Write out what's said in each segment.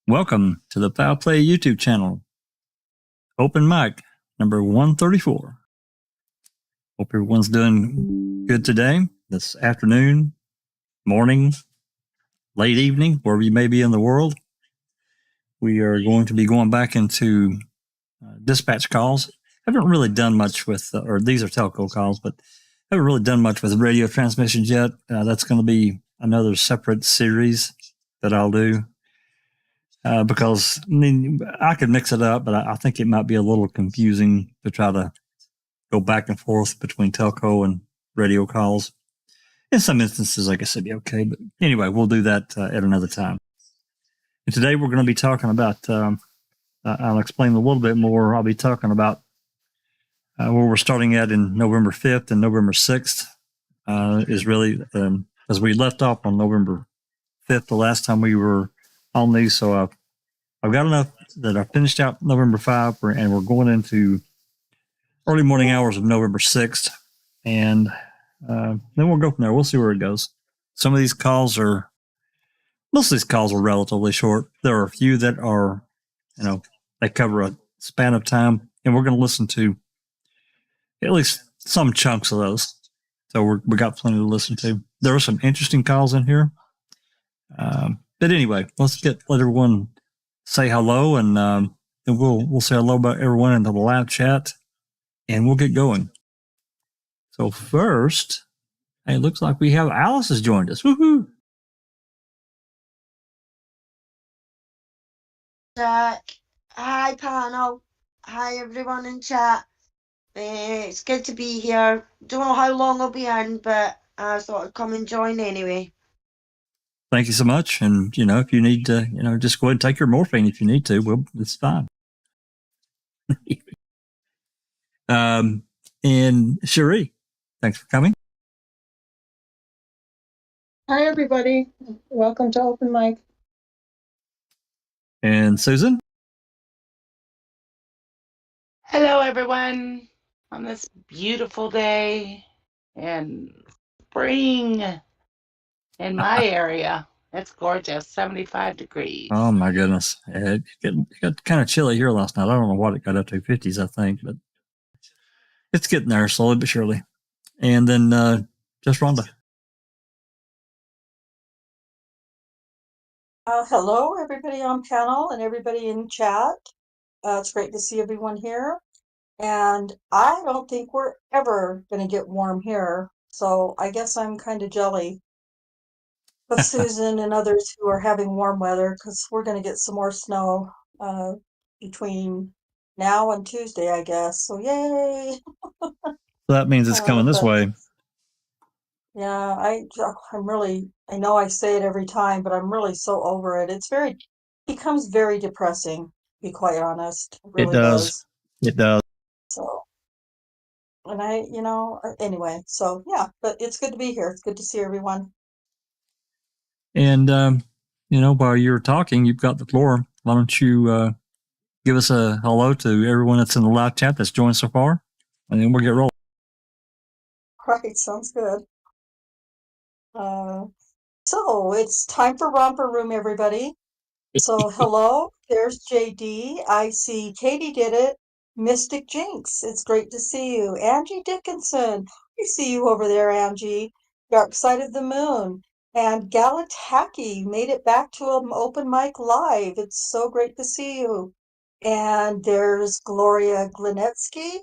Welcome to the Foul Play YouTube channel. Open mic number 134. Hope everyone's doing good today, this afternoon, morning, late evening, wherever you may be in the world. We are going to be going back into dispatch calls. Haven't really done much with, or these are telco calls, but haven't really done much with radio transmissions yet. That's going to be another separate series that I'll do. Because I could mix it up, but I think it might be a little confusing to try to go back and forth between telco and radio calls. In some instances, I guess it'd be okay. But anyway, we'll do that at another time. And today we're going to be talking about, I'll explain a little bit more. I'll be talking about where we're starting at in November 5th and November 6th is really, as we left off on November 5th, the last time we were on these. So I've got enough that I finished out November 5, and we're going into early morning hours of November 6th. And then we'll go from there. We'll see where it goes. Some of these calls most of these calls are relatively short. There are a few that are, they cover a span of time, and we're going to listen to at least some chunks of those. So we got plenty to listen to. There are some interesting calls in here. But anyway, let's let everyone say hello, and we'll say hello about everyone into the live chat, and we'll get going. So first, it looks like we have Alice has joined us. Woohoo! Hi, panel. Hi, everyone in chat. It's good to be here. Don't know how long I'll be in, but I thought I'd come and join anyway. Thank you so much. And, if you need to, just go ahead and take your morphine if you need to. Well, it's fine. And Cherie, thanks for coming. Hi, everybody. Welcome to Open Mic. And Susan. Hello, everyone, on this beautiful day and spring in my area. It's gorgeous, 75 degrees. Oh, my goodness. It got kind of chilly here last night. I don't know what it got up to, 50s, I think, but it's getting there slowly but surely. And then just Rhonda. Hello, everybody on panel and everybody in chat. It's great to see everyone here. And I don't think we're ever going to get warm here. So I guess I'm kind of jelly with Susan and others who are having warm weather, because we're going to get some more snow between now and Tuesday, I guess. So yay! So that means it's coming this way. Yeah, I'm really, I know I say it every time, but I'm really so over it. Becomes very depressing, to be quite honest. It really does. It does. So, and anyway, so yeah, but it's good to be here. It's good to see everyone. And, while you're talking, you've got the floor. Why don't you give us a hello to everyone that's in the live chat that's joined so far, and then we'll get rolling. Right, sounds good. So it's time for Romper Room, everybody. So hello, there's JD. I see Katie did it. Mystic Jinx, it's great to see you. Angie Dickinson, I see you over there, Angie. Dark Side of the Moon. And Galataki made it back to an open mic live. It's so great to see you. And there's Gloria Glinetsky.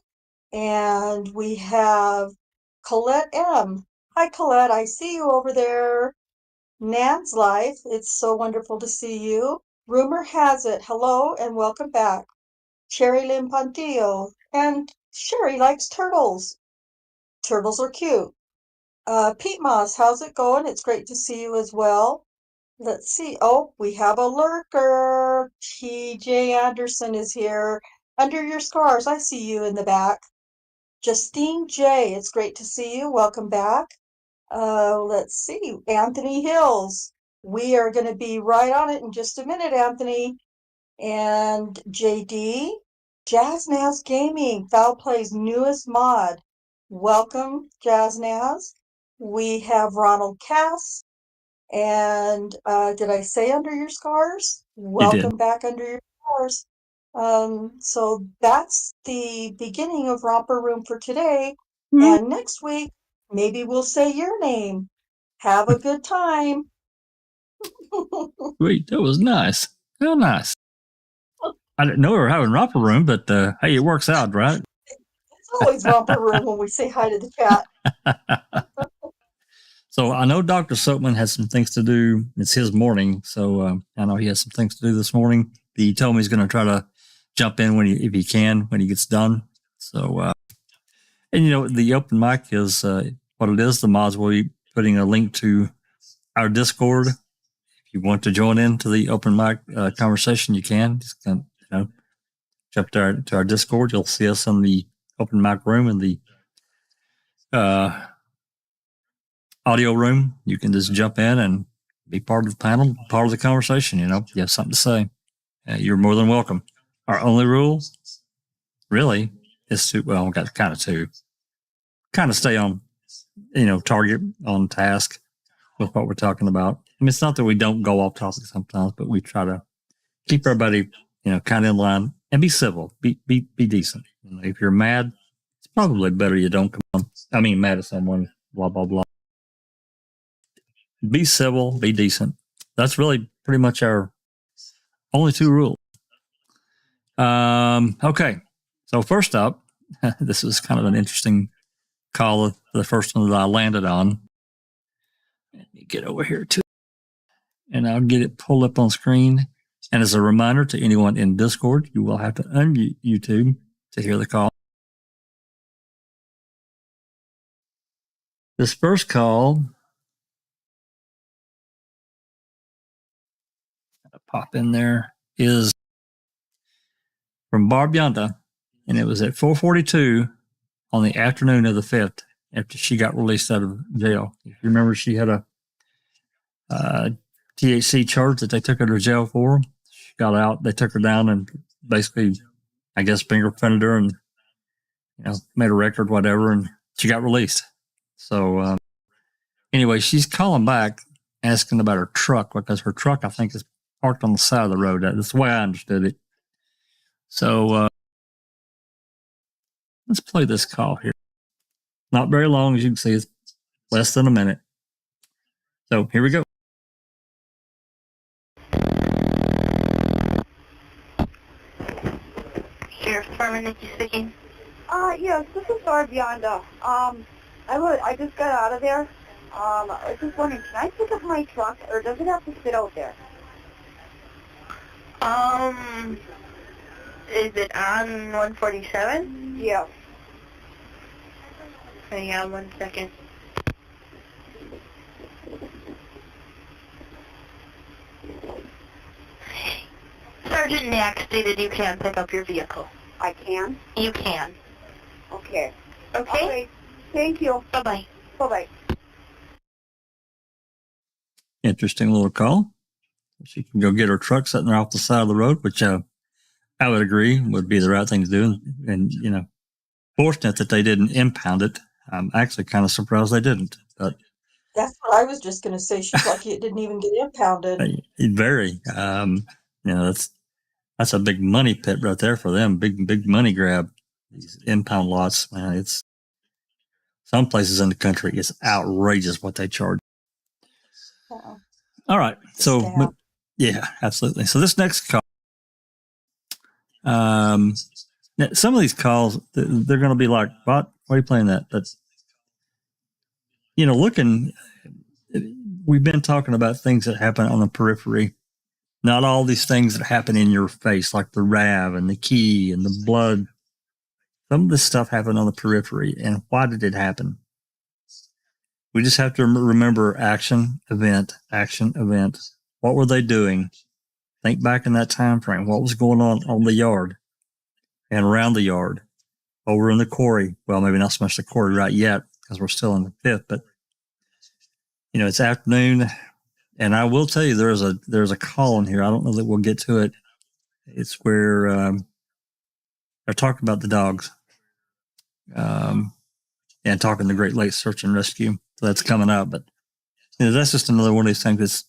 And we have Colette M. Hi, Colette, I see you over there. Nan's Life, it's so wonderful to see you. Rumor has it, hello and welcome back. Cherry Limpantillo, and Sherry likes turtles. Turtles are cute. Pete Moss, how's it going? It's great to see you as well. Let's see. Oh, we have a lurker. TJ Anderson is here. Under your scars, I see you in the back. Justine J, it's great to see you. Welcome back. Let's see. Anthony Hills. We are going to be right on it in just a minute, Anthony. And JD, Jazznaz Gaming, Foul Play's newest mod. Welcome, Jazznaz. We have Ronald Cass And did I say under your scars? did. Welcome back under your scars. So that's the beginning of Romper Room for today. And next week, maybe we'll say your name. Have a good time. Sweet. That was nice. How nice. I didn't know we were having romper room, but hey, it works out, right? It's always Romper Room when we say hi to the chat. So I know Dr. Silkman has some things to do. It's his morning, so I know he has some things to do this morning. He told me he's going to try to jump in if he can, when he gets done. So, and you know, the open mic is what it is. The mods will be putting a link to our Discord. If you want to join into the open mic conversation, you can. Just jump to our Discord. You'll see us in the open mic room in the audio room. You can just jump in and be part of the panel, part of the conversation. You know, you have something to say, you're more than welcome. Our only rule, really, is to, well, we've got kind of stay on, target, on task with what we're talking about. I mean, it's not that we don't go off topic sometimes, but we try to keep everybody, kind of in line and be civil, be decent. If you're mad, it's probably better you don't come on. I mean, mad at someone, blah, blah, blah. Be civil, be decent. That's really pretty much our only two rules. Okay. So first up, this was kind of an interesting call, the first one that I landed on. Let me get over here to it, and I'll get it pulled up on screen. And as a reminder to anyone in Discord, you will have to unmute YouTube to hear the call. This first call, pop in there, is from Barb Janda, and it was at 4:42 on the afternoon of the 5th after she got released out of jail. If you remember, she had a THC charge that they took her to jail for. She got out, they took her down and basically, I guess, fingerprinted her and made a record, whatever, and she got released. So anyway, she's calling back asking about her truck, because her truck, I think, is parked on the side of the road. That's the way I understood it. So let's play this call here. Not very long, as you can see, it's less than a minute. So here we go. Sheriff Department, Nikki speaking. Yes, this is Barb Janda. I just got out of there. I was just wondering, can I pick up my truck, or does it have to sit out there? Is it on 147? Yeah. Hang on 1 second. Sergeant Knack stated you can pick up your vehicle. I can? You can. Okay. Okay? Okay. Thank you. Bye-bye. Bye-bye. Interesting little call. She can go get her truck sitting there off the side of the road, which I would agree would be the right thing to do. And fortunate that they didn't impound it. I'm actually kind of surprised they didn't. But That's what I was just going to say. She's lucky it didn't even get impounded. very, that's a big money pit right there for them. Big money grab. These impound lots, man. It's some places in the country, it's outrageous what they charge. Uh-oh. All right. So, yeah, absolutely. So this next call, some of these calls, they're going to be like, what? Why are you playing that? That's, we've been talking about things that happen on the periphery. Not all these things that happen in your face, like the RAV and the key and the blood. Some of this stuff happened on the periphery. And why did it happen? We just have to remember action, event. What were they doing? Think back in that time frame. What was going on the yard and around the yard, over in the quarry? Well, maybe not so much the quarry right yet, because we're still in the 5th. But it's afternoon, and I will tell you there's a call in here. I don't know that we'll get to it. It's where they're talking about the dogs, and talking the Great Lakes Search and Rescue. So that's coming up, but That's just another one of these things that's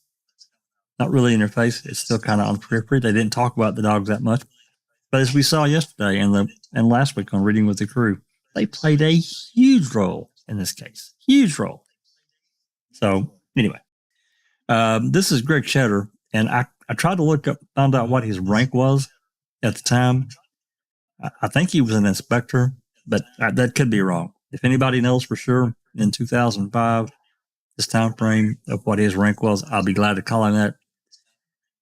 not really in their face. It's still kind of on periphery. They didn't talk about the dogs that much. But as we saw yesterday and last week on Reading with the Crew, they played a huge role in this case. Huge role. So anyway, this is Greg Schetter, and I tried to found out what his rank was at the time. I think he was an inspector, but that could be wrong. If anybody knows for sure, in 2005, this time frame of what his rank was, I'll be glad to call him that.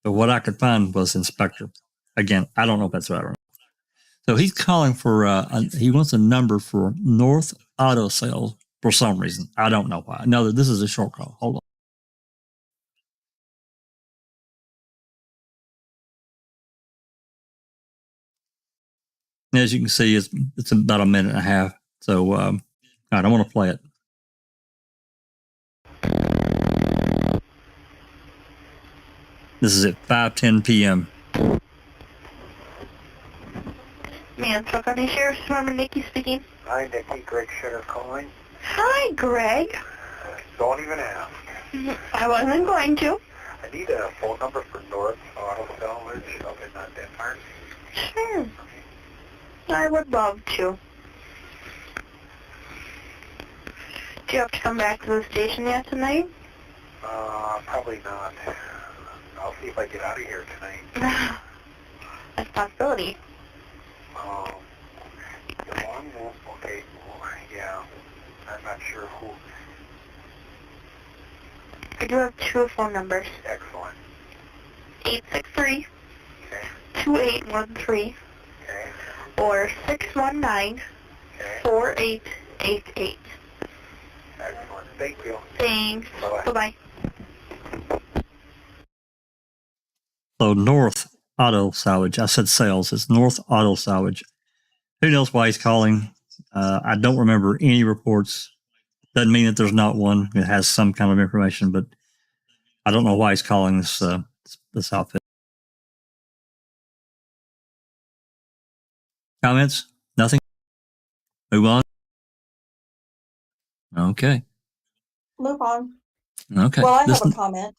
But what I could find was inspector. Again, I don't know if that's right or not. So he's calling for, he wants a number for North Auto Sales for some reason. I don't know why. No, this is a short call. Hold on. As you can see, it's about a minute and a half. So, all right, I want to play it. This is at 5:10 p.m. Man, Truck County Sheriff's Department, Nikki speaking. Hi, Nikki. Greg Schetter calling. Hi, Greg. Don't even ask. I wasn't going to. I need a phone number for North Auto Salvage up in Denmark. Sure. I would love to. Do you have to come back to the station yet tonight? Probably not. I'll see if I get out of here tonight. That's a possibility. Okay, yeah. I'm not sure who. I do have two phone numbers. Excellent. 863 Okay. 2813 Okay. or 619 Okay. 4888. Excellent. Thank you. Thanks. Bye-bye. Bye-bye. So North Auto Salvage. I said sales. It's North Auto Salvage. Who knows why he's calling? I don't remember any reports. Doesn't mean that there's not one. It has some kind of information, but I don't know why he's calling this outfit. Comments? Nothing? Move on? Okay. Move on. Okay. Well, I have a comment.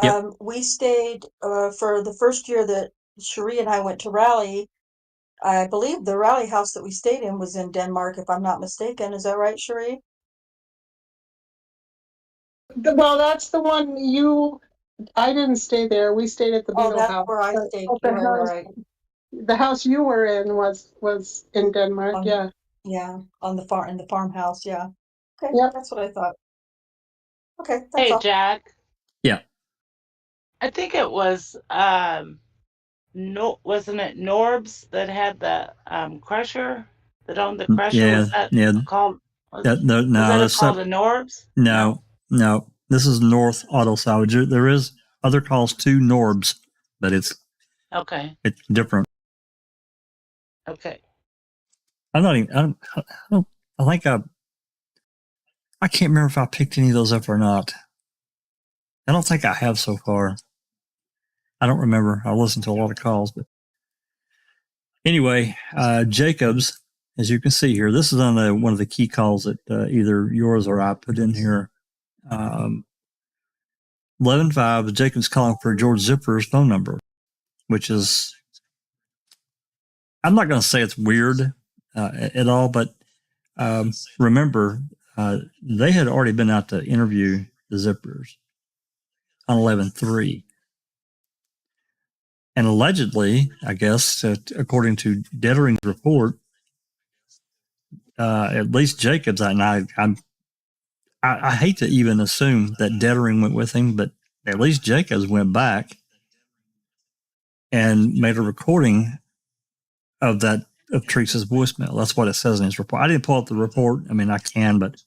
Yep. We stayed for the first year that Cherie and I went to Raleigh. I believe the Raleigh house that we stayed in was in Denmark, if I'm not mistaken. Is that right, Cherie? Well, that's the one I didn't stay there. We stayed at the Oh, Beetle that's house. where I But stayed. the You're house, right. the house you were in was in Denmark. Yeah. Yeah, on the farm, in the farmhouse. Yeah. Okay, Yep. that's what I thought. Okay, that's Hey, all. Jack. Yeah. I think it was, no, wasn't it Norbs that had the crusher that owned the crusher? Yeah. Was that called? Was No, that that's called a Norbs? No. This is North Auto Salvage. There is other calls to Norbs, but it's different. Okay. I'm not even. I think I can't remember if I picked any of those up or not. I don't think I have so far. I don't remember. I listened to a lot of calls, but anyway, Jacobs, as you can see here, this is on one of the key calls that either yours or I put in here. 11-5, Jacobs calling for George Zipperer's phone number, which is, I'm not going to say it's weird at all, but remember, they had already been out to interview the Zipperers on 11-3. And allegedly, I guess, according to Dettering's report, at least Jacobs, and I hate to even assume that Dettering went with him, but at least Jacobs went back and made a recording of Teresa's voicemail. That's what it says in his report. I didn't pull up the report. I mean, I can, but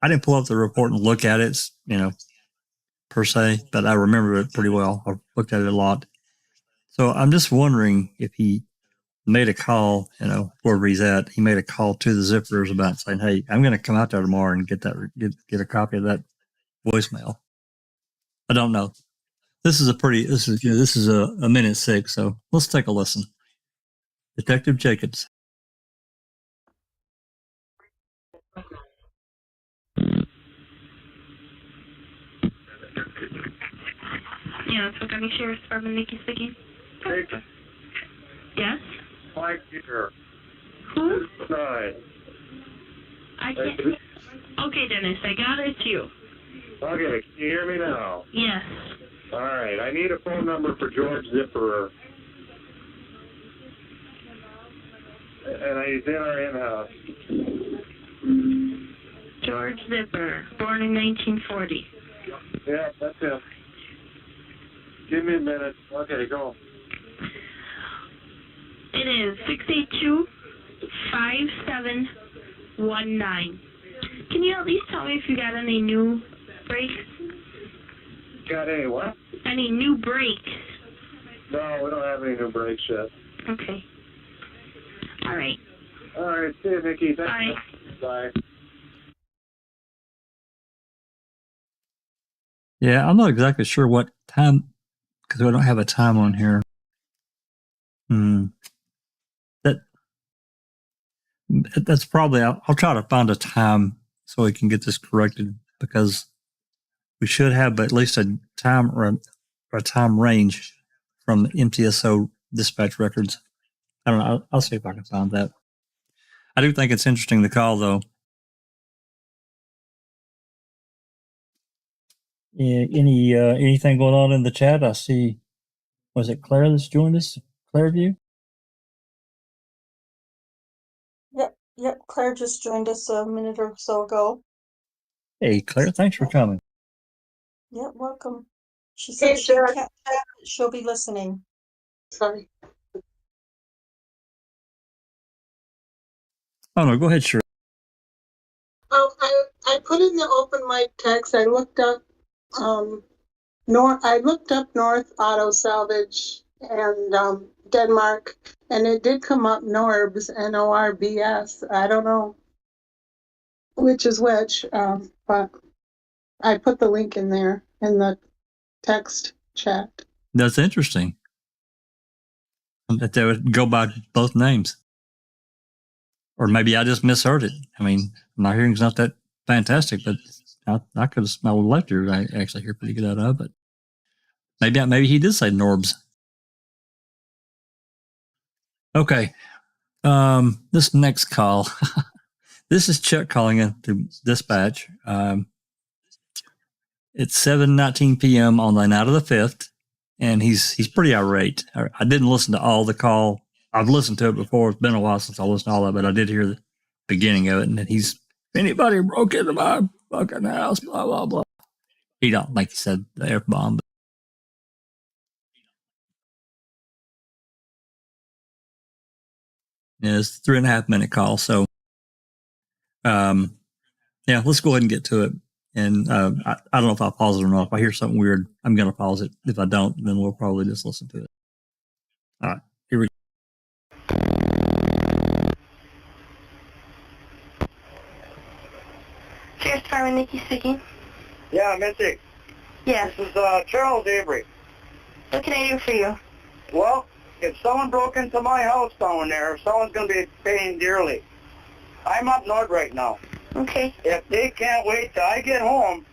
I didn't pull up the report and look at it, per se, but I remember it pretty well. I looked at it a lot. So I'm just wondering if he made a call, wherever he's at, he made a call to the Zipperers about saying, hey, I'm going to come out there tomorrow and get a copy of that voicemail. I don't know. This is a minute 6, so let's take a listen. Detective Jacobs. Yeah, it's County Sheriff's Department, Nikki speaking. Yes? Mike here. Who? Side. I can't. Okay, Dennis, I got it. It's you. Okay, can you hear me now? Yes. All right, I need a phone number for George Zipperer. And he's in our in-house. George Zipperer, born in 1940. Yeah, that's him. Give me a minute. Okay, go. It is 682-5719. Can you at least tell me if you got any new brakes? Got any what? Any new brakes? No, we don't have any new brakes yet. Okay. All right. All right, see you, Nikki. Thanks. Bye. Bye. Yeah, I'm not exactly sure what time, because we don't have a time on here. That's probably, I'll try to find a time so we can get this corrected, because we should have at least a time or a time range from the MTSO dispatch records. I don't know. I'll see if I can find that. I do think it's interesting, the call, though. Yeah, anything going on in the chat? I see. Was it Claire that's joined us? Clairview? Yep. Claire just joined us a minute or so ago. Hey, Claire, thanks for coming. Yep, welcome. She said she can't chat, but she'll be listening. Sorry. Oh, no, go ahead, sure. I put in the open mic text. I looked up North Auto Salvage and Denmark, and it did come up Norbs, N-O-R-B-S. I don't know which is which, but I put the link in there in the text chat. That's interesting that they would go by both names. Or maybe I just misheard it. I mean, my hearing's not that fantastic, but I could have smelled a lecture. I actually hear pretty good out of it. Maybe he did say Norbs. Okay. This next call. This is Chuck calling in to dispatch. It's 7:19 p.m. on the night of the 5th, and he's pretty irate. I didn't listen to all the call. I've listened to it before. It's been a while since I listened to all of it, but I did hear the beginning of it, and he's, anybody broke into my fucking house, blah, blah, blah. He don't think he said the F-bomb. Yeah, it's a 3.5 minute call. So, yeah, let's go ahead and get to it. And I don't know if I'll pause it or not. If I hear something weird, I'm going to pause it. If I don't, then we'll probably just listen to it. All right, here we go. Sheriff's Department, Nikki speaking. Yeah, Missy. Yes. This is Charles Avery. What can I do for you? Well, if someone broke into my house down there, someone's going to be paying dearly. I'm up north right now. Okay. If they can't wait till I get home,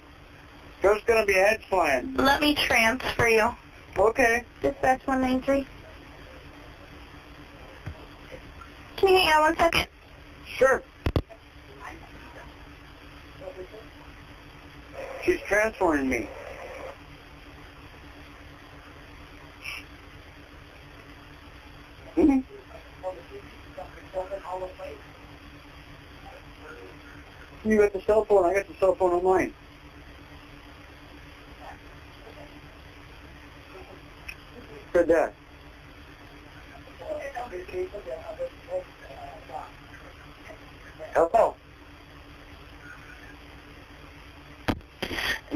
there's going to be heads flying. Let me transfer you. Okay. Dispatch 193. Can you hang on 1 second? Sure. She's transferring me. Mm-hmm. You got the cell phone, I got the cell phone on mine. Good that. Hello.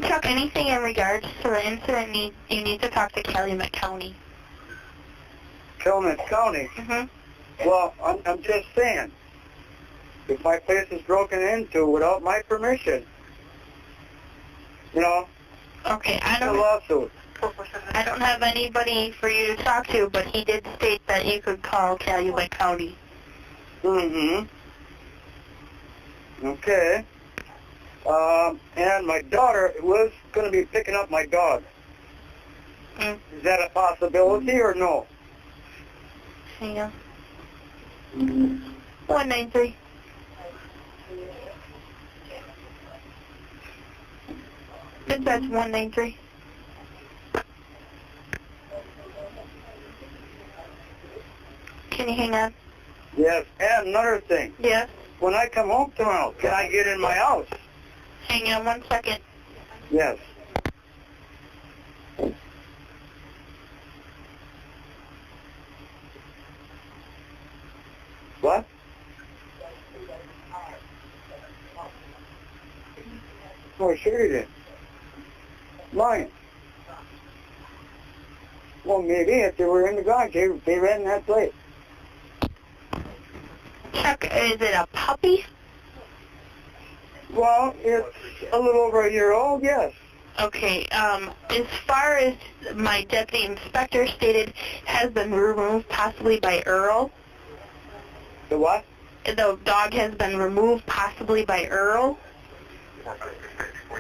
Chuck, anything in regards to the incident, you need to talk to Calumet County. Calumet County? Mm-hmm. Well, I'm just saying, if my place is broken into without my permission, you know, Okay, it's a lawsuit. I don't have anybody for you to talk to, but he did state that you could call Calumet County. Mm-hmm. Okay. And my daughter was going to be picking up my dog. Is that a possibility or no? Hang on. 193. Dispatch 193. Can you hang on? Yes. And another thing. Yes. When I come home tomorrow, can I get in my house? Hang on 1 second. Yes. What? Oh, sure you did. Mine. Well, maybe if they were in the garage, they ran in that place. Chuck, is it a puppy? Well, it's a little over a year old, yes. Okay, as far as my deputy inspector stated, has been removed possibly by Earl. The what? The dog has been removed possibly by Earl.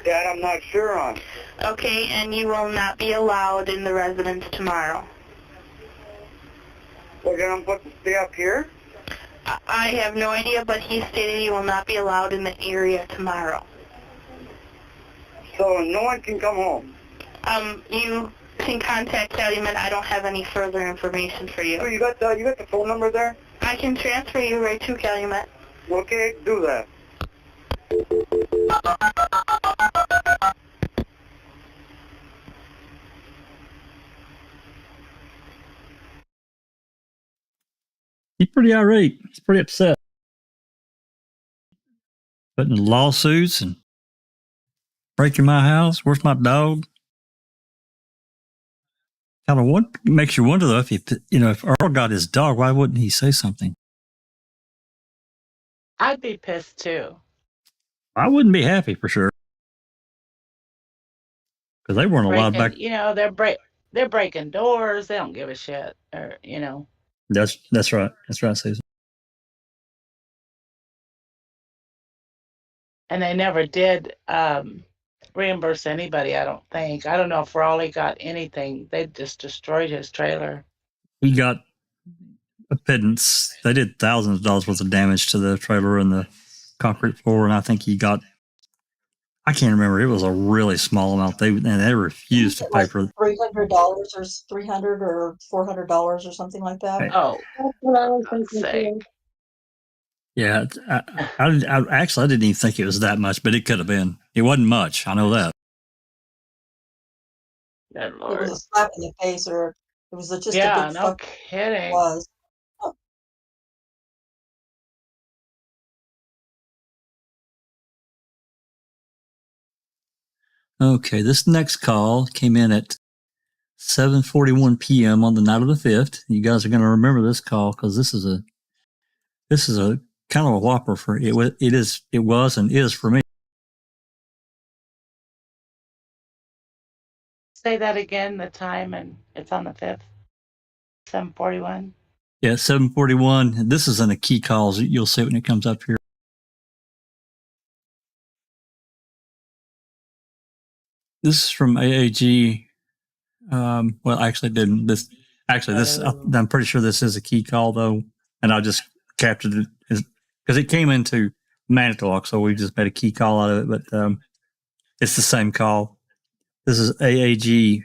That I'm not sure on. Okay, and you will not be allowed in the residence tomorrow. We're going to stay up here? I have no idea, but he stated you will not be allowed in the area tomorrow. So no one can come home? You can contact Calumet. I don't have any further information for you. So you got the phone number there? I can transfer you right to Calumet. Okay, do that. He's pretty irate. He's pretty upset. Putting lawsuits and breaking my house. Where's my dog? Kind of what makes you wonder though, if Earl got his dog, why wouldn't he say something? I'd be pissed too. I wouldn't be happy for sure. Because they weren't allowed back. They're breaking doors. They don't give a shit. That's right. That's right, Susan. And they never did reimburse anybody, I don't think. I don't know if Raleigh got anything. They just destroyed his trailer. He got a pittance. They did thousands of dollars worth of damage to the trailer and the concrete floor, and I think he got, I can't remember. It was a really small amount. They refused to pay for it. $300 or $300 or $400 or something like that. Oh, That's what I was God's thinking sake. too. Yeah, I actually I didn't even think it was that much, but it could have been. It wasn't much. I know that. Good It Lord. was a slap in the face, or it was just Yeah, a big no fuck. kidding. It was. Okay, this next call came in at 7:41 p.m. on the night of the 5th. You guys are going to remember this call because this is a kind of a whopper for it. It was and is for me. Say that again, the time, and it's on the 5th. 7:41. Yeah, 7:41. This is in the key calls. You'll see it when it comes up here. This is from AAG. Well, actually, didn't this? Actually, this I'm pretty sure this is a key call though, and I just captured it because it came into Manitowoc, so we just made a key call out of it. But it's the same call. This is AAG.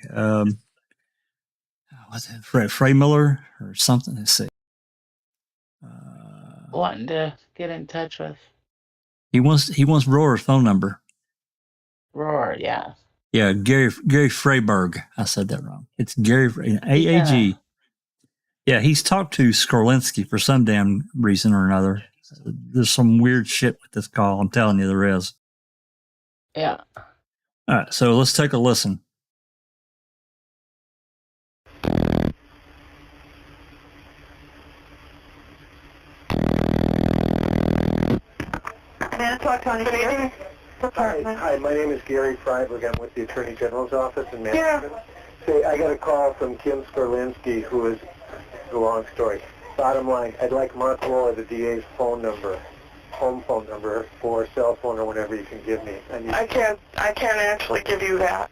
What's it? Frey Miller or something? Let's see. Wanting to get in touch with He wants Roar's phone number. Roar, yeah. Yeah, Gary Freyberg. I said that wrong. It's Gary AAG. Yeah, he's talked to Skorlinski for some damn reason or another. There's some weird shit with this call. I'm telling you, there is. Yeah. All right, so let's take a listen. Manitowoc County Sheriff's Department. Hi, my name is Gary Freyberg. I'm with the Attorney General's office in Manitowoc. Say, I got a call from Kim Skorlinski, who is a long story. Bottom line, I'd like Mark Rohr, the DA's phone number, home phone number, for cell phone or whatever you can give me. I can't actually give you that.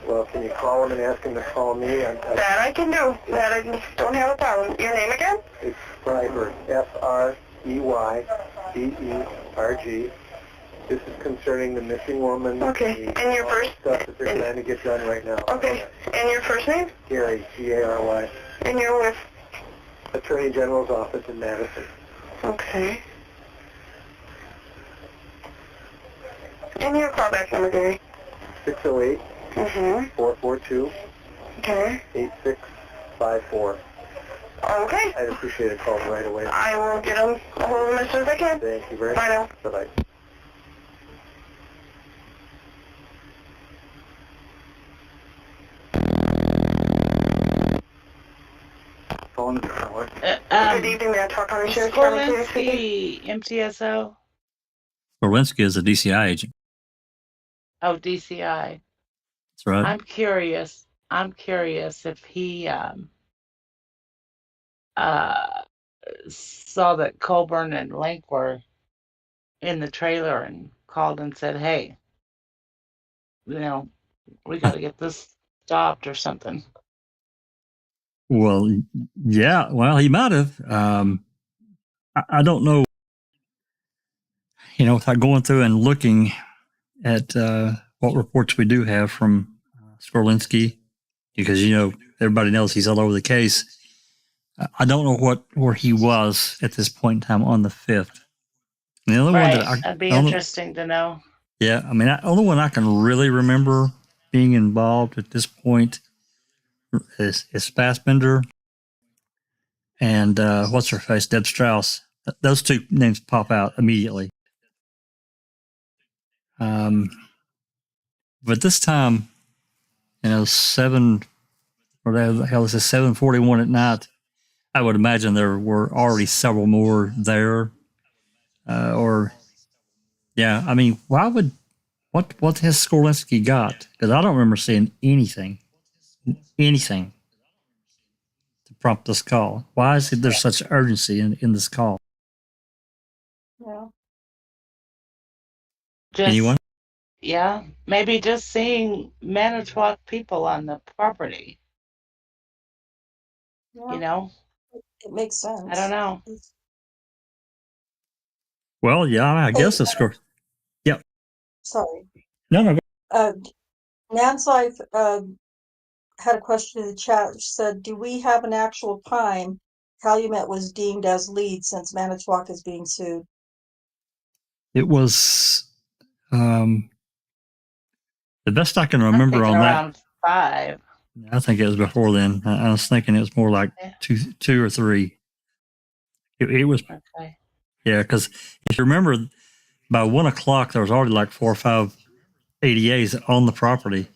Well, can you call him and ask him to call me? That I can do. That I don't have a problem. Your name again? It's Freyberg, Freyberg. This is concerning the missing woman. Okay. And your first? Stuff that they're trying to get done right now. Okay. And your first name? Gary, Gary. And you're with? Attorney General's office in Madison. Okay. And your callback number, Gary? 608 442 Okay. 8654. Okay. I'd appreciate a call right away. I will get him a hold of him as soon as I can. Thank you very much. Bye now. Bye-bye. Phone. Good evening, may I talk on the Sheriff's County speaking? MTSO. Skorlinski is a DCI agent. Oh, DCI. That's right. I'm curious if he saw that Colburn and Link were in the trailer and called and said, "Hey, we got to get this stopped or something." Well, yeah. Well, he might have. I don't know. Without going through and looking at what reports we do have from Skorlinski, because everybody knows he's all over the case. I don't know where he was at this point in time on the 5th. And the only one that'd be interesting to know. Yeah, the only one I can really remember being involved at this point is Fassbender and what's her face, Deb Strauss. Those two names pop out immediately. But this time, 7:41 at night. I would imagine there were already several more there. Why would what has Skorlinski got? Because I don't remember seeing anything to prompt this call. Why is there such urgency in this call? Yeah. Anyone? Yeah, maybe just seeing Manitowoc people on the property. Yeah. It makes sense. I don't know. Well, yeah, I guess it's Skor. Yep. Sorry. No. Nan's Life had a question in the chat. She said, "Do we have an actual time Calumet was deemed as lead since Manitowoc is being sued?" It was the best I can remember on around that. 5. I think it was before then. I was thinking it was more like 2 or 3. It was. Okay. Yeah, because if you remember, by 1 o'clock there was already like 4 or 5 ADAs on the property,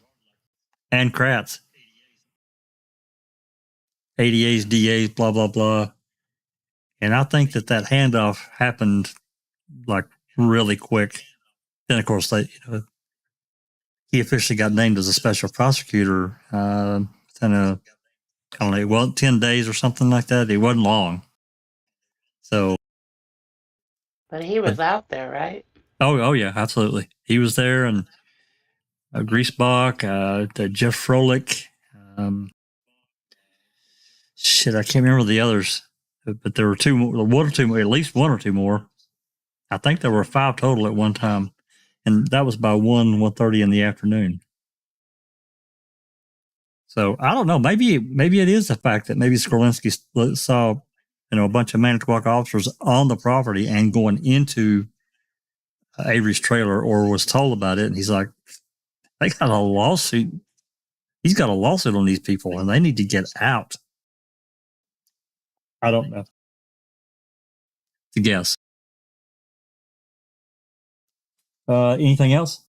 and Kratz. ADAs, DAs, blah blah blah. And I think that handoff happened like really quick. Then of course he officially got named as a special prosecutor. Within 10 days or something like that. It wasn't long. So. But he was out there, right? Oh yeah, absolutely. He was there, and Griesbach, Jeff Froelich. I can't remember the others, but there were at least one or two more. I think there were 5 total at one time, and that was by 1:30 in the afternoon. So I don't know. Maybe it is the fact that maybe Skorlinski saw, a bunch of Manitowoc officers on the property and going into Avery's trailer, or was told about it, and he's like, they got a lawsuit. He's got a lawsuit on these people, and they need to get out. I don't know. To guess. Anything else?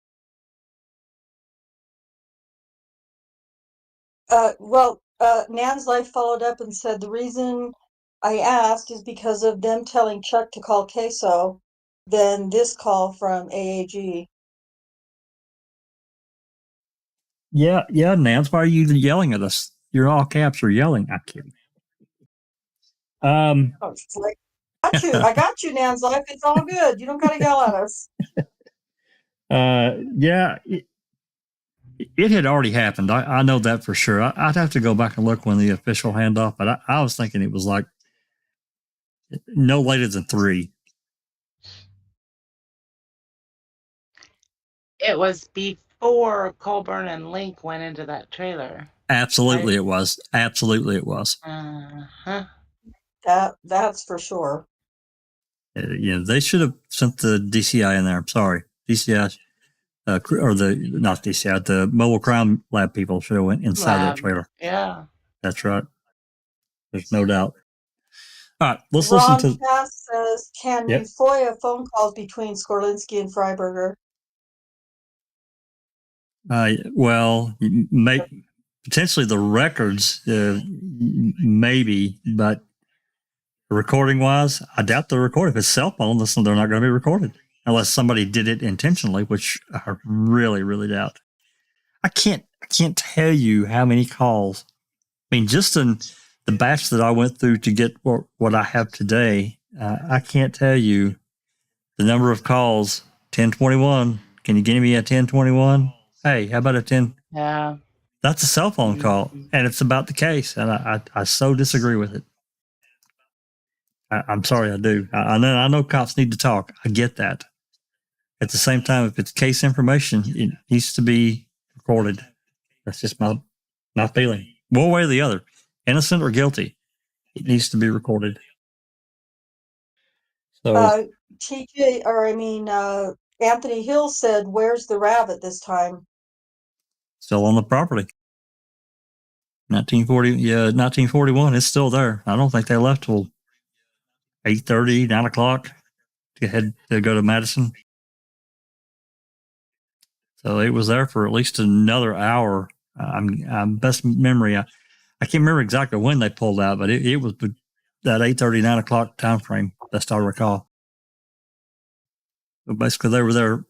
Nan's Life followed up and said, "The reason I asked is because of them telling Chuck to call CASO, then this call from AAG." Yeah, Nance, why are you yelling at us? You're all caps are yelling. I'm kidding. I got you, Nan's Life. It's all good. You don't got to yell at us. Yeah. It had already happened. I know that for sure. I'd have to go back and look when the official handoff, but I was thinking it was like no later than 3. It was before Colburn and Link went into that trailer. Absolutely, Right? it was. Absolutely, it was. Uh-huh. That's for sure. They should have sent the DCI in there. I'm sorry, DCI, or not DCI, the mobile crime lab people should have went inside that trailer. Yeah, that's right. There's no doubt. All right, let's Ron listen to. Cass says, can Yep. we FOIA phone calls between Skorlinski and Freyberger? Well, potentially the records, maybe, but recording wise, I doubt they're recorded. If it's cell phone, they're not going to be recorded unless somebody did it intentionally, which I really, really doubt. I can't tell you how many calls. I mean, just in the batch that I went through to get what I have today, I can't tell you the number of calls. 1021. Can you give me a 1021? Hey, how about a 10? Yeah. That's a cell phone call, and it's about the case, and I so disagree with it. I'm sorry, I do. I know cops need to talk. I get that. At the same time, if it's case information, it needs to be recorded. That's just my feeling. One way or the other, innocent or guilty, it needs to be recorded. So Anthony Hill said, "Where's the rabbit this time?" Still on the property. 1941. It's still there. I don't think they left till 8:30, 9 o'clock to go to Madison. So it was there for at least another hour. I'm best memory. I can't remember exactly when they pulled out, but it was that 8:30, 9 o'clock time frame. Best I recall. So basically, they were there,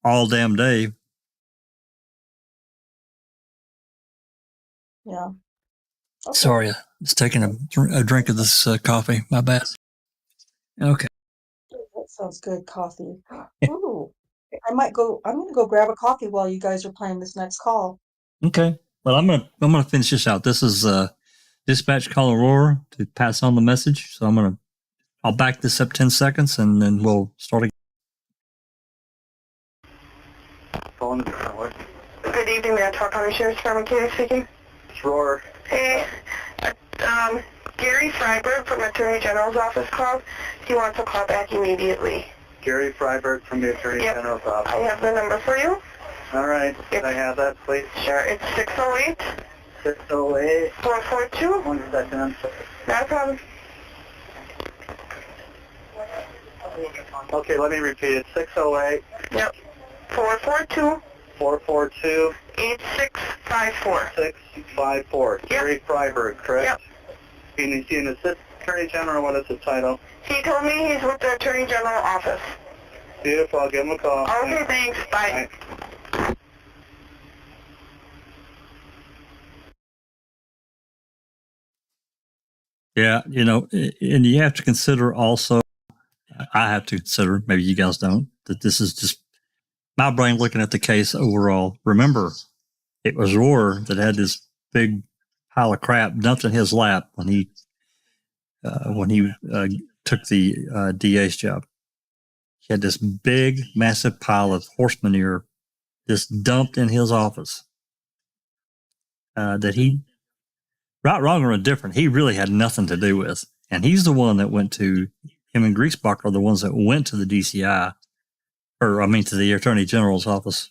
all damn day. Yeah. Okay. Sorry, I was taking a drink of this coffee. My bad. Okay. That sounds good, coffee. Ooh, I'm going to go grab a coffee while you guys are playing this next call. Okay. Well, I'm gonna finish this out. This is dispatch call Aurora to pass on the message. So I'll back this up 10 seconds and then we'll start again. Good evening, Manitowoc County Sheriff's Department, Katie speaking. It's Roar. Hey, Gary Freyberg from Attorney General's office called. He wants a call back immediately. Gary Freyberg from the Attorney General's office. I have the number for you. All right. Can I have that, please? Sure. It's 608. 608. 442. 1 second. I'm sorry. Not a problem. Okay, let me repeat it. 608. Yep. 442. 442. 8654. 654. Yep. Gary Freyberg, correct? Yep. Is he an assistant attorney general? What is his title? He told me he's with the Attorney General office. Beautiful. I'll give him a call. Okay, thanks. Bye. Bye. Yeah, and you have to consider also, I have to consider, maybe you guys don't, that this is just my brain looking at the case overall. Remember, it was Roar that had this big pile of crap dumped in his lap when he took the DA's job. He had this big, massive pile of horse manure just dumped in his office that he, right, wrong, or indifferent, he really had nothing to do with. And he's the one that him and Griesbach are the ones that went to the DCI, to the Attorney General's office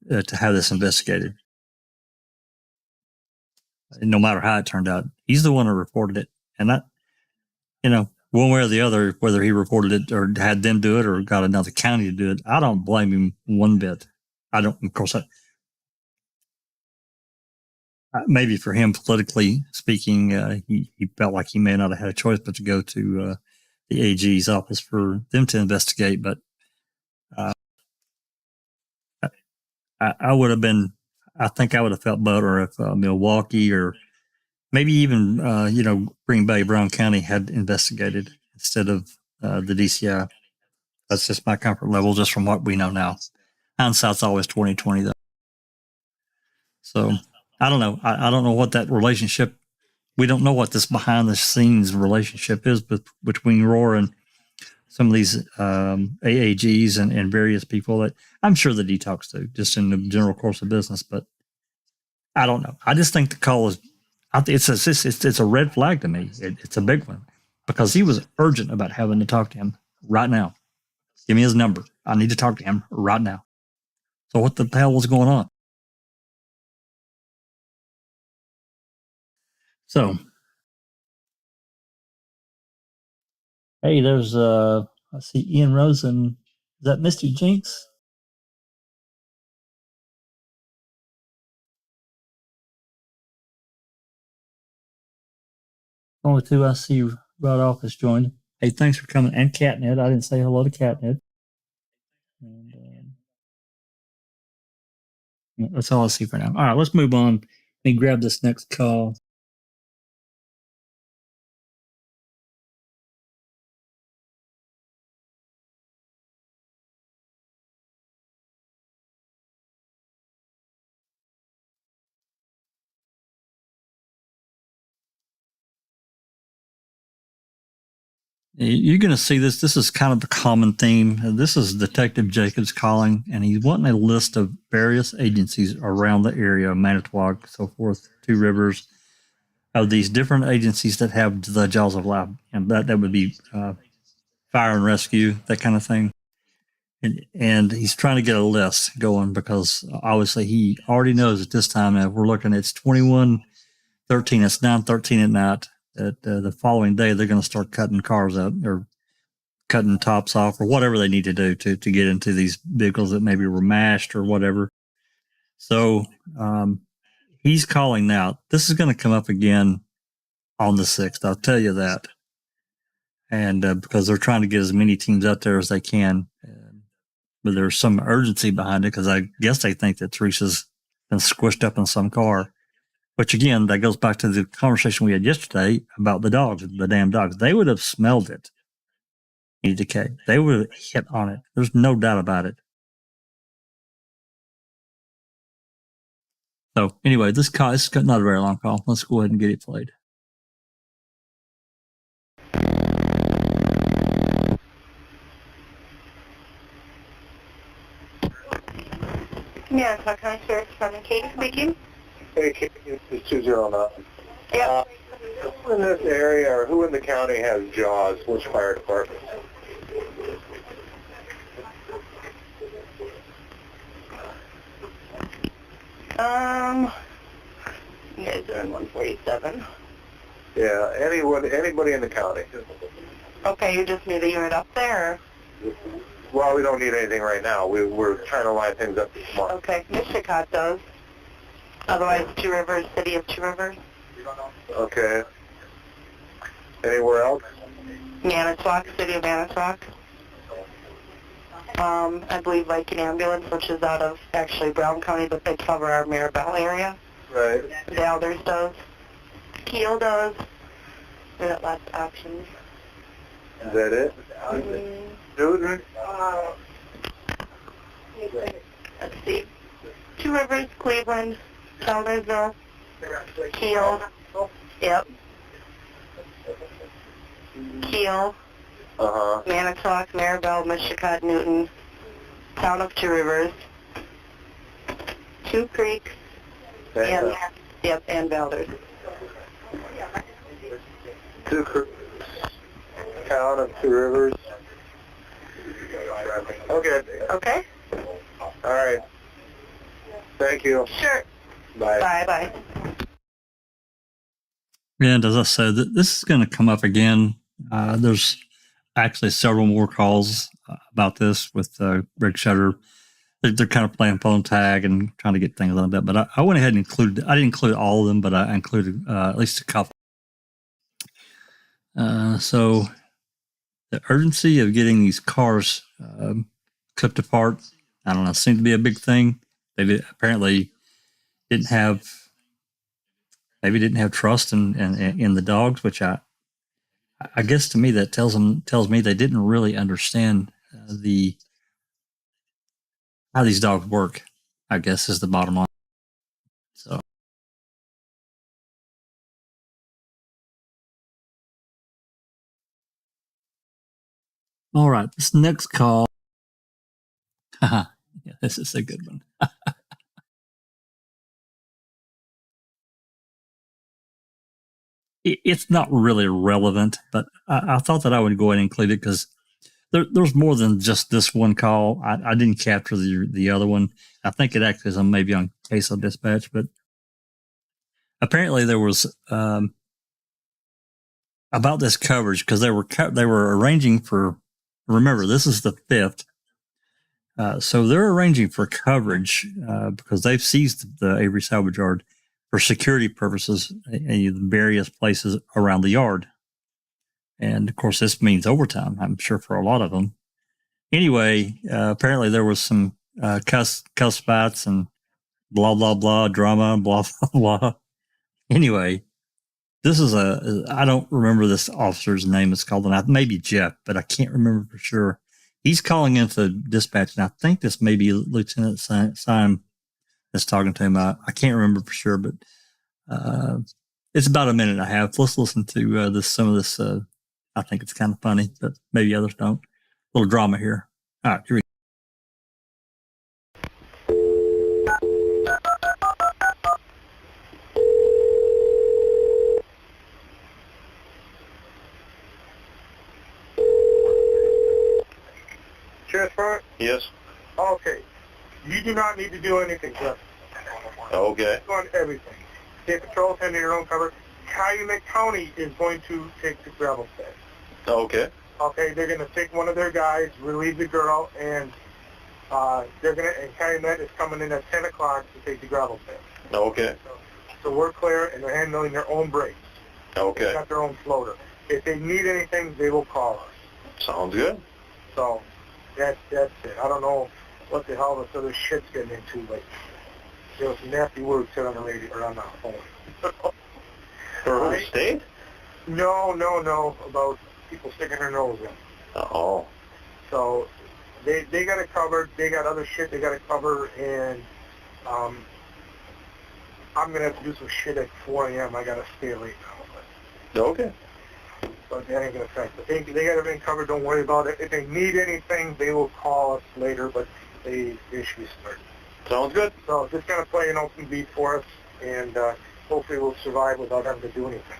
to have this investigated. And no matter how it turned out, he's the one who reported it. And that, one way or the other, whether he reported it or had them do it or got another county to do it, I don't blame him one bit. I don't, of course, maybe for him, politically speaking, he felt like he may not have had a choice but to go to the AG's office for them to investigate. But I would have been, I think I would have felt better if Milwaukee or maybe even, Green Bay, Brown County had investigated instead of the DCI. That's just my comfort level, just from what we know now. Hindsight's always 20/20, though. So I don't know. I don't know what that relationship. We don't know what this behind the scenes relationship is between Roar and some of these AAGs and various people that I'm sure that he talks to just in the general course of business. But I don't know. I just think the call is, it's a red flag to me. It's a big one because he was urgent about having to talk to him right now. Give me his number. I need to talk to him right now. So what the hell was going on? So, hey, there's I see Ian Rosen. Is that Mr. Jinx? Only two I see right off has joined. Hey, thanks for coming. And Catnip. I didn't say hello to Catnip. And, that's all I see for now. All right, let's move on. Let me grab this next call. You're going to see this. This is kind of a common theme. This is Detective Jacobs calling, and he's wanting a list of various agencies around the area, Manitowoc, so forth, Two Rivers, of these different agencies that have the jaws of life. And that would be fire and rescue, that kind of thing. And he's trying to get a list going because obviously he already knows at this time that we're looking, it's 21:13, it's 9:13 at night. That the following day they're going to start cutting cars up or cutting tops off or whatever they need to do to get into these vehicles that maybe were mashed or whatever. So he's calling now. This is going to come up again on the 6th. I'll tell you that. And because they're trying to get as many teams out there as they can. But there's some urgency behind it because I guess they think that Teresa's been squished up in some car. Which again, that goes back to the conversation we had yesterday about the dogs, the damn dogs. They would have smelled it in decay. They would have hit on it. There's no doubt about it. So anyway, this call is not a very long call. Let's go ahead and get it played. Yeah, County Sheriff's Department, Katie speaking. Hey, it's 209. Yep. Who in this area or who in the county has JAWS? Which fire department? You guys are in 147. Yeah, anybody in the county. Okay, you just need a unit up there. Well, we don't need anything right now. We're trying to line things up this month. Okay, Michigan does. Otherwise, Two Rivers, City of Two Rivers. Okay. Anywhere else? Manitowoc, City of Manitowoc. I believe Viking Ambulance, which is out of actually Brown County, but they cover our Maribel area. Right. Valders does. Keel does. We got lots of options. Is that it? Newton? Let's see. Two Rivers, Cleveland, Townersville, Keel. Yep. Keel. Manitowoc, Maribel, Michigan, Newton, Town of Two Rivers, Two Creeks, and Valders. Two Creeks, Town of Two Rivers. Okay. Okay. All right. Thank you. Sure. Bye. Bye. And as I said, this is going to come up again. There's actually several more calls about this with Rick Schetter. They're kind of playing phone tag and trying to get things like that. But I went ahead and included, I didn't include all of them, but I included at least a couple. So the urgency of getting these cars clipped apart, I don't know, seemed to be a big thing. They apparently didn't have trust in the dogs, which I guess to me that tells me they didn't really understand how these dogs work, I guess is the bottom line. All right, this next call. Yeah, this is a good one. It's not really relevant, but I thought that I would go ahead and include it because there's more than just this one call. I didn't capture the other one. I think it actually is maybe on CASO dispatch, but apparently there was about this coverage because they were arranging for. Remember, this is the 5th, so they're arranging for coverage because they've seized the Avery salvage yard for security purposes in various places around the yard. And of course, this means overtime, I'm sure, for a lot of them. Anyway, apparently there was some cuss fights and blah, blah, blah, drama, blah, blah, blah. Anyway, this is I don't remember this officer's name. It's called, maybe Jeff, but I can't remember for sure. He's calling into dispatch, and I think this may be Lieutenant Simon that's talking to him. I can't remember for sure, but it's about a minute and a half. Let's listen to some of this. I think it's kind of funny, but maybe others don't. A little drama here. All right, here we go. Sheriff Front? Yes. Okay. You do not need to do anything, sir. Okay. On everything. State Patrol, send your own cover. Calumet County is going to take the gravel pit. Okay. Okay, they're going to take one of their guys, relieve the girl, and and Calumet is coming in at 10 o'clock to take the gravel pit. Okay. So we're clear, and they're handling their own brakes. Okay. They've got their own floater. If they need anything, they will call us. Sounds good. So that's it. I don't know what the hell this other shit's getting into, but there was some nasty words said on the radio or on the phone. For the state? No, about people sticking their nose in. Oh. So they got it covered. They got other shit they got to cover, and I'm gonna have to do some shit at 4 a.m. I gotta stay late now. Okay. But that ain't gonna affect it. They got everything covered. Don't worry about it. If they need anything, they will call us later. But they should be smart. Sounds good. So just gonna play an open beat for us, and hopefully we'll survive without having to do anything.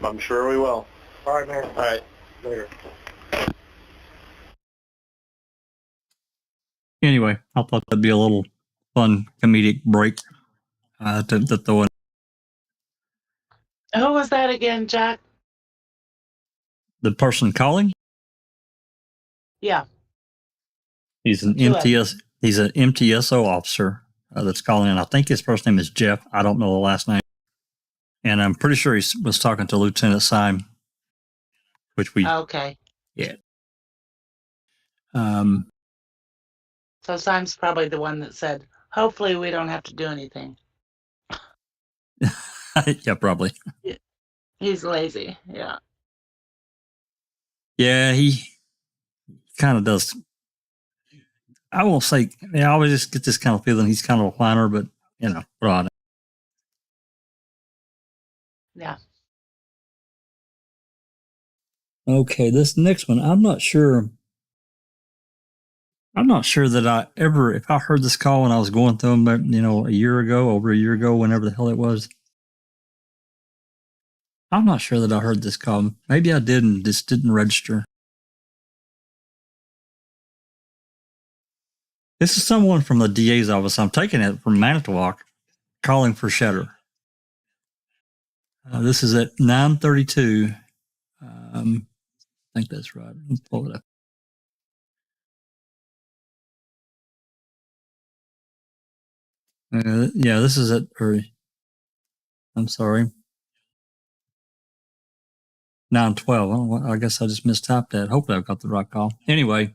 I'm sure we will. All right, man. All right. Later. Anyway, I thought that'd be a little fun comedic break to throw in. Who was that again, Jack? The person calling? Yeah. He's an MTSO officer that's calling in. I think his first name is Jeff. I don't know the last name. And I'm pretty sure he was talking to Lieutenant Simon, which we... Okay. Yeah. So Simon's probably the one that said, hopefully we don't have to do anything. Yeah, probably. He's lazy, yeah. Yeah, he kind of does. I won't say, I always just get this kind of feeling he's kind of a whiner, but, right. Yeah. Okay, this next one, I'm not sure that I ever, if I heard this call when I was going through them, over a year ago, whenever the hell it was. I'm not sure that I heard this call. Maybe I did and just didn't register. This is someone from the DA's office. I'm taking it from Manitowoc, calling for Schetter. This is at 9:32. I think that's right. Let's pull it up. Yeah, this is I'm sorry. 9:12. I guess I just mistyped that. Hopefully I've got the right call. Anyway,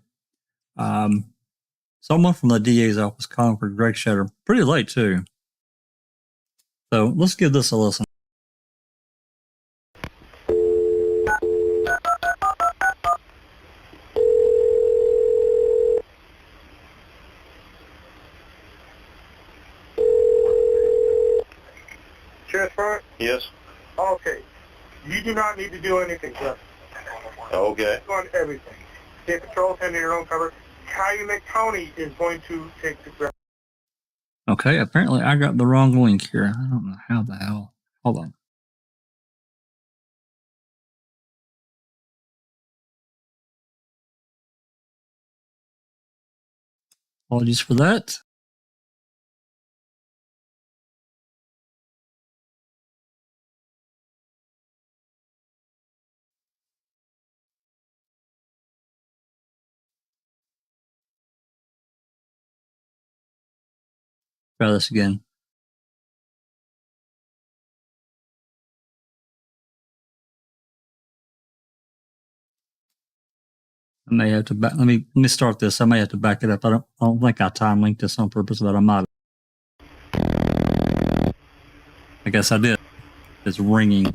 someone from the DA's office calling for Greg Schetter. Pretty late, too. So let's give this a listen. Sheriff Front? Yes. Okay. You do not need to do anything, sir. Okay. On everything. State Patrol, tend to your own cover. Calumet County is going to take the ground. Okay, apparently I got the wrong link here. I don't know how the hell. Hold on. Apologies for that. Try this again. I may have to back. Let me start this. I may have to back it up. I don't think I time linked this on purpose, but I might. I guess I did. It's ringing.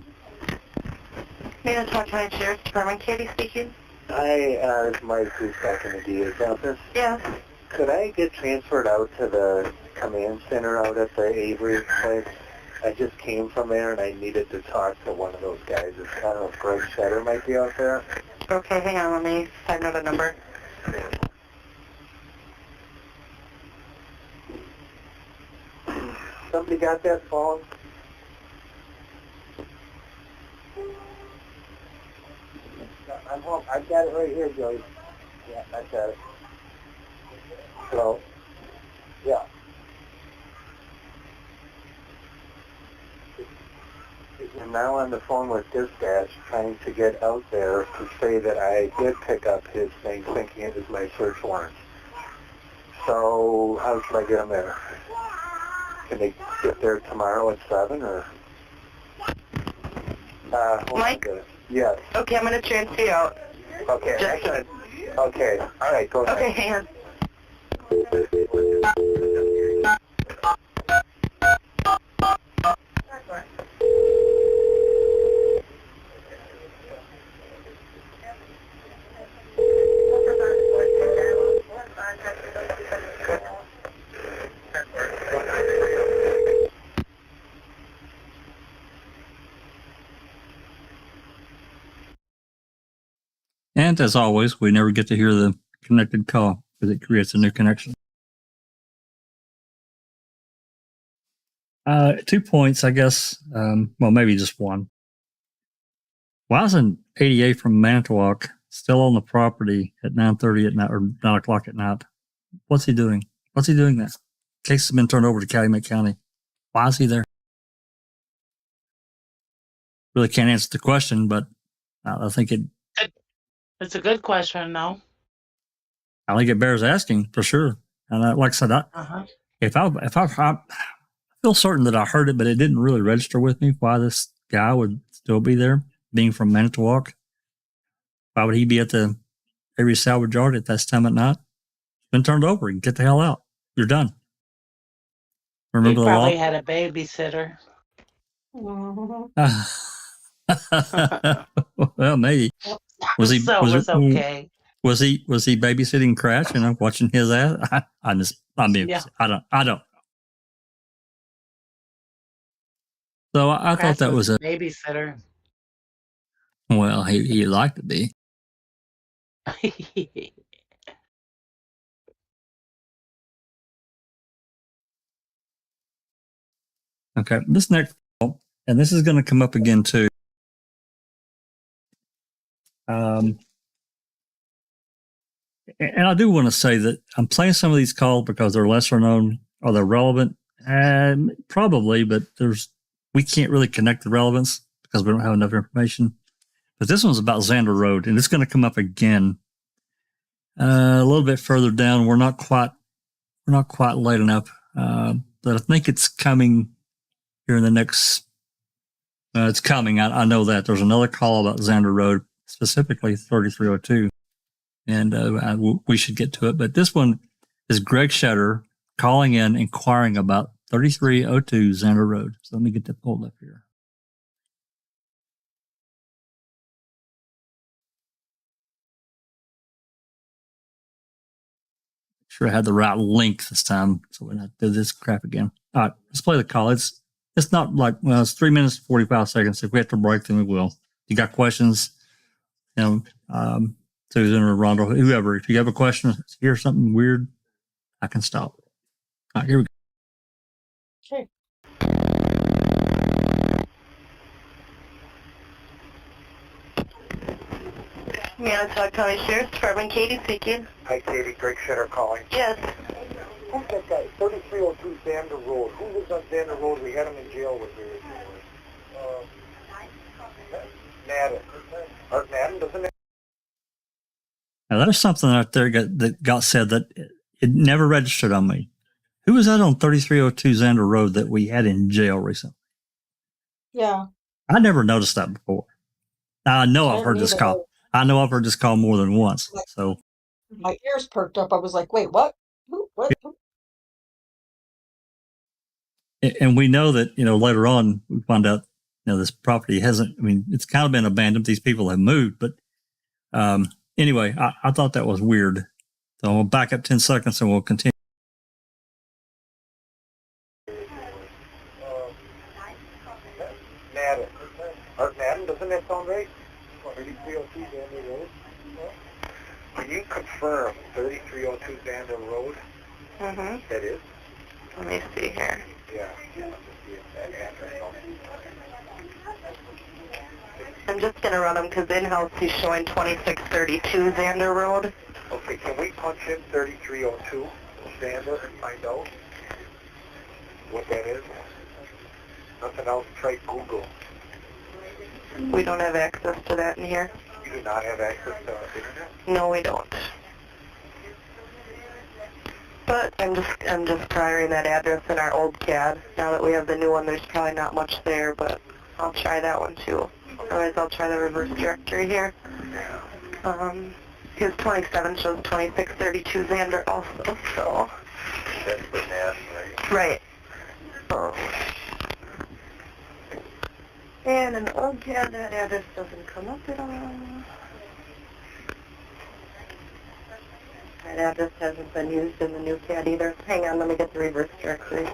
Manitowoc County Sheriff's Department, Katie speaking. Hi, it's Mike who's back in the DA's office. Yes. Could I get transferred out to the command center out at the Avery place? I just came from there and I needed to talk to one of those guys. I don't know if Greg Schetter might be out there. Okay, hang on, let me find out a number. Somebody got that phone? I'm home. I've got it right here, Joey. Yeah, I got it. Hello? Yeah. I'm now on the phone with dispatch trying to get out there to say that I did pick up his thing thinking it was my search warrant. So how should I get him there? Can they get there tomorrow at 7 or? Mike? Yes. Okay, I'm going to transfer you out. Okay. Just Okay. All right. Go ahead. okay, hang on. And as always, we never get to hear the connected call because it creates a new connection. 2 points, I guess. Well, maybe just one. Why is an 88 from Manitowoc still on the property at 9:30 at night or 9 o'clock at night? What's he doing? What's he doing there? Case has been turned over to Calumet County. Why is he there? Really can't answer the question, but I think It's a good question, no? I think it bears asking for sure. And like I said, if I feel certain that I heard it, but it didn't really register with me why this guy would still be there, being from Manitowoc. Why would he be at the Avery salvage yard at this time at night? It's been turned over. You can get the hell out. You're done. Remember He the probably law? had a babysitter. Well, maybe. Was he? So was it was okay. Was he babysitting Crash and watching his ass? I mean, Yeah. I don't. So I thought Crash that was a babysitter. well. He liked to be. Okay, this next, and this is going to come up again too. And I do want to say that I'm playing some of these calls because they're lesser known. Are they relevant? Probably, but we can't really connect the relevance because we don't have enough information. But this one's about Xander Road, and it's going to come up again a little bit further down. We're not quite late enough, but I think it's coming here in the next. It's coming. I know that there's another call about Xander Road, specifically 3302. And we should get to it. But this one is Greg Schetter calling in, inquiring about 3302 Xander Road. So let me get that pulled up here. Sure I had the right link this time, so we're not do this crap again. All right, let's play the call. It's not like, well, it's 3 minutes and 45 seconds. If we have to break, then we will. If you got questions, Susan or Rhonda, whoever, if you have a question, hear something weird, I can stop. All right, here we go. Okay. Manitowoc County Sheriff's Department, Katie speaking. Hi, Katie. Greg Schetter calling. Yes. Who's that guy? 3302 Xander Road. Who lives on Xander Road? We had him in jail with me. Madden. Art Madden, doesn't it? Now, there's something out there that got said that it never registered on me. Who was that on 3302 Xander Road that we had in jail recently? Yeah. I never noticed that before. Now, I know I've heard this call. I know I've heard this call more than once. So my ears perked up. I was like, wait, what? What? And we know that, later on we find out, this property it's kind of been abandoned. These people have moved, but anyway, I thought that was weird. So we'll back up 10 seconds and we'll continue. Madden. Art Madden, doesn't that sound right? 3302 Xander Road? Can you confirm 3302 Xander Road? Mm-hmm. That is? Let me see here. Yeah. I'm just going to run him because in-house he's showing 2632 Xander Road. Okay, can we punch in 3302 Xander and find out what that is? Nothing else, try Google. We don't have access to that in here. You do not have access to the internet? No, we don't. But I'm just trying that address in our old CAD. Now that we have the new one, there's probably not much there, but I'll try that one too. Otherwise, I'll try the reverse directory here. His 27 shows 2632 Xander also, so. That's the NAS, right? Right. And in the old CAD, that address doesn't come up at all. That address hasn't been used in the new CAD either. Hang on, let me get the reverse directory.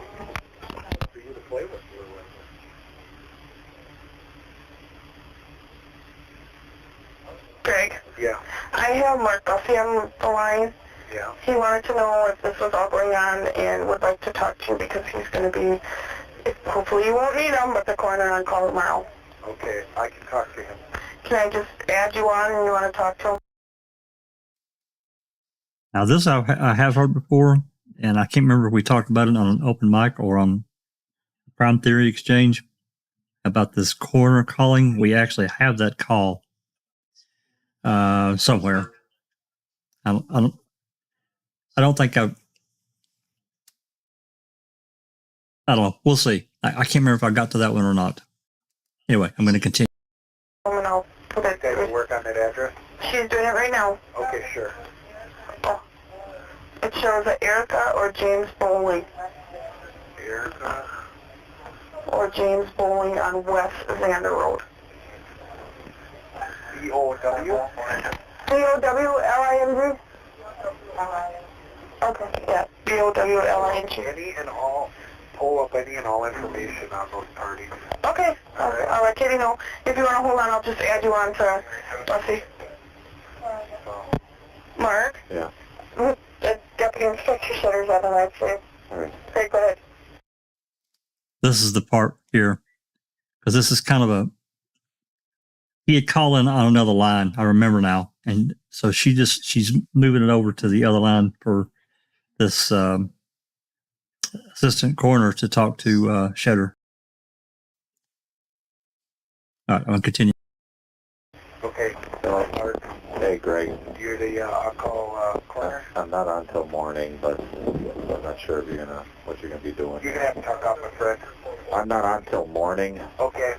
For you to play with. Greg? Yeah. I have Mark Duffy on the line. Yeah. He wanted to know if this was all going on and would like to talk to you because he's going to be, hopefully you won't need him, but the coroner on call tomorrow. Okay, I can talk to him. Can I just add you on and you want to talk to him? Now, this I have heard before, and I can't remember if we talked about it on an open mic or on Crime Theory Exchange about this coroner calling. We actually have that call somewhere. I don't think I don't know. We'll see. I can't remember if I got to that one or not. Anyway, I'm going to continue. And I'll put it. Guys will work on that address? She's doing it right now. Okay, sure. Oh. It shows Erica or James Bowley. Erica? Or James Bowley on West Xander Road. B-O-W? B-O-W-L-I-N-G? Okay, yeah. B-O-W-L-I-N-G. Any and all, pull up any and all information on those parties. Okay. I'll let Katie know. If you want to hold on, I'll just add you on to, let's see. Mark? Yeah. The Deputy Inspector Shetter's on the right side. All right. Okay, go ahead. This is the part here, because this is kind of he had called in on another line, I remember now. And so she's moving it over to the other line for this assistant coroner to talk to Schetter. All right, I'm going to continue. Okay. So, Mark. Hey, Greg. You're the on-call coroner? I'm not on till morning, but I'm not sure if what you're gonna be doing. You're going to have to talk up, my friend. I'm not on till morning, Okay.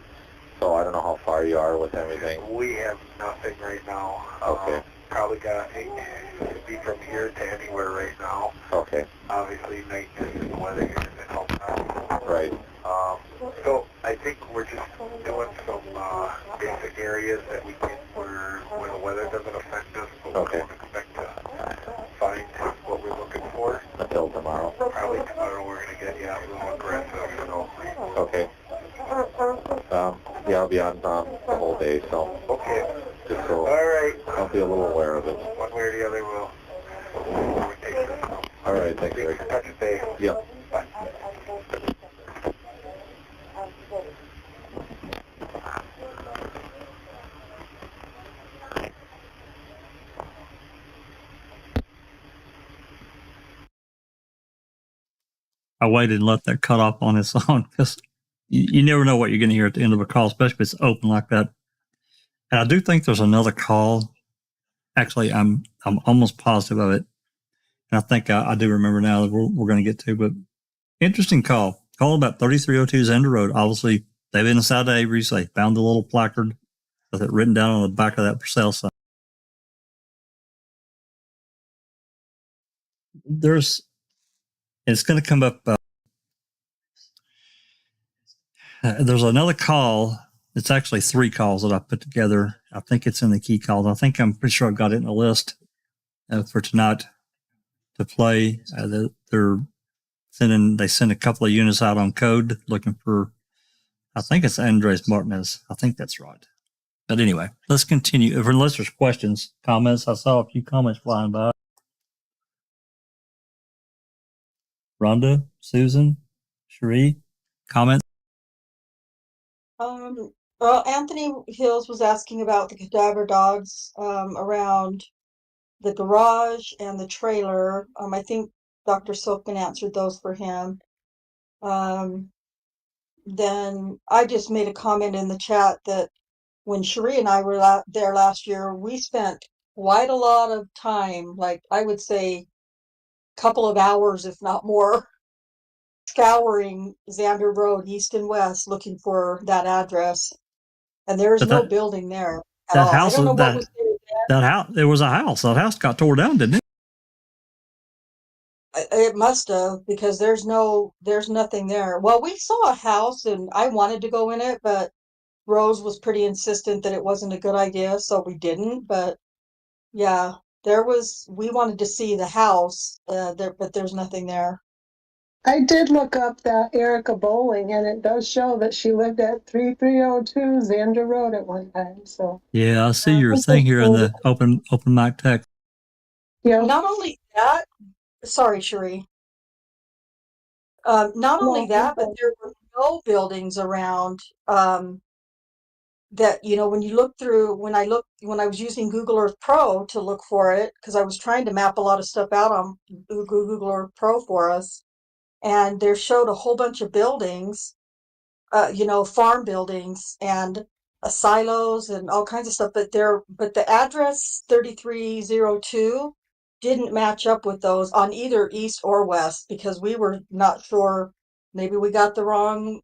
so I don't know how far you are with everything. We have nothing right now. Okay. Probably got to be from here to anywhere right now. Okay. Obviously, night and the weather here isn't helping out. Right. So I think we're just doing some basic areas that we can where the weather doesn't affect us, but Okay. we don't expect to find what we're looking for. Until tomorrow. Probably tomorrow we're going to get a little aggressive. So. Okay. Yeah, I'll be on the whole day, so. Okay. Just so All right. I'll be a little aware of it. One way or the other, we'll take this. All right, thanks, Rick. Touch base. Yep. Bye. I waited and let that cut off on its own because you never know what you're going to hear at the end of a call, especially if it's open like that. And I do think there's another call. Actually, I'm almost positive of it. And I think I do remember now that we're going to get to, but interesting call. Call about 3302 Xander Road. Obviously, they've been inside the Avery, so they found the little placard with it written down on the back of that for sale sign. It's going to come up. There's another call. It's actually 3 calls that I put together. I think it's in the key calls. I'm pretty sure I've got it in the list for tonight to play. They send a couple of units out on code looking for, I think it's Andres Martinez. I think that's right. But anyway, let's continue. Unless there's questions, comments. I saw a few comments flying by. Rhonda, Susan, Cherie, comments? Well, Anthony Hills was asking about the cadaver dogs around the garage and the trailer. I think Dr. Silkman answered those for him. Then I just made a comment in the chat that when Cherie and I were there last year, we spent quite a lot of time, like I would say a couple of hours, if not more, scouring Xander Road east and west looking for that address. And there is But no that- building there at That all. I house, don't know what was there then. that house, there was a house. That house got tore down, didn't it? It must have, because there's nothing there. Well, we saw a house and I wanted to go in it, but Rose was pretty insistent that it wasn't a good idea, so we didn't. But yeah, we wanted to see the house, but there's nothing there. I did look up that Erica Bowling, and it does show that she lived at 3302 Xander Road at one time. So Yeah, I see your thing here in the open mic text. yeah. Not only that, sorry, Cherie. Not only that, but there were no buildings around that, when you look through, when I was using Google Earth Pro to look for it, because I was trying to map a lot of stuff out on Google Earth Pro for us, and there showed a whole bunch of buildings, farm buildings and silos and all kinds of stuff, but the address 3302 didn't match up with those on either east or west, because we were not sure, maybe we got the wrong,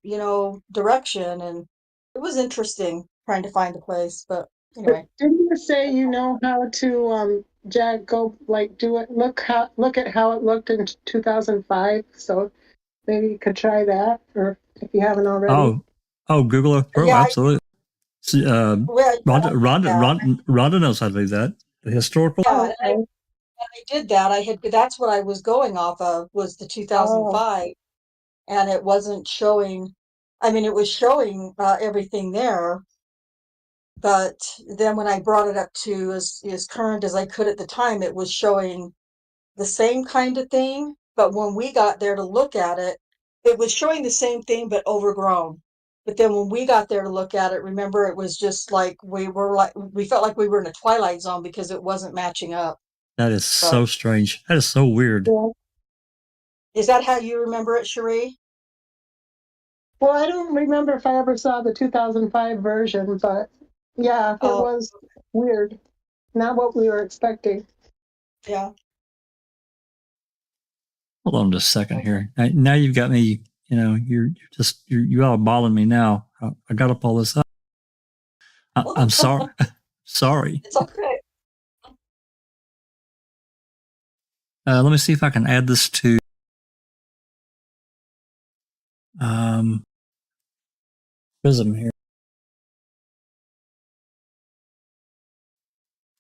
direction, and it was interesting trying to find a place, but anyway. But didn't you say you know how to Jack, go do it, look at how it looked in 2005, so maybe you could try that, or if you haven't already. Oh, Google Earth Pro, Yeah, absolutely. Rhonda knows how to do that. The historical. Yeah, and I did that. That's what I was going off of, was the 2005, and it wasn't showing. I mean, it was showing everything there, but then when I brought it up to as current as I could at the time, it was showing the same kind of thing. But when we got there to look at it, it was showing the same thing but overgrown. But then when we got there to look at it, remember, it was just like we felt like we were in a twilight zone because it wasn't matching up. That is so strange. That is so weird. Yeah. Is that how you remember it, Cherie? Well, I don't remember if I ever saw the 2005 version, but yeah, it was weird. Not what we were expecting. Yeah. Hold on just a second here. Now you've got me, you're eyeballing me now. I got to pull this up. I'm sorry. Sorry. It's okay. Let me see if I can add this to Prism here.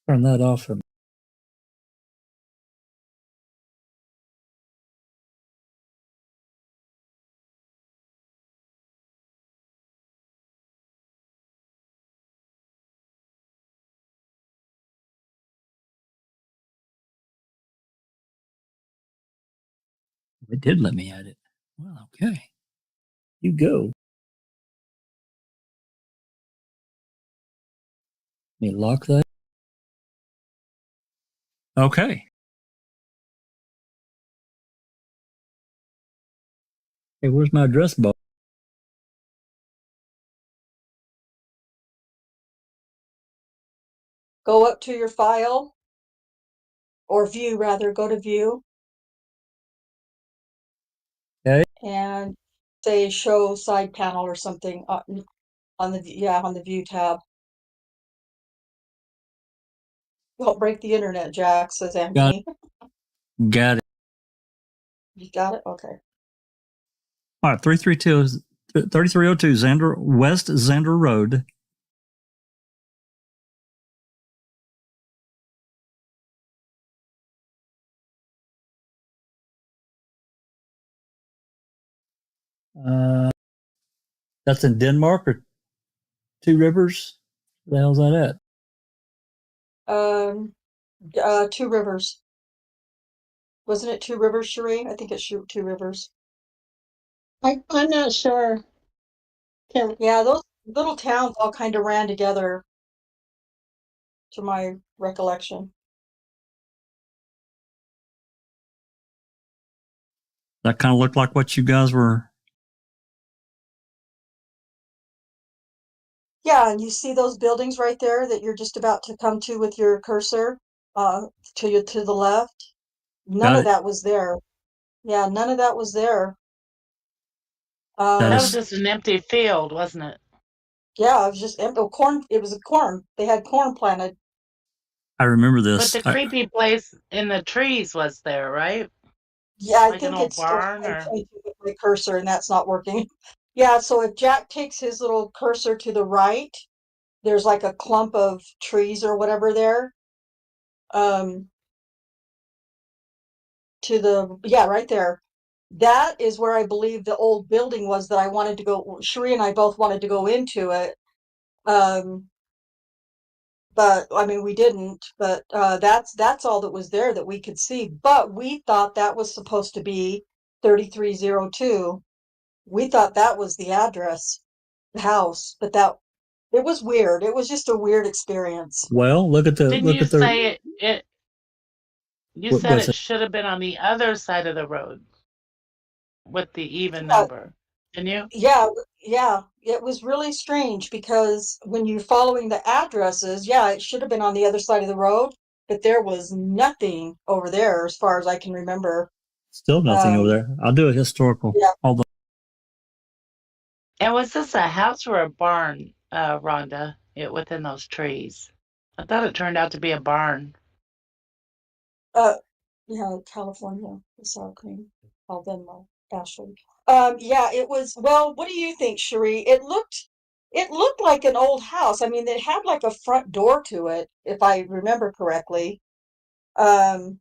Turn that off. It did let me add it. Well, okay. You go. Let me lock that. Okay. Hey, where's my address bar? Go up to your file, or view rather, go to view. Okay. And say show side panel or something on the view tab. Don't break the internet, Jack, says Anthony. Got it. You got it? Okay. All right, 3302 Xander West Xander Road. That's in Denmark or Two Rivers? Where the hell's that at? Two Rivers. Wasn't it Two Rivers, Cherie? I think it's Two Rivers. I'm not sure. Kim, Yeah, those little towns all kind of ran together, to my recollection. That kind of looked like what you guys were. Yeah, and you see those buildings right there that you're just about to come to with your cursor, to the left? None Got of it. that was there. Yeah, none of that was there. That That was is, just an empty field, wasn't it? Yeah, it was just corn. It was a corn. They had corn planted. I remember But this. the creepy place in the trees was there, right? Yeah, I Like an think old it's. barn I'm or pointing with my cursor, and that's not working. Yeah, so if Jack takes his little cursor to the right, there's like a clump of trees or whatever there. Right there. That is where I believe the old building was that I wanted to go. Cherie and I both wanted to go into it. But I mean, we didn't. But that's all that was there that we could see. But we thought that was supposed to be 3302. We thought that was the address, the house. But it was weird. It was just a weird experience. Well, look at didn't you the. say it? You What said was it it? should have been on the other side of the road with the even Yeah, number. Didn't you? yeah. It was really strange because when you're following the addresses, yeah, it should have been on the other side of the road, but there was nothing over there as far as I can remember. Still nothing over there. I'll do a historical. Yeah. Hold on. And was this a house or a barn, Rhonda? Within those trees. I thought it turned out to be a barn. Yeah, California, the sour cream, Alabama, Ashley. Yeah, it was. Well, what do you think, Cherie? It looked like an old house. I mean, it had like a front door to it, if I remember correctly. Um,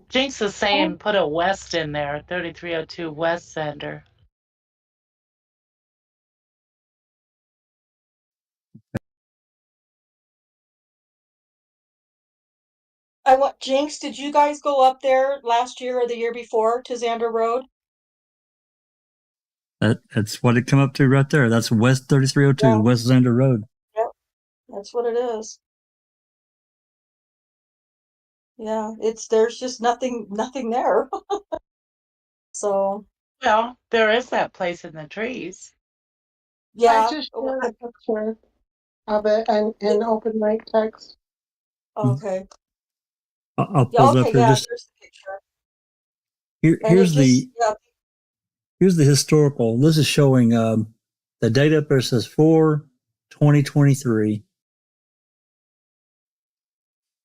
Jinx is saying put a west in there, 3302 West Center. Jinx, did you guys go up there last year or the year before to Xander Road? That's what it come up to right there. That's West 3302, Yeah, West Xander Road. yep, that's what it is. Yeah, there's just nothing there. So, Well, there is that place in the trees. I yeah. just shared a picture of it and open mic text. Okay. I'll Yeah, pull it okay, up here. yeah, Just there's the picture. And here's here's the historical. This is showing the date up there says 4/2023.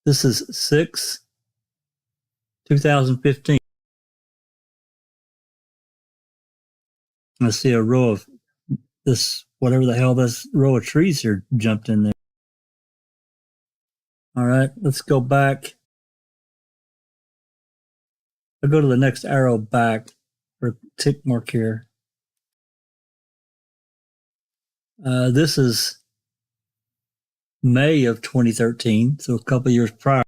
This is 6/2015. I see a row of this, whatever the hell this row of trees here jumped in there. All right, let's go back. I'll go to the next arrow back or tick mark here. This is May of 2013, so a couple years prior.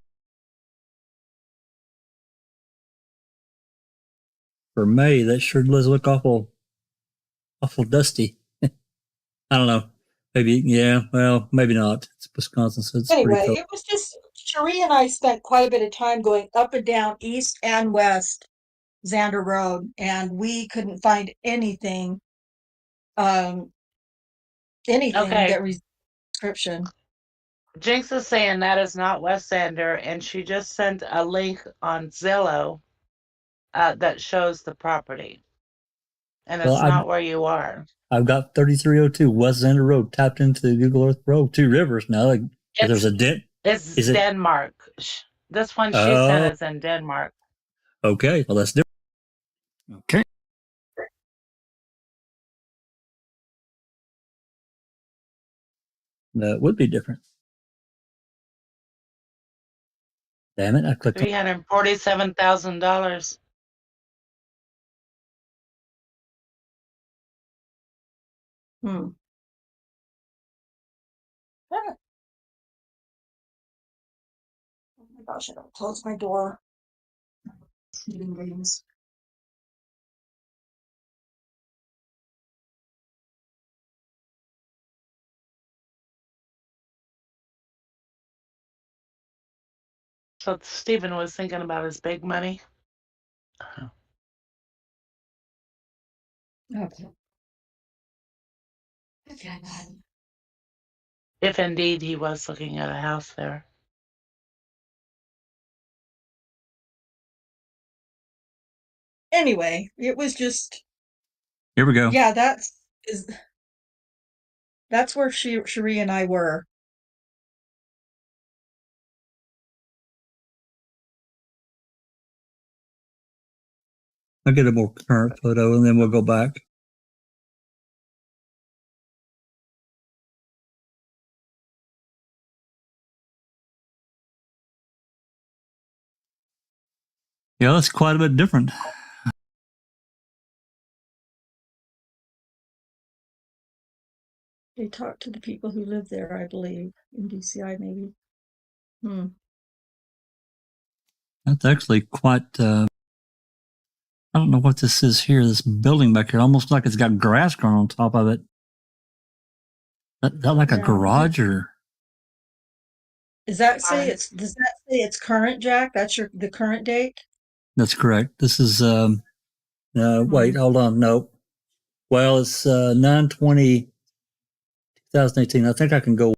for May, that sure does look awful dusty. I don't know. Maybe, yeah, well, maybe not. It's Wisconsin, so it's pretty Anyway, cold. it was just, Cherie and I spent quite a bit of time going up and down, east and west Xander Road, and we couldn't find anything Okay. that was description. Jinx is saying that is not West Xander, and she just sent a link on Zillow that shows the property. And it's Well, not where you are. I've got 3302 West Xander Road tapped into Google Earth Road, Two Rivers now. Like, there's a dent. It's Is it- Denmark. This one she Oh. sent is in Denmark. Okay, well, that's different. Okay. That would be different. Damn it, I clicked on $347,000. Hmm. Ah. Oh my gosh, I gotta close my door. Meeting rooms. So Stephen was thinking about his big money. Okay. Okay, bud. If indeed he was looking at a house there. Anyway, it was just, Here we go. yeah, that's where Cherie and I were. I'll get a more current photo and then we'll go back. Yeah, that's quite a bit different. They talked to the people who live there, I believe, in DCI maybe. That's actually quite, I don't know what this is here, this building back here, almost like it's got grass growing on top of it. Is that like a garage or? Does that say it's current, Jack? That's the current date? That's correct. This is, wait, hold on. Nope. Well, it's 9/20/2018. I think I can go.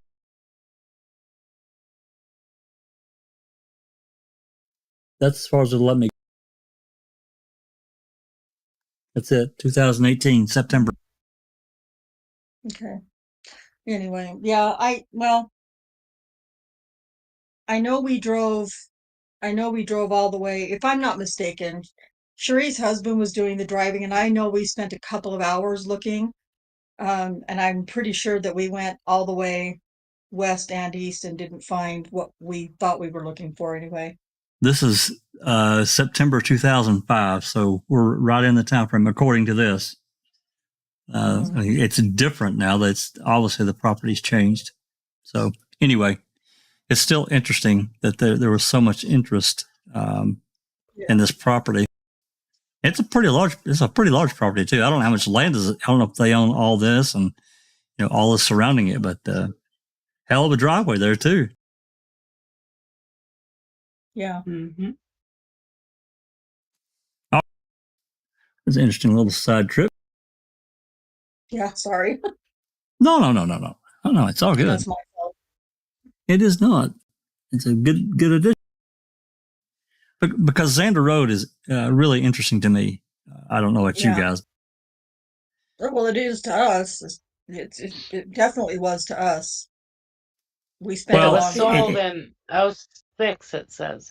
That's as far as it'll let me. That's it. 2018, September. Okay. Anyway, yeah, I know we drove all the way. If I'm not mistaken, Cherie's husband was doing the driving, and I know we spent a couple of hours looking. And I'm pretty sure that we went all the way west and east and didn't find what we thought we were looking for anyway. This is September 2005, so we're right in the time frame according to this. It's different now. That's obviously the property's changed. So anyway, it's still interesting that there was so much interest in this property. It's a pretty large property too. I don't know how much land is it. I don't know if they own all this and all this surrounding it, but hell of a driveway there too. Yeah. Mm-hmm. Oh, it's an interesting little side trip. Yeah, sorry. No. Oh no, it's all good. That's my fault. It is not. It's a good addition. Because Xander Road is really interesting to me. I don't know what you guys. Well, it is to us. It definitely was to us. We spent It a was long sold time. in 06, it says.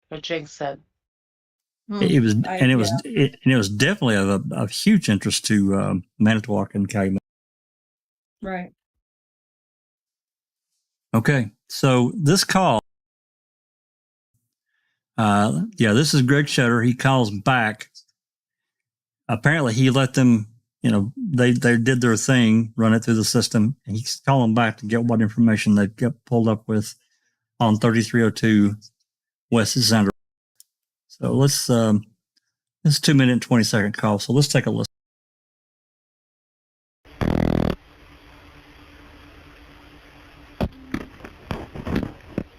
What Jinx said. It was definitely of huge interest to Manitowoc and Calumet. Right. Okay, so this call. This is Greg Schetter. He calls back. Apparently, he let them. They did their thing, run it through the system, and he's calling back to get what information they get pulled up with on 3302 West Xander. So let's It's a 2-minute and 20-second call, so let's take a listen.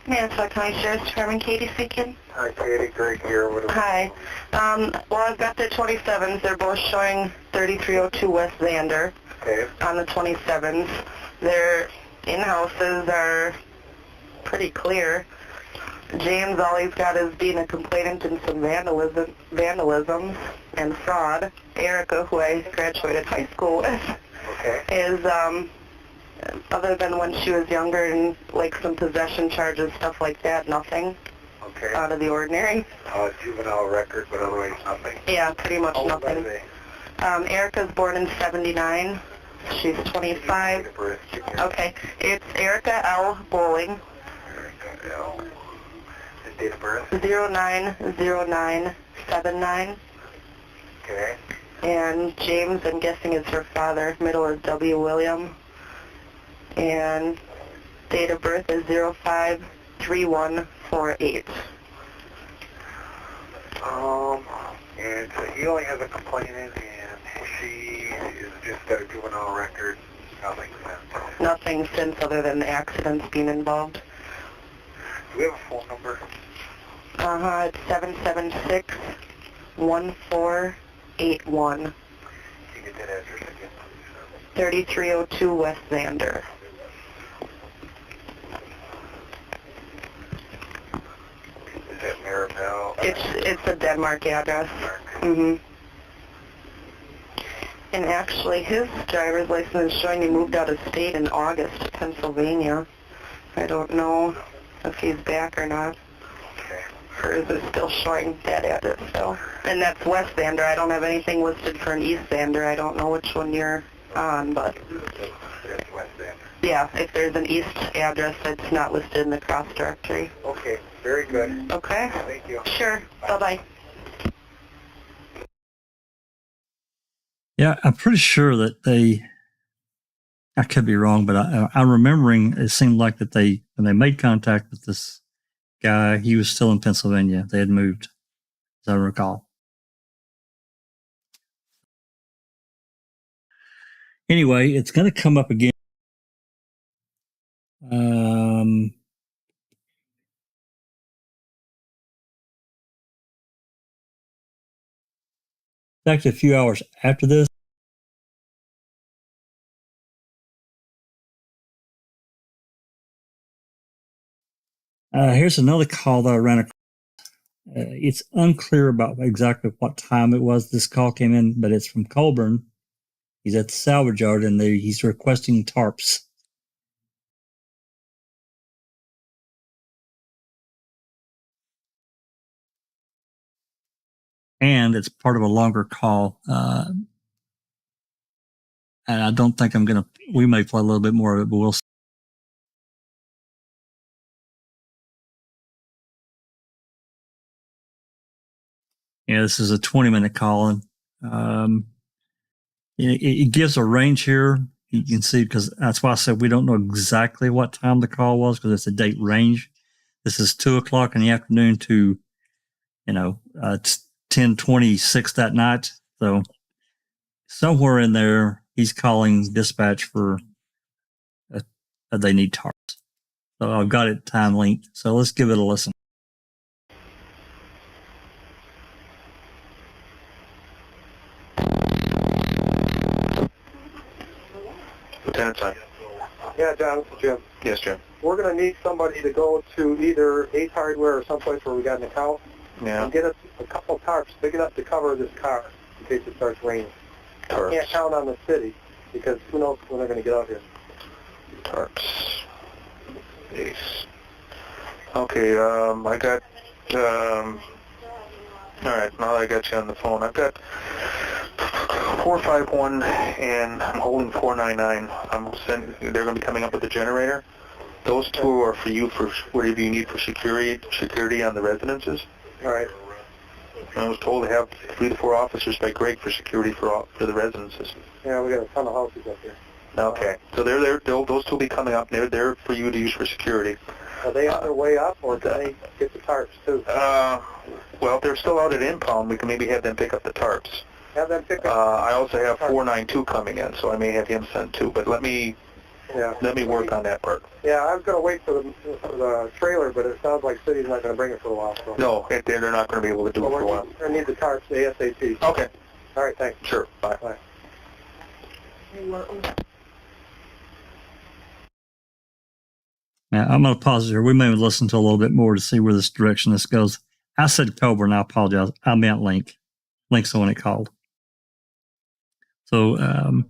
Manitowoc County Sheriff's Department, Katie speaking. Hi, Katie. Greg here. Hi. Well, I've got the 27s. They're both showing 3302 West Xander. Okay. On the 27s. Their in-houses are pretty clear. James, all he's got is being a complainant in some vandalism and fraud. Erica, who I graduated high school with, Okay. is, other than when she was younger and like some possession charges, stuff like that, nothing Okay. out of the ordinary. Juvenile record, but otherwise nothing. Yeah, pretty much How old nothing. are they? Erica's born in 79. She's 25. Date of birth, give me Okay, it's Erica L. Bowling, Erica L. And date of birth? 090979. Okay. And James, I'm guessing, is her father. Middle is W. William. And date of birth is 053148. And so he only has a complainant, and she is just got a juvenile record. Nothing since. Nothing since other than the accidents being involved. Do we have a phone number? It's 776-1481. Can you get that address again, please? 3302 West Xander. Is that Maribel? It's a Denmark address. Mm-hmm. And actually, his driver's license is showing he moved out of state in August to Pennsylvania. I don't know if he's back or not. Okay. Hers is still showing that address, so. And that's West Xander. I don't have anything listed for an East Xander. I don't know which one you're on, but That's West End. yeah, if there's an East address that's not listed in the cross directory. Okay, very good. Okay? Thank you. Sure. Bye-bye. Yeah, I'm pretty sure that I could be wrong, but I'm remembering it seemed like that when they made contact with this guy, he was still in Pennsylvania. They had moved, as I recall. Anyway, it's going to come up again. Actually, a few hours after this. Here's another call that I ran across. It's unclear about exactly what time it was this call came in, but it's from Colburn. He's at the salvage yard, and he's requesting tarps. And it's part of a longer call. And I don't think we may play a little bit more of it, but we'll see. Yeah, this is a 20-minute call, and it gives a range here. You can see, because that's why I said we don't know exactly what time the call was, because it's a date range. This is 2:00 in the afternoon to, 10:26 that night. So somewhere in there, he's calling dispatch for they need tarps. So I've got it time linked. So let's give it a listen. Lieutenant John. Yeah, John, this is Jim. Yes, Jim. We're going to need somebody to go to either Ace Hardware or someplace where we got an account and get us a couple of tarps big enough to cover this car in case it starts raining. Tarps. I can't count on the city because who knows when they're going to get out here. Tarps. Ace. Okay, I got, alright, now that I got you on the phone, I've got 451 and I'm holding 499. They're going to be coming up with the generator. Those two are for you for whatever you need for security on the residences. Alright. I was told to have 3 to 4 officers by Greg for security for the residences. Yeah, we got a ton of houses up here. Okay, so they're those two will be coming up. They're for you to use for security. Are they on their way up, or do they get the tarps too? Well, if they're still out at impound, we can maybe have them pick up the tarps. Have them pick up. I also have 492 coming in, so I may have him send too. But let me work on that part. Yeah, I was going to wait for the trailer, but it sounds like city's not going to bring it for a while. So. No, they're not going to be able to do it for a while. I need the tarps ASAP. Okay. All right, thanks. Sure. Bye. Bye. Now, I'm going to pause here. We may listen to a little bit more to see where this direction this goes. I said Cobra, and I apologize. I meant Link. Link's the one it called. So, and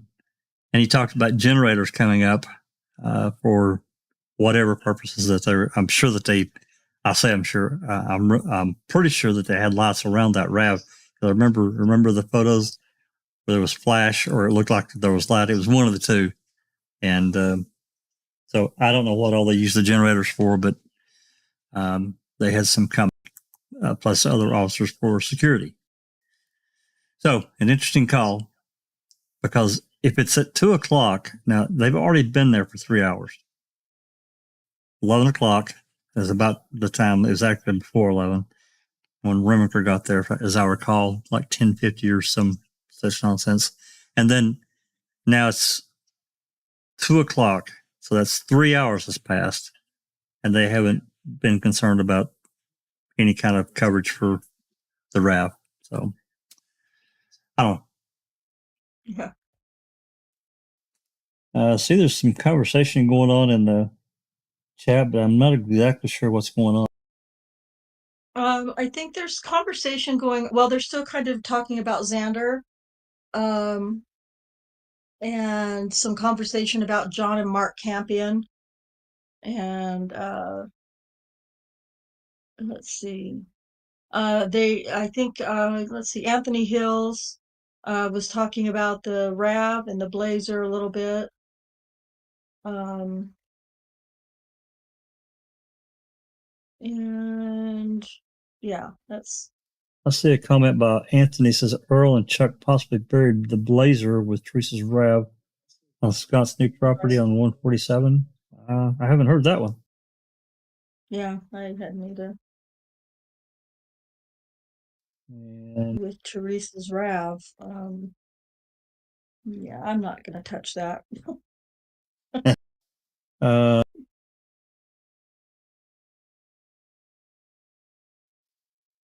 he talked about generators coming up for whatever purposes that they're. I'm sure that they. I say I'm sure. I'm pretty sure that they had lights around that RAV. I remember the photos where there was flash, or it looked like there was light. It was one of the two, and so I don't know what all they use the generators for, but they had some come plus other officers for security. So an interesting call, because if it's at 2 o'clock, now they've already been there for 3 hours. 11 o'clock is about the time, it was actually before 11, when Remaker got there, as I recall, like 10:50 or some such nonsense. And then now it's 2 o'clock. So that's 3 hours has passed, and they haven't been concerned about any kind of coverage for the RAV. So I don't know. Yeah. See, there's some conversation going on in the chat, but I'm not exactly sure what's going on. I think there's conversation going. Well, they're still kind of talking about Xander, and some conversation about John and Mark Campion, and let's see. Let's see. Anthony Hills was talking about the RAV and the Blazer a little bit. And yeah, that's. I see a comment by Anthony, says Earl and Chuck possibly buried the Blazer with Teresa's RAV on Scott's new property on 147. I haven't heard that one. Yeah, I hadn't either. And with Teresa's RAV. Yeah, I'm not going to touch that.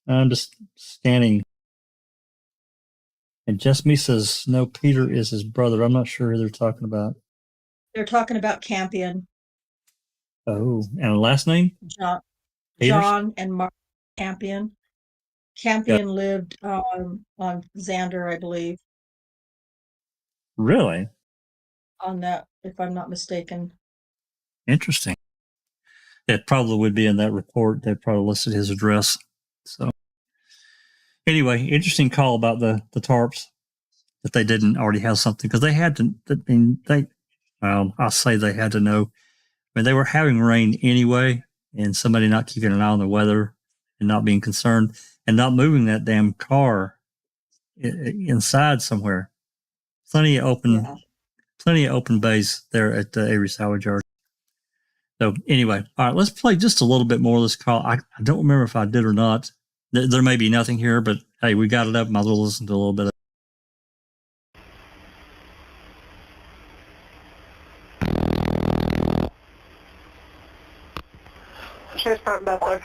I'm just scanning. And Just Me says, no, Peter is his brother. I'm not sure who they're talking about. They're talking about Campion. Oh, and last name? John and Mark Campion. Campion lived on Xander, I believe. Really? On that, if I'm not mistaken. Interesting. It probably would be in that report. They probably listed his address. So anyway, interesting call about the tarps, that they didn't already have something, because they had to. I mean, I'll say they had to know. I mean, they were having rain anyway, and somebody not keeping an eye on the weather and not being concerned and not moving that damn car inside somewhere. Plenty of open bays there at Avery Salvage Yard. So anyway, all right, let's play just a little bit more of this call. I don't remember if I did or not. There may be nothing here, but hey, we got it up. Might as well listen to a little bit of it. Sheriff's Department Butler.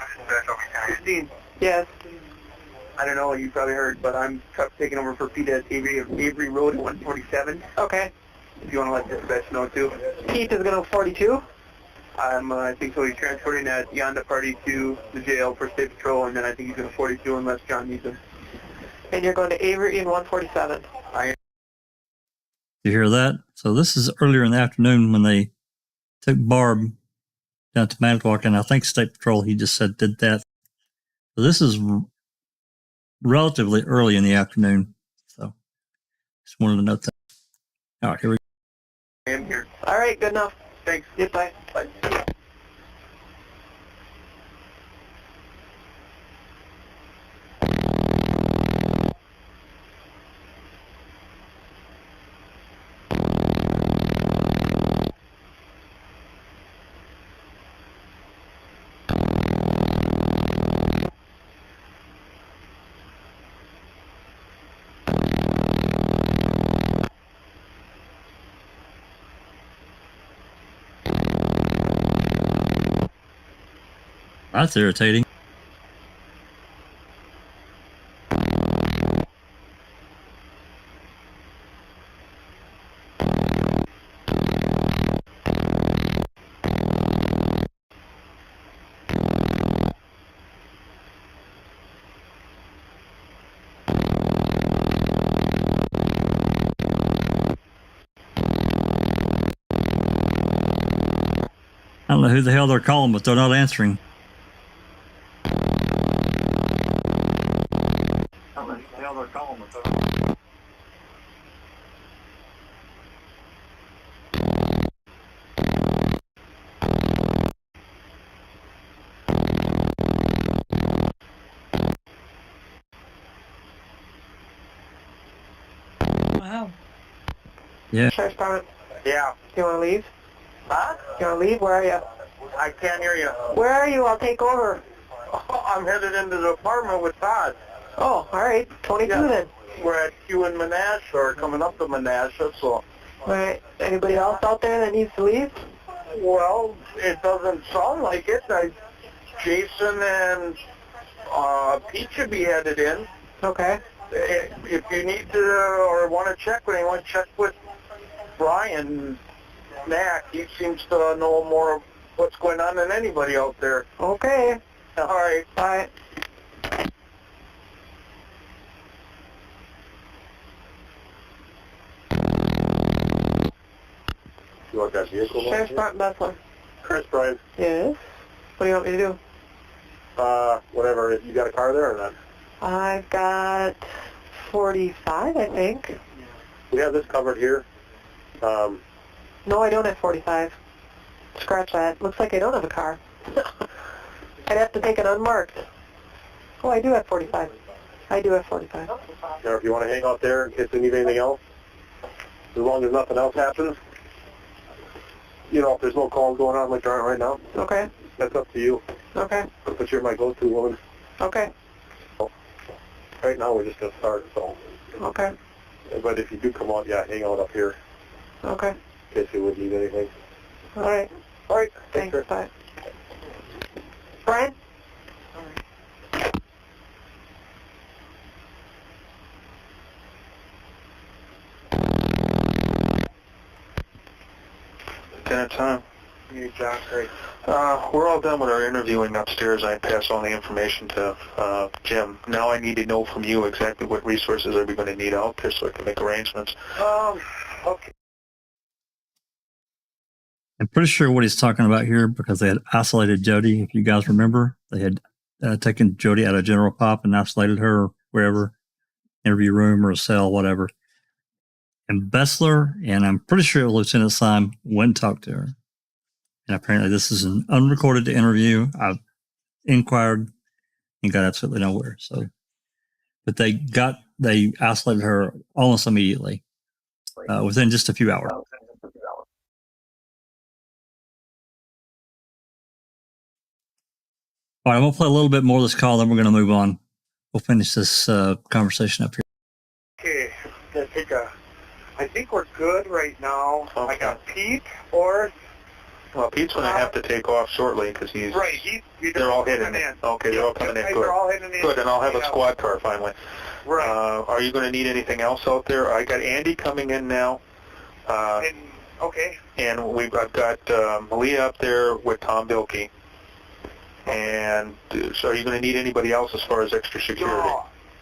Christine, Yes. I don't know, you probably heard, but I'm taking over for Pete at Avery Road at 147. Okay. If you want to let dispatch know too. Pete is going to 42? I think so. He's transporting that Yonda party to the jail for state patrol, and then I think he's going to 42 unless John needs him. And you're going to Avery in 147? You hear that? So this is earlier in the afternoon when they took Barb down to Manitowoc, and I think State Patrol, he just said, did that. So this is relatively early in the afternoon. So just wanted to note that. All right, here we go. I am here. All right, good enough. Thanks. Yep, bye. Bye. That's irritating. I don't know who the hell they're calling, but they're not answering. Wow. Yeah. Sheriff's Department, Yeah. do you want to leave? Huh? Do you want to leave? Where are you? I can't hear you. Where are you? I'll take over. Oh, I'm headed into the apartment with Todd. Oh, all right. 22 Yeah. then. We're at Q in Menasha, or coming up to Menasha, so... All right. Anybody else out there that needs to leave? Well, it doesn't sound like it. Jason and Pete should be headed in. Okay. If you need to or want to check with anyone, check with Brian Mack. He seems to know more of what's going on than anybody out there. Okay. All right. Bye. You want that vehicle? Sheriff's Department, Bethlehem. Chris, Brian. Yes? What do you want me to do? Whatever. You got a car there or not? I've got 45, I think. We have this covered here. No, I don't have 45. Scratch that. Looks like I don't have a car. I'd have to take it unmarked. Oh, I do have 45. I do have 45. Or if you want to hang out there in case they need anything else, as long as nothing else happens. You know, if there's no calls going on like there aren't right now, Okay. that's up to you. Okay. But you're my go-to woman. Okay. Right now we're just going to start, so. Okay. But if you do come out, yeah, hang out up here Okay. in case you would need anything. All right. All right. Thanks. Bye. Brian? Dinner time. You, John, great. We're all done with our interviewing upstairs. I pass on the information to Jim. Now I need to know from you exactly what resources are we going to need out there so I can make arrangements. Okay. I'm pretty sure what he's talking about here because they had isolated Jody. If you guys remember, they had taken Jody out of General Pop and isolated her wherever, interview room or a cell, whatever. And Bessler, and I'm pretty sure Lieutenant Syme went and talked to her. And apparently this is an unrecorded interview. I've inquired and got absolutely nowhere. So, but they isolated her almost immediately, within just a few hours. All right, I'm going to play a little bit more of this call, then we're going to move on. We'll finish this conversation up here. Okay, let's take I think we're good right now. Okay. I got Pete, or... Well, Pete's going to have to take off shortly because he's... Right, they're all heading in. Okay, they're all coming in. Good. They're all heading in. Good, and I'll have a squad car finally. Right. Are you going to need anything else out there? I got Andy coming in now. Okay. And I've got Malia up there with Tom Bilkey. And so are you going to need anybody else as far as extra security?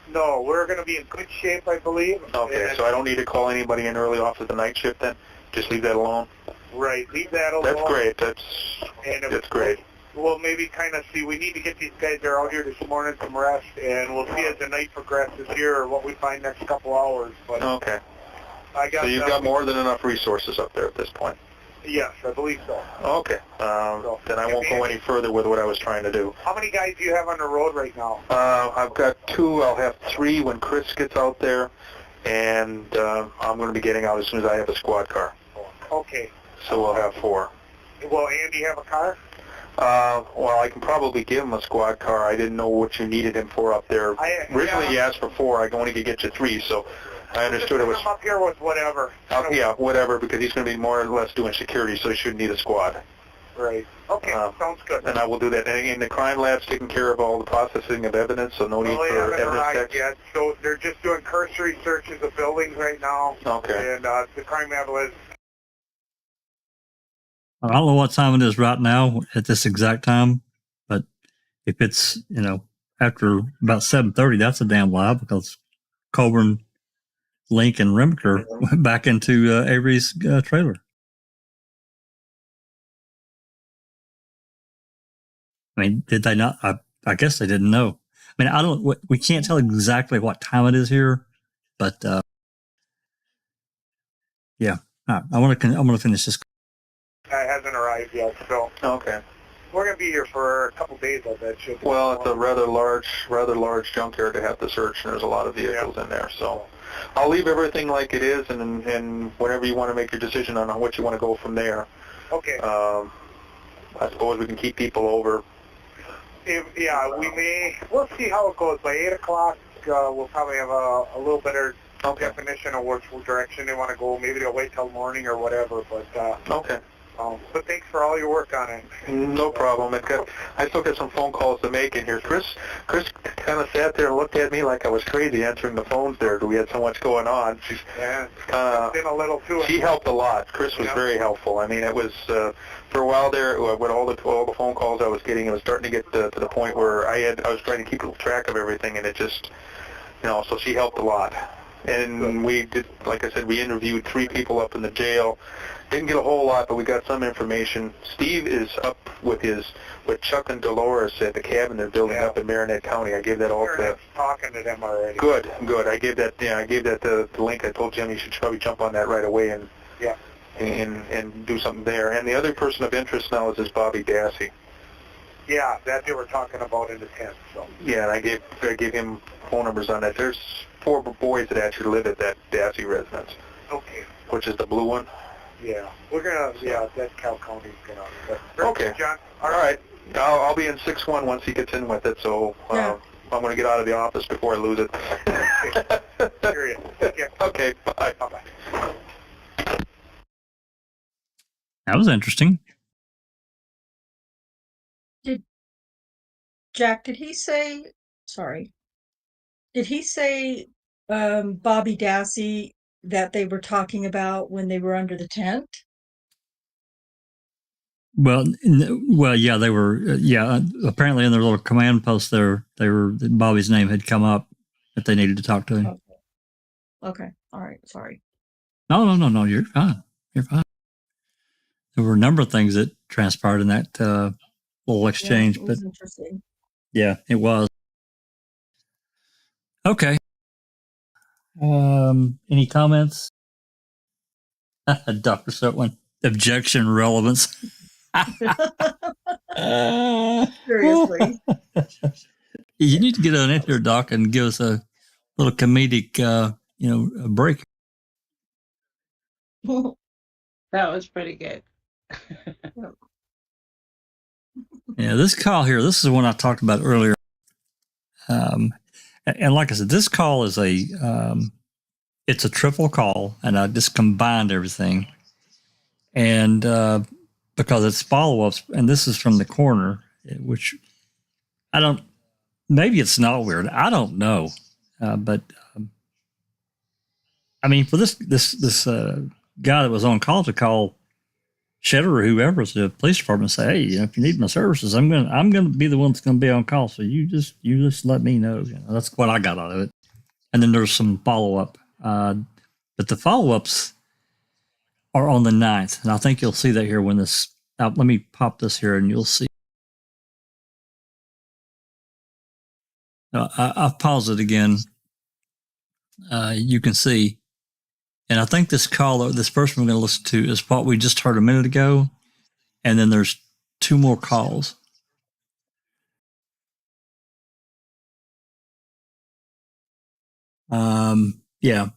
No, we're going to be in good shape, I believe. Okay, so I don't need to call anybody in early off of the night shift then? Just leave that alone? Right, leave that alone. That's great. That's great. We'll maybe kind of see. We need to get these guys that are out here this morning some rest, and we'll see as the night progresses here or what we find next couple hours. But okay. So you've got more than enough resources up there at this point? Yes, I believe so. Okay. Then I won't go any further with what I was trying to do. How many guys do you have on the road right now? I've got 2. I'll have 3 when Chris gets out there, and I'm going to be getting out as soon as I have a squad car. Okay. So we'll have 4. Will Andy have a car? Well, I can probably give him a squad car. I didn't know what you needed him for up there. Originally, he asked for 4. I only could get you 3, so I understood it was... Come up here with whatever. Yeah, whatever, because he's going to be more or less doing security, so he shouldn't need a squad. Right. Okay, sounds good. And I will do that. And the crime lab's taking care of all the processing of evidence, so no need for evidence checks? Yet. So they're just doing cursory searches of buildings right now. Okay. And the crime lab is... I don't know what time it is right now at this exact time, but if it's, after about 7:30, that's a damn lie because Colburn, Link, and Remaker went back into Avery's trailer. I mean, did they not? I guess they didn't know. I mean, we can't tell exactly what time it is here, but yeah. All right, I want to finish this. It hasn't arrived yet, so... Okay. We're going to be here for a couple days, I bet you. Well, it's a rather large junkyard to have to search, and there's a lot of vehicles in there, so... I'll leave everything like it is, and whenever you want to make your decision on what you want to go from there. Okay. I suppose we can keep people over. We'll see how it goes. By 8 o'clock, we'll probably have a little better definition of which direction they want to go. Maybe they'll wait till morning or whatever, but... Okay. But thanks for all your work on it. No problem. I still got some phone calls to make in here. Chris kind of sat there and looked at me like I was crazy answering the phones there. We had so much going on. She's been a little too. She helped a lot. Chris was very helpful. I mean, it was for a while there with all the phone calls I was getting. It was starting to get to the point where I was trying to keep track of everything, and it just, so she helped a lot. And we did, like I said, we interviewed 3 people up in the jail. Didn't get a whole lot, but we got some information. Steve is up with Chuck and Dolores at the cabin they're building up in Marinette County. I gave that all to... talking to them already. Good. I gave that the link. I told Jim you should probably jump on that right away and do something there. And the other person of interest now is this Bobby Dassey. Yeah, that they were talking about in the tent. So. Yeah, and I gave him phone numbers on that. There's 4 boys that actually live at that Dassey residence. Okay. Which is the blue one. Yeah, we're gonna. Yeah, that's Cal County's gonna. Okay. John. All right. I'll be in 6-1 once he gets in with it. So I'm going to get out of the office before I lose it. Serious. Okay. Bye. Bye. That was interesting. Jack, did he say? Sorry. Did he say Bobby Dassey that they were talking about when they were under the tent? Well, yeah, they were. Apparently in their little command post there, Bobby's name had come up that they needed to talk to him. Okay. All right. Sorry. No. You're fine. You're fine. There were a number of things that transpired in that little exchange, it was interesting. Yeah, it was. Okay. Any comments? Dr. Silkman, objection relevance. Seriously. You need to get on in here, Doc, and give us a little comedic, a break. That was pretty good. Yeah, this call here, this is the one I talked about earlier. And like I said, this call is it's a triple call, and I just combined everything. And because it's follow-ups, and this is from the coroner, which maybe it's not weird. I don't know. But I mean, for this guy that was on call to call Schetter or whoever is the police department, say, hey, if you need my services, I'm gonna be the one that's gonna be on call. So you just let me know. That's what I got out of it. And then there's some follow-up. But the follow-ups are on the 9th, and I think you'll see that here when this. Let me pop this here, and you'll see. I've paused it again. You can see, and I think this call, this person we're going to listen to, is what we just heard a minute ago, and then there's 2 more calls. Yeah.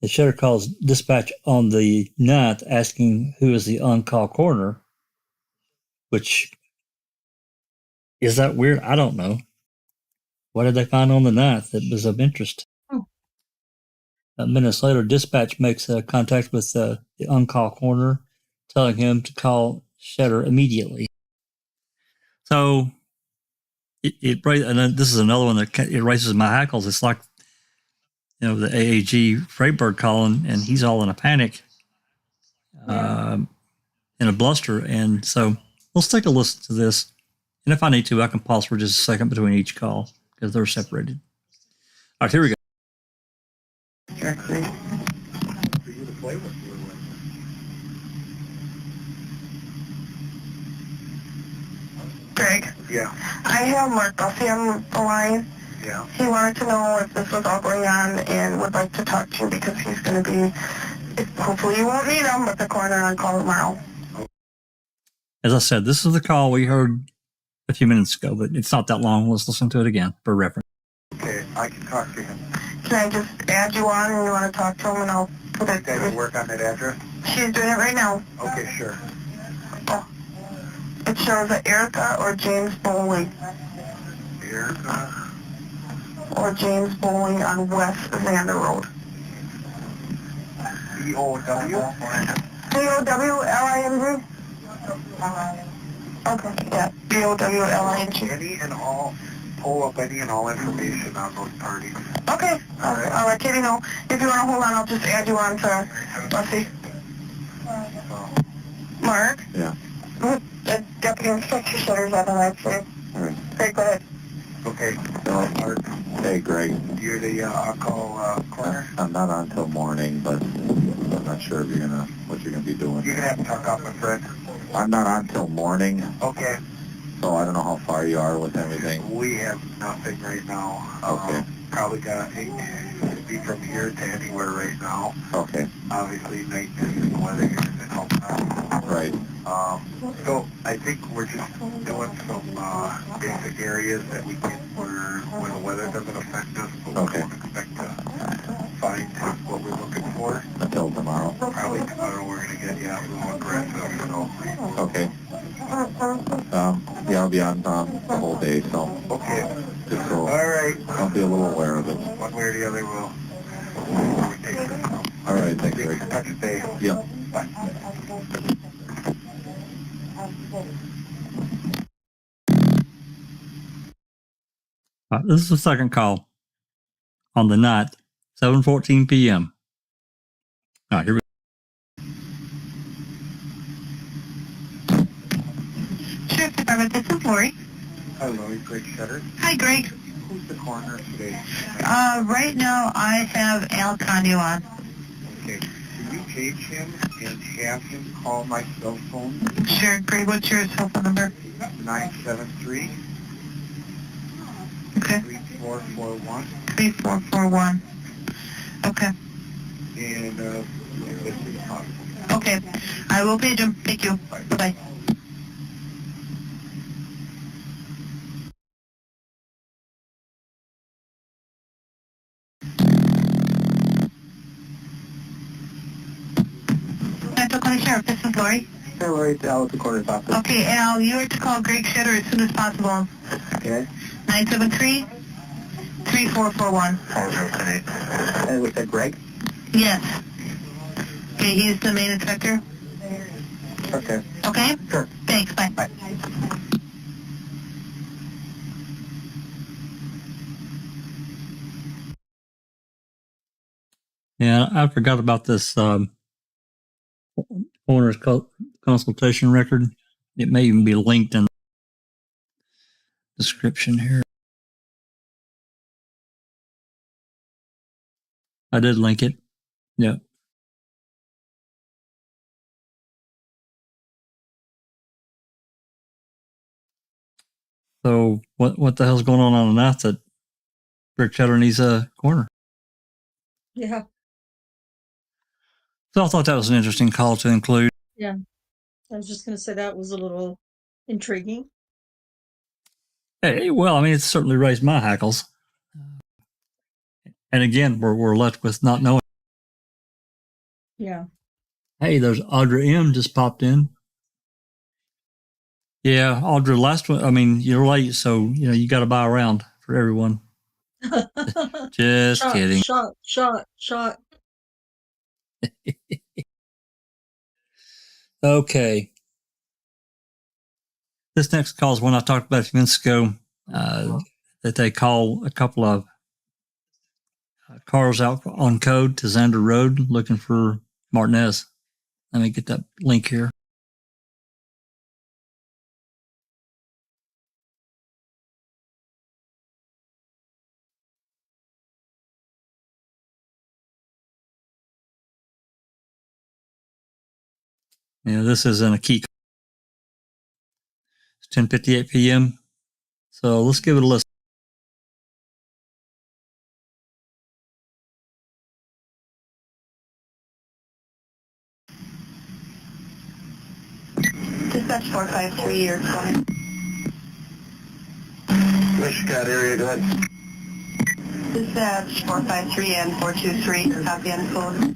The Schetter calls dispatch on the 9th asking who is the on-call coroner, which, is that weird? I don't know. What did they find on the 9th that was of interest? Minutes later, dispatch makes contact with the on-call coroner telling him to call Schetter immediately. So and then this is another one that it raises my hackles. It's like, the AAG Freyberg calling, and he's all in a panic, in a bluster. And so let's take a listen to this. And if I need to, I can pause for just a second between each call because they're separated. All right, here we go. Greg? Yeah. I have Mark Dassey on the line. Yeah. He wanted to know if this was all going on and would like to talk to you because he's going to be, hopefully you won't need him, but the coroner on call tomorrow. As I said, this is the call we heard a few minutes ago, but it's not that long. Let's listen to it again for reference. Okay, I can talk to him. Can I just add you on and you want to talk to him and I'll put it... You guys will work on that address? She's doing it right now. Okay, sure. Oh. It shows Erica or James Bowling. Erica? Or James Bowling on West Xander Road. B-O-W? B-O-W-L-I-N-G? Okay, yeah, B-O-W-L-I-N-G. Any and all, pull up any and all information on those parties. Okay, I'll let Katie know. If you want to hold on, I'll just add you on to, let's see. Mark? Yeah. The Deputy Inspector Shetter's on the line for you. All right. Okay, go ahead. Okay. Mark. Hey, Greg. You're the on-call coroner? I'm not on till morning, but I'm not sure if what you're gonna be doing. You're gonna have to talk off, my friend. I'm not on till morning, Okay. so I don't know how far you are with everything. We have nothing right now. Okay. Probably got to be from here to anywhere right now. Okay. Obviously, night and the weather here isn't helping out. Right. So I think we're just doing some basic areas that we can where the weather doesn't affect us, but we don't expect to find what we're looking for. Until tomorrow. Probably tomorrow we're going to get a little more aggressive, so. Okay. Yeah, I'll be on the whole day, so. Okay. Just so All right. I'll be a little aware of it. One way or the other, we'll take this. All right, thanks, Greg. Touch base. Yep. Bye. This is the second call on the night, 7:14 p.m. All right, here we go. Sheriff's Department, this is Lori. Hi, Lori. Greg Schetter. Hi, Greg. Who's the coroner today? Right now I have Al Condio on. Okay. Can you page him and have him call my cell phone? Sure, Greg, what's your cell phone number? 973 Okay. 3441. 3441. Okay. And this is possible. Okay. I will page him. Thank you. Bye-bye. Central County Sheriff, this is Lori. Hey, Lori, it's Al at the coroner's office. Okay, Al, you are to call Greg Schetter as soon as possible. Okay. 973-3441. And was that Greg? Yes. Okay, he's the main inspector. Okay. Okay? Sure. Thanks, bye. Bye. Yeah, I forgot about this owner's consultation record. It may even be linked in the description here. I did link it. Yeah. So what the hell's going on the night that Rick Schetter needs a corner? Yeah. So I thought that was an interesting call to include. Yeah. I was just going to say that was a little intriguing. Hey, well, I mean, it's certainly raised my hackles. And again, we're left with not knowing. Yeah. Hey, there's Audra M. just popped in. Yeah, Audra, last one. I mean, you're late, so you got to buy around for everyone. Just kidding. Shot. Okay. This next call is one I talked about a few minutes ago, that they call a couple of cars out on code to Xander Road looking for Martinez. Let me get that link here. Yeah, this is in a key. It's 10:58 p.m. So let's give it a listen. Dispatch 453, you're calling. Michigan area, go ahead. Dispatch 453 and 423, copy on code.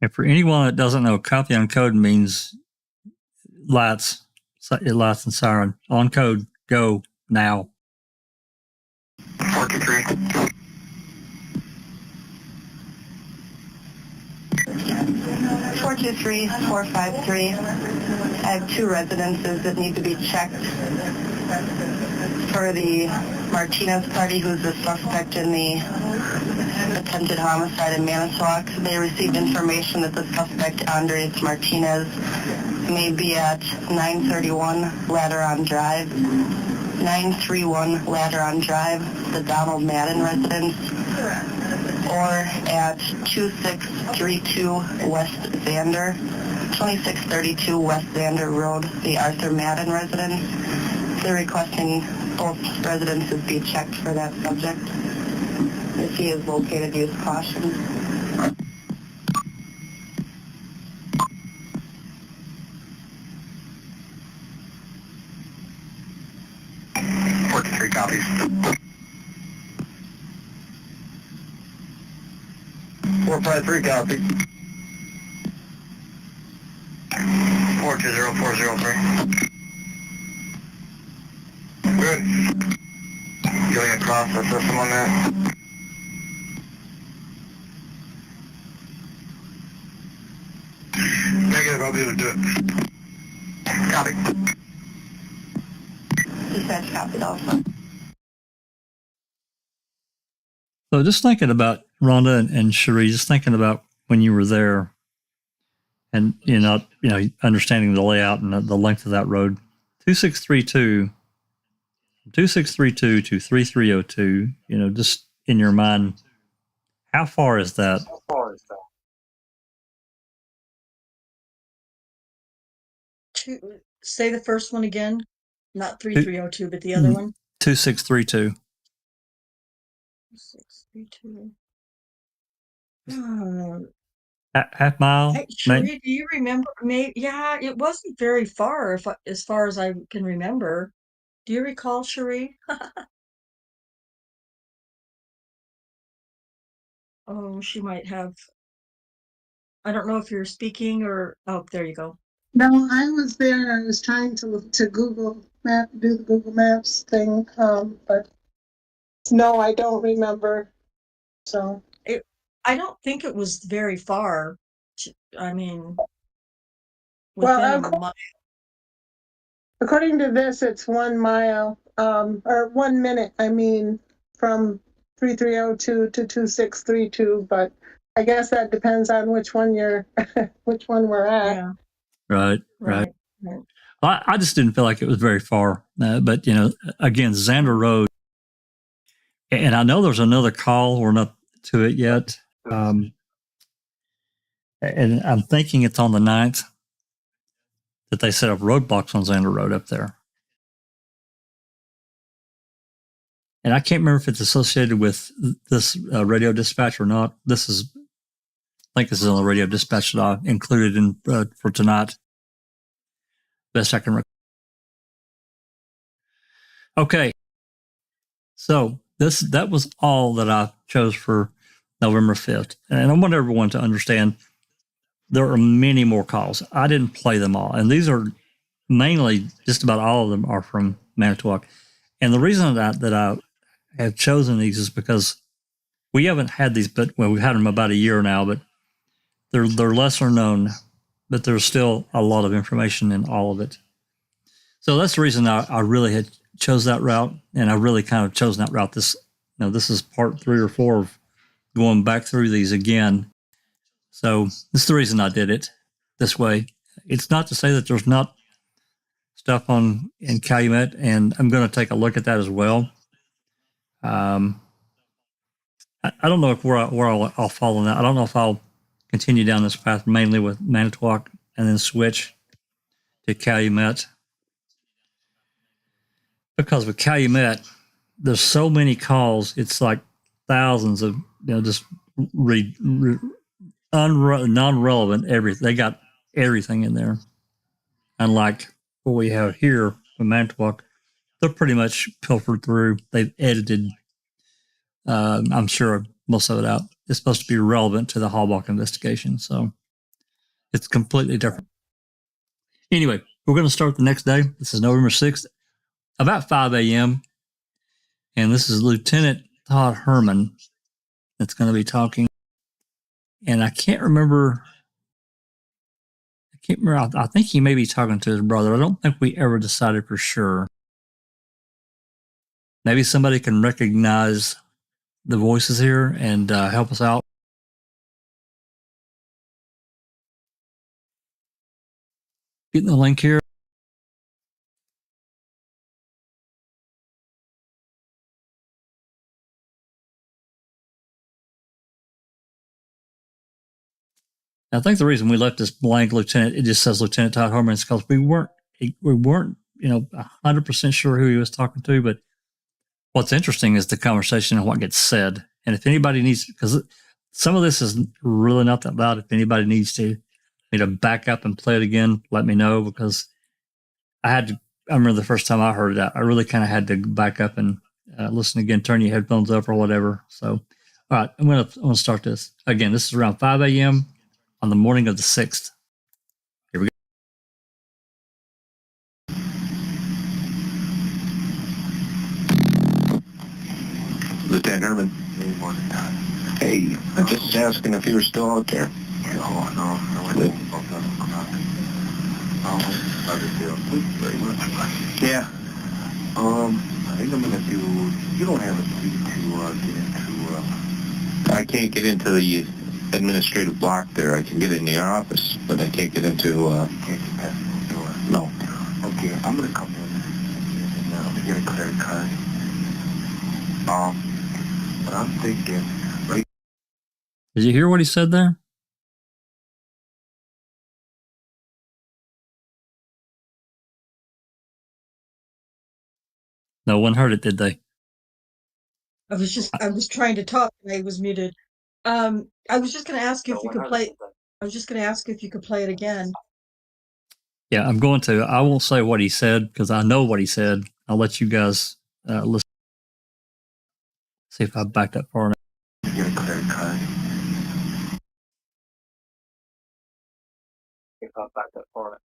And for anyone that doesn't know, copy on code means lights, lights and siren. On code, go now. 423. 423, 453. I have two residences that need to be checked for the Martinez party, who's the suspect in the attempted homicide in Manitowoc. They received information that the suspect, Andres Martinez, may be at 931 Ladderon Drive, 931 Ladderon Drive, the Donald Madden residence, or at 2632 West Xander, 2632 West Xander Road, the Arthur Madden residence. They're requesting both residences be checked for that subject. If he is located, use caution. Three copies. 453 copy. 420403. Good. Going across the system on that. Negative, I'll be able to do it. Copy. Dispatch copied also. So just thinking about Rhonda and Cherie, just thinking about when you were there and, understanding the layout and the length of that road, 2632 to 3302, just in your mind, how far is that? Say the first one again. Not 3302, but the other one. 2632. 2632. Half mile? Hey, Cherie, do you remember? Yeah, it wasn't very far, as far as I can remember. Do you recall, Cherie? Oh, she might have. I don't know if you're speaking or. Oh, there you go. No, I was there. I was trying to Google Map, do the Google Maps thing, but no, I don't remember. So I don't think it was very far. Within well, a mile. According to this, it's 1 mile, or 1 minute. From 3302 to 2632, but I guess that depends on which one which one we're at. Yeah. Right. I just didn't feel like it was very far. But, again, Xander Road, and I know there's another call. We're not to it yet. And I'm thinking it's on the 9th that they set up roadblocks on Xander Road up there. And I can't remember if it's associated with this radio dispatch or not. I think this is on the radio dispatch that I included in for tonight. Best I can recall. Okay. So that was all that I chose for November 5th. And I want everyone to understand there are many more calls. I didn't play them all. And these are mainly, just about all of them are from Manitowoc. And the reason that I have chosen these is because We haven't had these, but well, we've had them about a year now, but they're lesser known, but there's still a lot of information in all of it. So that's the reason I really had chose that route, and I really kind of chose that route. This is part 3 or 4 of going back through these again. So this is the reason I did it this way. It's not to say that there's not stuff in Calumet, and I'm going to take a look at that as well. I don't know where I'll fall on that. I don't know if I'll continue down this path mainly with Manitowoc and then switch to Calumet. Because with Calumet, there's so many calls. It's like thousands of, just non-relevant everything. They got everything in there. Unlike what we have here with Manitowoc, they're pretty much pilfered through. They've edited, I'm sure, most of it out. It's supposed to be relevant to the Halbach investigation, so it's completely different. Anyway, we're going to start the next day. This is November 6th, about 5 a.m., and this is Lieutenant Todd Herman that's going to be talking. And I can't remember. I think he may be talking to his brother. I don't think we ever decided for sure. Maybe somebody can recognize the voices here and help us out. Getting the link here. I think the reason we left this blank, Lieutenant, it just says Lieutenant Todd Herman, is because we weren't, 100% sure who he was talking to. But what's interesting is the conversation and what gets said. And if anybody needs, because some of this is really not that loud. If anybody needs me to back up and play it again, let me know, because I remember the first time I heard that, I really kind of had to back up and listen again, turn your headphones up or whatever. So, all right, I'm going to start this. Again, this is around 5 a.m. on the morning of the 6th. Here we go. Lieutenant Herman. Hey, morning, Todd. Hey, I'm just asking if you were still out there. No, I didn't. Very much. Yeah. I think I'm gonna do. You don't have a key to get into. I can't get into the administrative block there. I can get in the office, but I can't get into. You can't get past the door. No. Okay, I'm gonna come in and get a credit card. But I'm thinking, right? Did you hear what he said there? No one heard it, did they? I was trying to talk and I was muted. I was just going to ask you if you could play. I was just going to ask you if you could play it again. Yeah, I'm going to. I won't say what he said because I know what he said. I'll let you guys listen. See if I backed up far enough. Get a credit card. If I backed up far enough.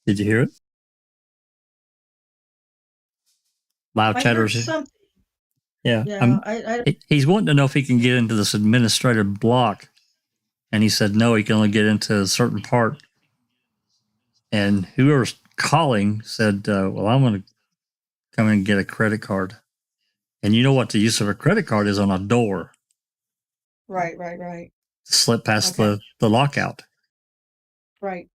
Did you hear it? Live chatters. Yeah. He's wanting to know if he can get into this administrative block. And he said, no, he can only get into a certain part. And whoever's calling said, well, I'm going to come in and get a credit card. And you know what the use of a credit card is on a door. Right. To slip past the lockout. Right.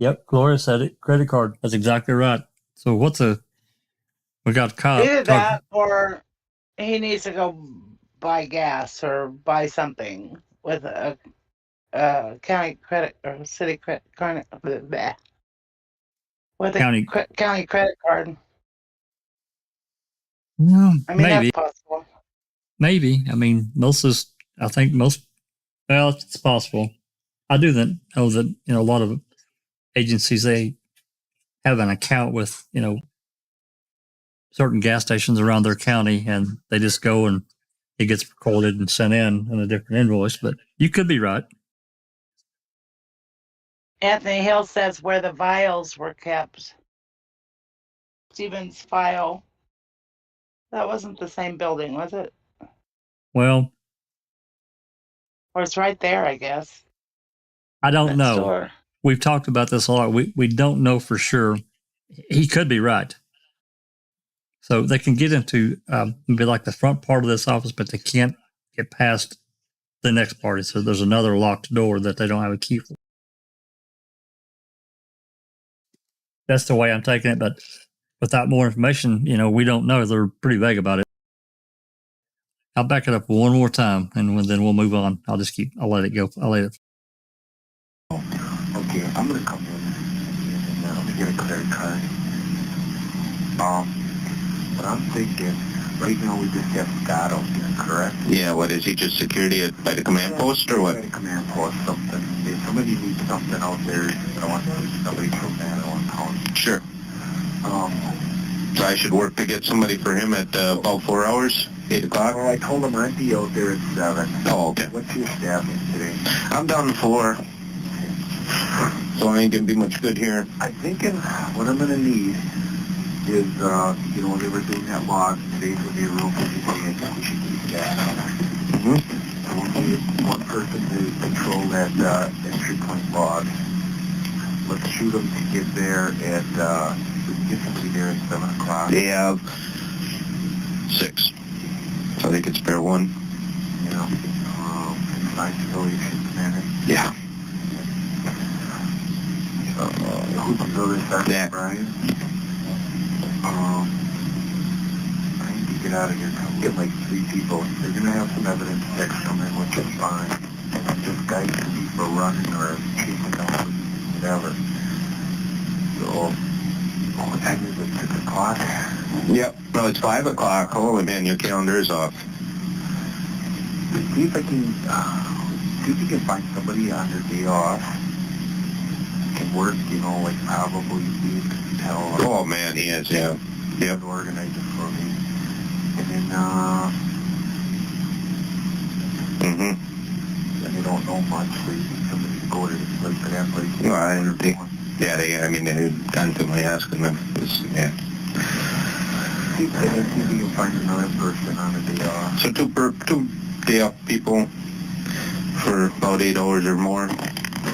Yep, Gloria said it. Credit card. That's exactly right. So we got cop. Either that or he needs to go buy gas or buy something with a county credit or city credit card. With a county credit card. Yeah, I mean, maybe. that's possible. Maybe. I mean, well, it's possible. I do know that, a lot of agencies, they have an account with, certain gas stations around their county, and they just go and it gets recorded and sent in on a different invoice. But you could be right. Anthony Hill says where the vials were kept. Stevens file. That wasn't the same building, was it? Well, Or it's right there, I guess. I don't Next know. door. We've talked about this a lot. We don't know for sure. He could be right. So they can get into be like the front part of this office, but they can't get past the next part. So there's another locked door that they don't have a key for. That's the way I'm taking it. But without more information, we don't know. They're pretty vague about it. I'll back it up one more time, and then we'll move on. I'll let it go. I'll let it. Okay, I'm going to come in and I'm going to get a credit card. But I'm thinking, right now we just have Scott out there, correct? Yeah, what is he, just security by the command post or what? By the command post, something. If somebody needs something out there, I want somebody from Manawan County. Sure. So I should work to get somebody for him at about 4 hours, 8 o'clock? Well, I told him I'd be out there at 7. Oh, okay. What's your staffing today? I'm down to 4. So I ain't going to be much good here. I'm thinking what I'm going to need is, they were doing that log. Today's going to be a real busy day. I think we should keep that. Mm-hmm. So we'll need one person to control that entry point log. Let's shoot them to get there at, we can get somebody there at 7 o'clock. They have 6. So they could spare 1. Yeah. Nice affiliation commander. Yeah. Who can go this time? Yeah. Brian? I need to get out of here. I'm getting like 3 people. They're going to have some evidence checks come in, which is fine. And then this guy can be for running or chasing down, whatever. So, what time is it? 6 o'clock? Yep. No, it's 5 o'clock. Holy man, your calendar is off. See if I can, see if you can find somebody on their day off. Can work, like probably be able to tell. Oh man, he is, yeah. Yep. Organize it for me. And then, and they don't know much, so you need somebody to go to this place for that place. Well, they've constantly asking them. Yeah. See if you can find another person on a day off. So 2 day off people for about 8 hours or more.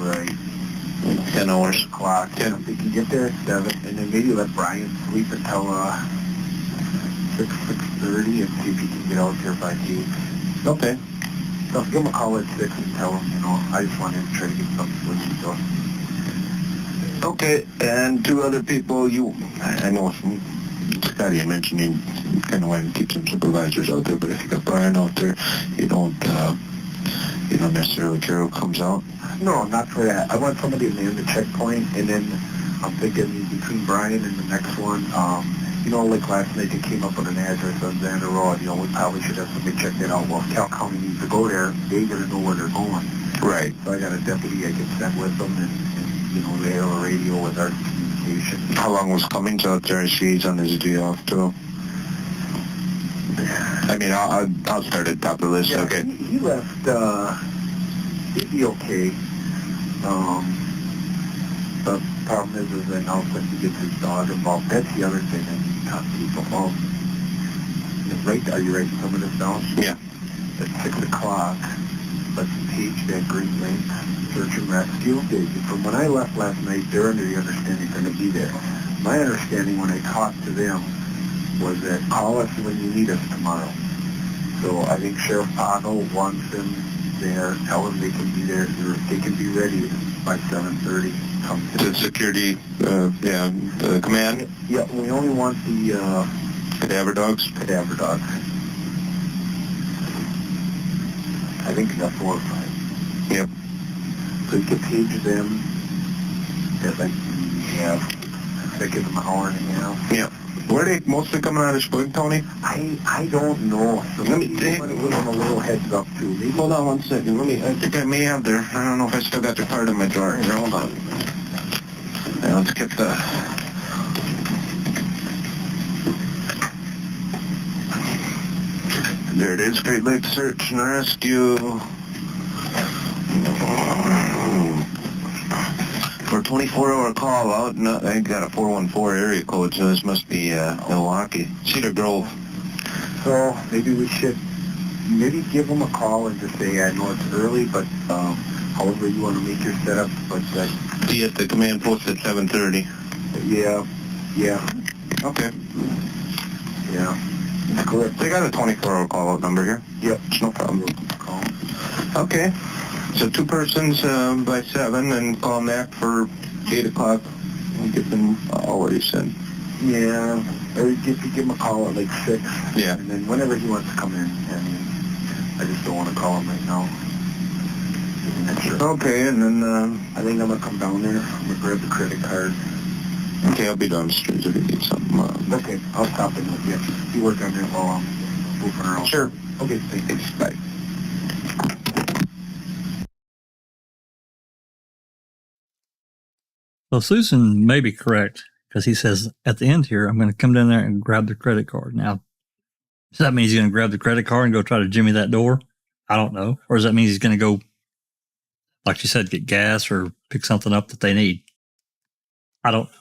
Right. 10 hours. 10 o'clock. Yeah. They can get there at 7, and then maybe let Brian sleep until 6:30 and see if he can get out there by 8. Okay. So give him a call at 6 and tell him, I just wanted to try to get something switched to. Okay, and 2 other people, I know Scotty, I mentioned you kind of want to keep some supervisors out there, but if you got Brian out there, you don't necessarily care who comes out. No, not for that. I want somebody to man the checkpoint, and then I'm thinking between Brian and the next one, like last night they came up with an address on Xander Road, we probably should have somebody check that out. Well, if Cal County needs to go there, they got to know where they're going. Right. So I got a deputy I can send with them, and they have a radio with our communication. How long was Cummings out there? He's on his day off, too. I mean, I'll start at the top of the list, yeah, okay. He left, he'd be okay. The problem is that now when he gets his dog involved, that's the other thing I need to talk to people about. Are you writing some of this down? Yeah. At 6 o'clock, let's page that Great Lakes Search and Rescue. From when I left last night, they're under the understanding they're going to be there. My understanding when I talked to them was that call us when you need us tomorrow. So I think Sheriff Pano wants them there, tell them they can be there, they can be ready by 7:30. The security, the command? Yeah, we only want the Cadaver dogs? Cadaver dogs. I think we got 4 or 5. Yep. So you can page them at like, that gives them an hour and a half. Yep. Where are they mostly coming out of Spring, Tony? I don't know. So let me give them a little heads up too. Maybe. Hold on 1 second. I think I may have I don't know if I still got their card in my drawer. Here, hold on. Now let's get there it is, Great Lakes Search and Rescue. 24-hour call out. No, I got a 414 area code, so this must be Milwaukee. Cedar Grove. So maybe we should give them a call and just say, I know it's early, but however you want to make your setup, but Be at the command post at 7:30. yeah. Okay. Yeah. That's correct. They got a 24-hour call out number here. Yep. It's no problem. Call. Okay. So 2 persons by 7 and call them back for 8 o'clock. We'll get them already sent. Yeah. Or give him a call at like 6. Yeah. And then whenever he wants to come in. And I just don't want to call him right now. Okay, and then I think I'm going to come down there. I'm going to grab the credit card. okay, I'll be downstairs if you need something. Okay, I'll stop in with you. You work on there while I'm moving around. Sure. Okay, thanks. Bye. So Susan may be correct because he says at the end here, I'm going to come down there and grab the credit card. Now, does that mean he's going to grab the credit card and go try to jimmy that door? I don't know. Or does that mean he's going to go, like you said, get gas or pick something up that they need? I don't know.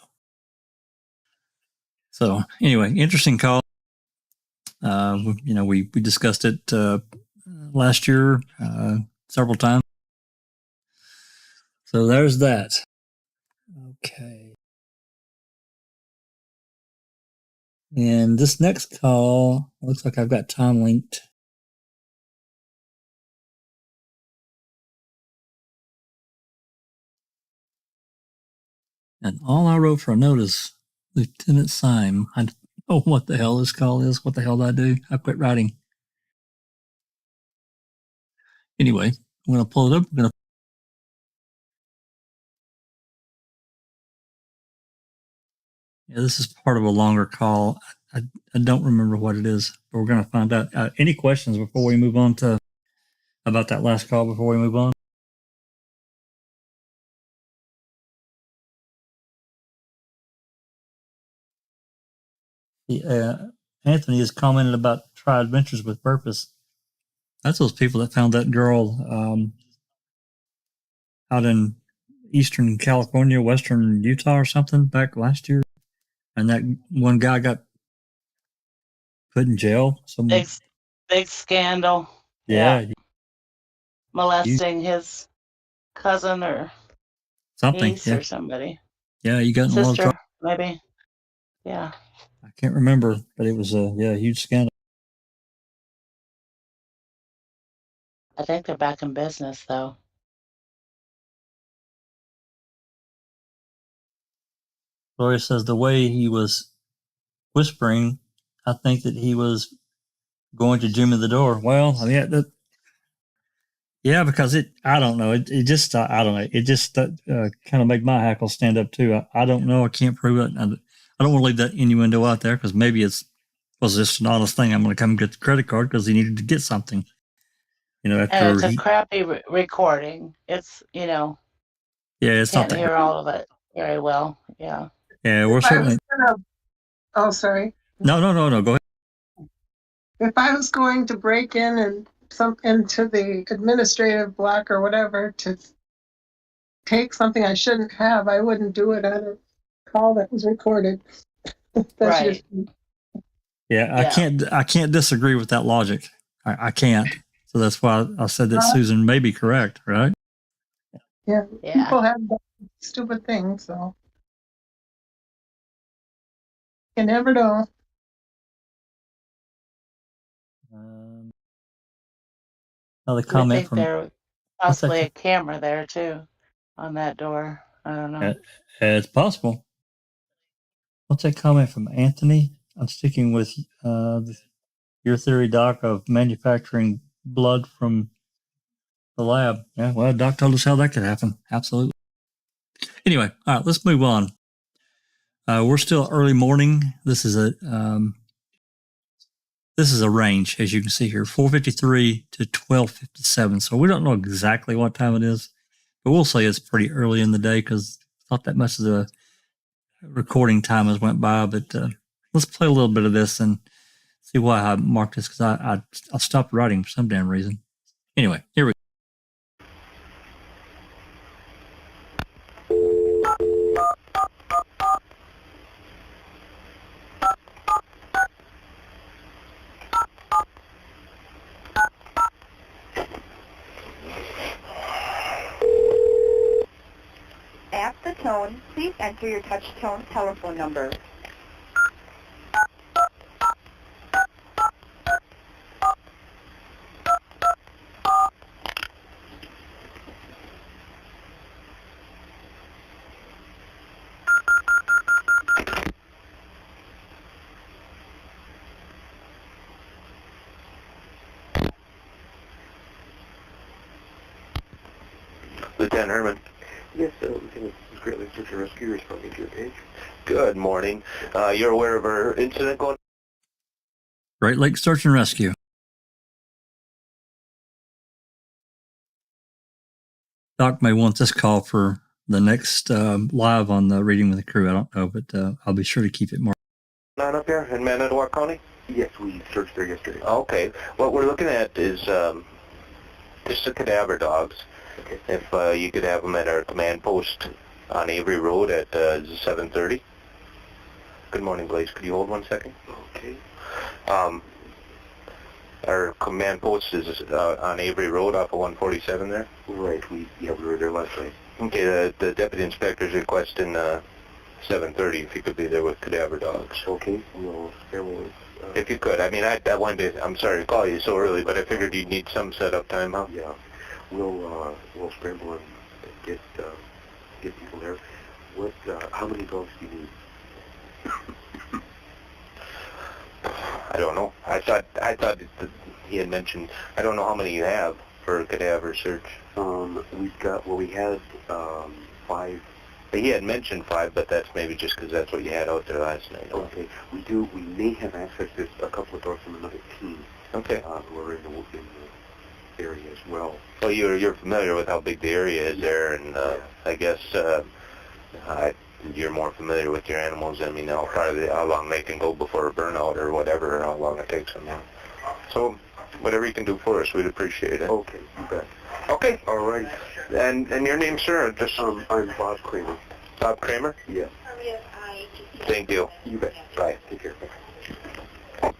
So anyway, interesting call. We discussed it last year several times. So there's that. Okay. And this next call looks like I've got time linked. And all I wrote for a note is Lieutenant Syme. I don't know what the hell this call is. What the hell did I do? I quit writing. Anyway, I'm going to pull it up. Yeah, this is part of a longer call. I don't remember what it is, but we're going to find out. Any questions before we move on to about that last call before we move on? Anthony has commented about try adventures with purpose. That's those people that found that girl out in Eastern California, Western Utah or something back last year. And that one guy got put in jail. Big scandal. Yeah. Molesting his cousin or something. niece or somebody. Yeah, you got in a lot of trouble. Maybe. Yeah. I can't remember, but it was a huge scandal. I think they're back in business though. Gloria says the way he was whispering, I think that he was going to jimmy the door. Well, I mean, because I don't know. It just, I don't know. It just kind of made my hackles stand up too. I don't know. I can't prove it. I don't want to leave that innuendo out there because maybe was just an honest thing. I'm going to come get the credit card because he needed to get something. After and it's a crappy recording. It's, yeah, it's can't not hear all of it very well. Yeah. Yeah, we're certainly. Oh, sorry. No. Go ahead. If I was going to break in and into the administrative block or whatever to take something I shouldn't have, I wouldn't do it on a call that was recorded. Right. Yeah, I can't disagree with that logic. I can't. So that's why I said that Susan may be correct, right? Yeah. People have stupid things, so you never know. Another comment from. There possibly a camera there too, on that door. I don't know. It's possible. What's that comment from Anthony? I'm sticking with your theory, Doc, of manufacturing blood from the lab. Yeah, well, Doc told us how that could happen. Absolutely. Anyway, all right, let's move on. We're still early morning. This is a range, as you can see here, 4:53 to 12:57. So we don't know exactly what time it is, but we'll say it's pretty early in the day because not that much of the recording time has went by. But let's play a little bit of this and see why I marked this because I stopped writing for some damn reason. Anyway, here we go. tone, please enter your touch tone telephone number. Lieutenant Herman. Yes, Lieutenant, this is Great Lakes Search and Rescue responding to your page. Good morning. You're aware of our incident going? Great Lakes Search and Rescue. Doc may want this call for the next live on the Reading with the Crew. I don't know, but I'll be sure to keep it marked. Not up here in Manitowoc County? Yes, we searched there yesterday. Okay. What we're looking at is just the cadaver dogs. Okay. If you could have them at our command post on Avery Road at 7:30. Good morning, Blaze. Could you hold 1 second? Okay. Our command post is on Avery Road off of 147 there. Right, we were there last night. Okay, the deputy inspector's requesting 7:30 if you could be there with cadaver dogs. Okay, we'll schedule. If you could. I mean, I wanted to, I'm sorry to call you so early, but I figured you'd need some setup time, huh? Yeah, we'll scramble and get people there. What? How many dogs do you need? I don't know. I thought that he had mentioned. I don't know how many you have for a cadaver search. We had 5. He had mentioned 5, but that's maybe just because that's what you had out there last night. Okay, we may have access to a couple of dogs from another team. Okay. Who are in the area as well. Well, you're familiar with how big the area is there, and I guess you're more familiar with your animals than me now. Probably how long they can go before a burnout or whatever, or how long it takes them. So, whatever you can do for us, we'd appreciate it. Okay, you bet. Okay. All right. And your name, sir? Just I'm Bob Kramer. Bob Kramer? Yeah. Thank you. You bet. Bye. Take care. Bye.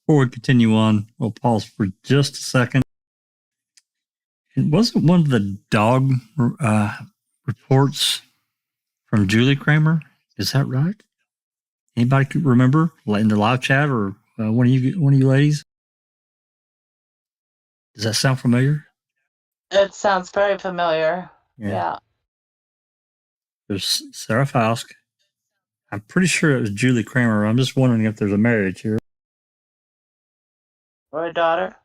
Before we continue on, we'll pause for just a second. It wasn't one of the dog reports from Julie Kramer. Is that right? Anybody could remember in the live chat or one of you ladies? Does that sound familiar? It sounds very familiar. Yeah. There's Sarah Fausk. I'm pretty sure it was Julie Kramer. I'm just wondering if there's a marriage here. Or a daughter?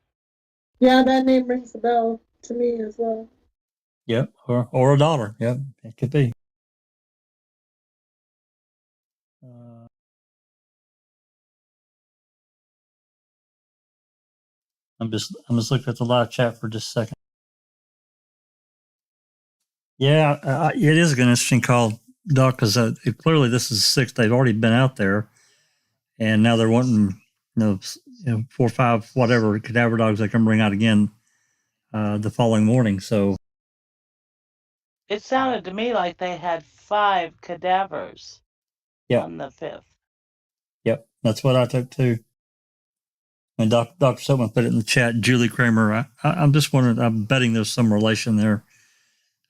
Yeah, that name rings a bell to me as well. Yep, or a daughter. Yep, it could be. I'm just looking at the live chat for just a second. Yeah, it is an interesting call, Doc, because clearly this is 6. They've already been out there, and now they're wanting, 4 or 5, whatever cadaver dogs they can bring out again the following morning. So it sounded to me like they had 5 cadavers on the 5th. Yep, that's what I took too. And Dr. Silkman put it in the chat, Julie Kramer. I'm just wondering, I'm betting there's some relation there.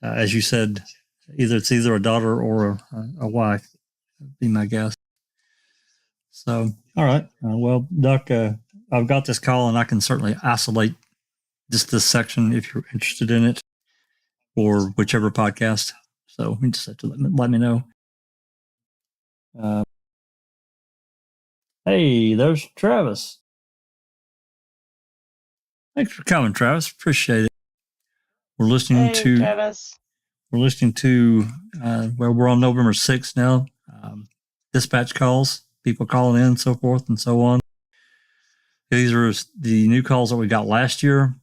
As you said, it's either a daughter or a wife, would be my guess. So, all right. Well, Doc, I've got this call and I can certainly isolate just this section if you're interested in it or whichever podcast. So you just have to let me know. Hey, there's Travis. Thanks for coming, Travis. Appreciate it. We're listening to Travis. We're listening to we're on November 6th now. Dispatch calls, people calling in, so forth and so on. These are the new calls that we got last year,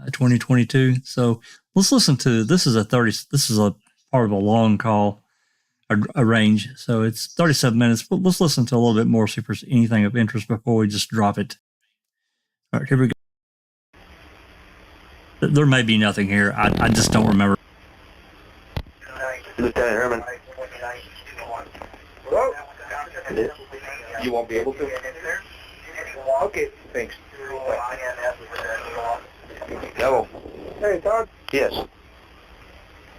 2022. So let's listen to this is a part of a long call, a range. So it's 37 minutes, but let's listen to a little bit more, see if there's anything of interest before we just drop it. All right, here we go. There may be nothing here. I just don't remember. Lieutenant Herman. Hello? You won't be able to? Okay, thanks. Hello. Hey, Todd. Yes.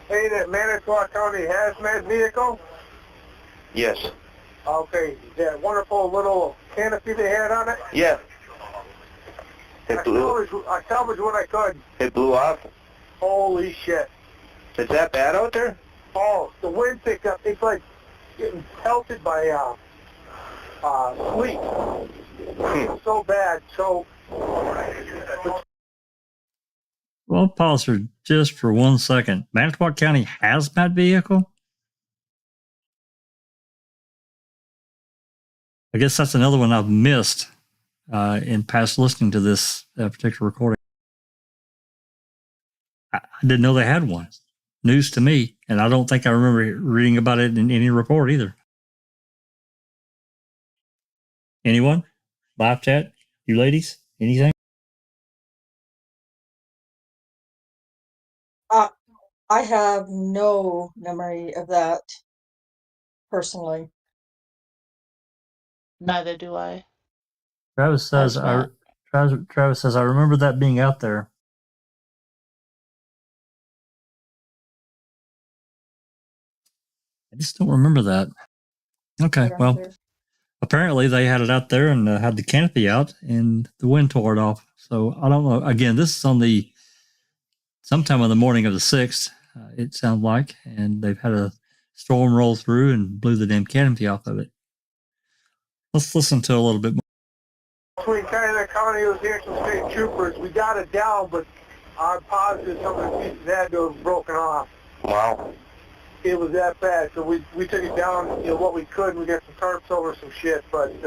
Hey, that Manitowoc County hazmat vehicle? Yes. Okay, that wonderful little canopy they had on it? Yeah. I salvaged what I could. It blew off? Holy shit. Is that bad out there? Oh, the wind picked up. It's like getting pelted by sleet. So bad. So... Well, pause for just for 1 second. Manitowoc County hazmat vehicle? I guess that's another one I've missed in past listening to this particular recording. I didn't know they had one. News to me, and I don't think I remember reading about it in any report either. Anyone? Live chat? You ladies? Anything? I have no memory of that personally. Neither do I. Travis says, Travis says, I remember that being out there. I just don't remember that. Okay, well, apparently they had it out there and had the canopy out and the wind tore it off. So I don't know. Again, this is on sometime on the morning of the 6th, it sounds like, and they've had a storm roll through and blew the damn canopy off of it. Let's listen to a little bit more. Between Canada County, was here some state troopers. We got it down, but I'm positive some of the pieces had to have broken off. Wow. It was that bad, so we took it down, what we could, and we got some tarps over some shit, but just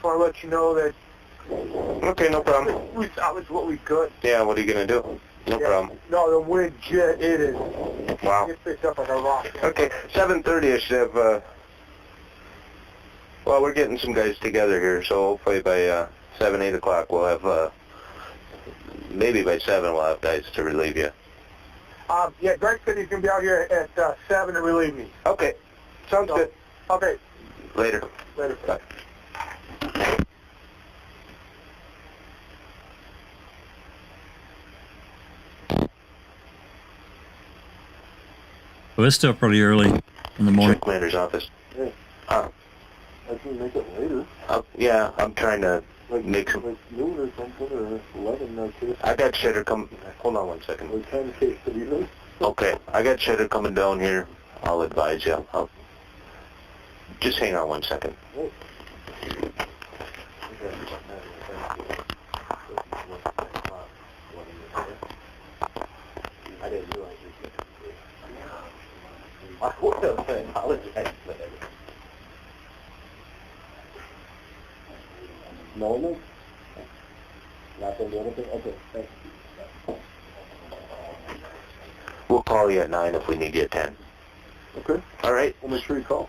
want to let you know that... Okay, no problem. We salvaged what we could. Yeah, what are you going to do? No problem. No, the wind jet, it is... Wow. It picked up like a rock. Okay, 7:30 I should have... well, we're getting some guys together here, so hopefully by 7, 8 o'clock we'll have... maybe by 7 we'll have guys to relieve you. Yeah, Greg said he's going to be out here at 7 to relieve me. Okay, sounds good. Okay. Later. Later. Bye. Well, it's still pretty early in the morning. Commander's office. Yeah. I can make it later. Yeah, I'm trying to make some... Like noon or something, or 11, I got Schetter coming... Hold on 1 second. Or 10 case of evening. Okay, I got Schetter coming down here. I'll advise you. Just hang on 1 second. Oh. I didn't realize you could. I would have apologized for that. No? Not going to do anything? Okay, thanks. We'll call you at 9 if we need you at 10. Okay. All right? We'll make sure you call.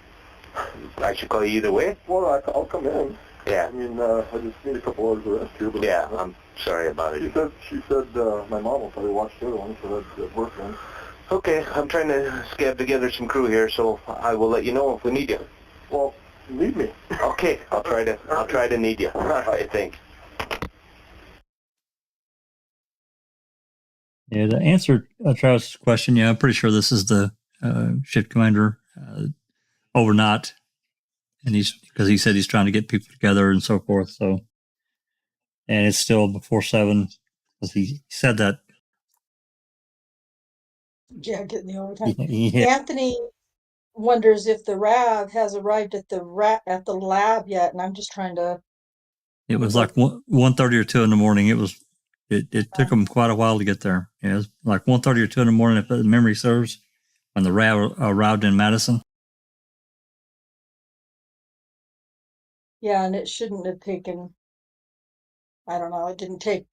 I should call you either way? Well, I'll come in. Yeah. I mean, I just need a couple hours of rest here. But yeah, I'm sorry about it. She said my mom will probably watch the other one, so that's work then. Okay, I'm trying to scab together some crew here, so I will let you know if we need you. Well, you need me. Okay, I'll try to need you. I think. Yeah, to answer Travis' question, yeah, I'm pretty sure this is the shift commander overnight, and because he said he's trying to get people together and so forth. So, and it's still before 7, because he said that. Yeah, getting the overtime. Yeah. Anthony wonders if the RAV has arrived at the lab yet, and I'm just trying to... It was like 1:30 or 2 in the morning. It took them quite a while to get there. Yeah, it was like 1:30 or 2 in the morning, if the memory serves, when the RAV arrived in Madison. Yeah, and it shouldn't have taken... I don't know, it didn't take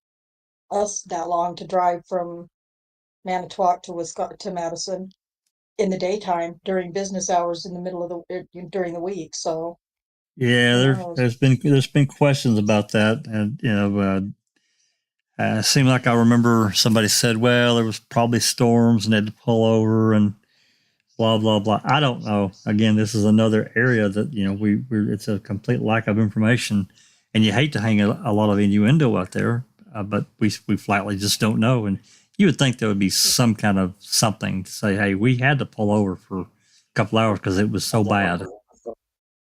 us that long to drive from Manitowoc to Madison in the daytime during business hours in the middle of during the week. So yeah, there's been questions about that, and it seemed like I remember somebody said, well, there was probably storms and they had to pull over and blah blah blah. I don't know. Again, this is another area that it's a complete lack of information, And you hate to hang a lot of innuendo out there, but we flatly just don't know. And you would think there would be some kind of something to say, hey, we had to pull over for a couple hours because it was so bad.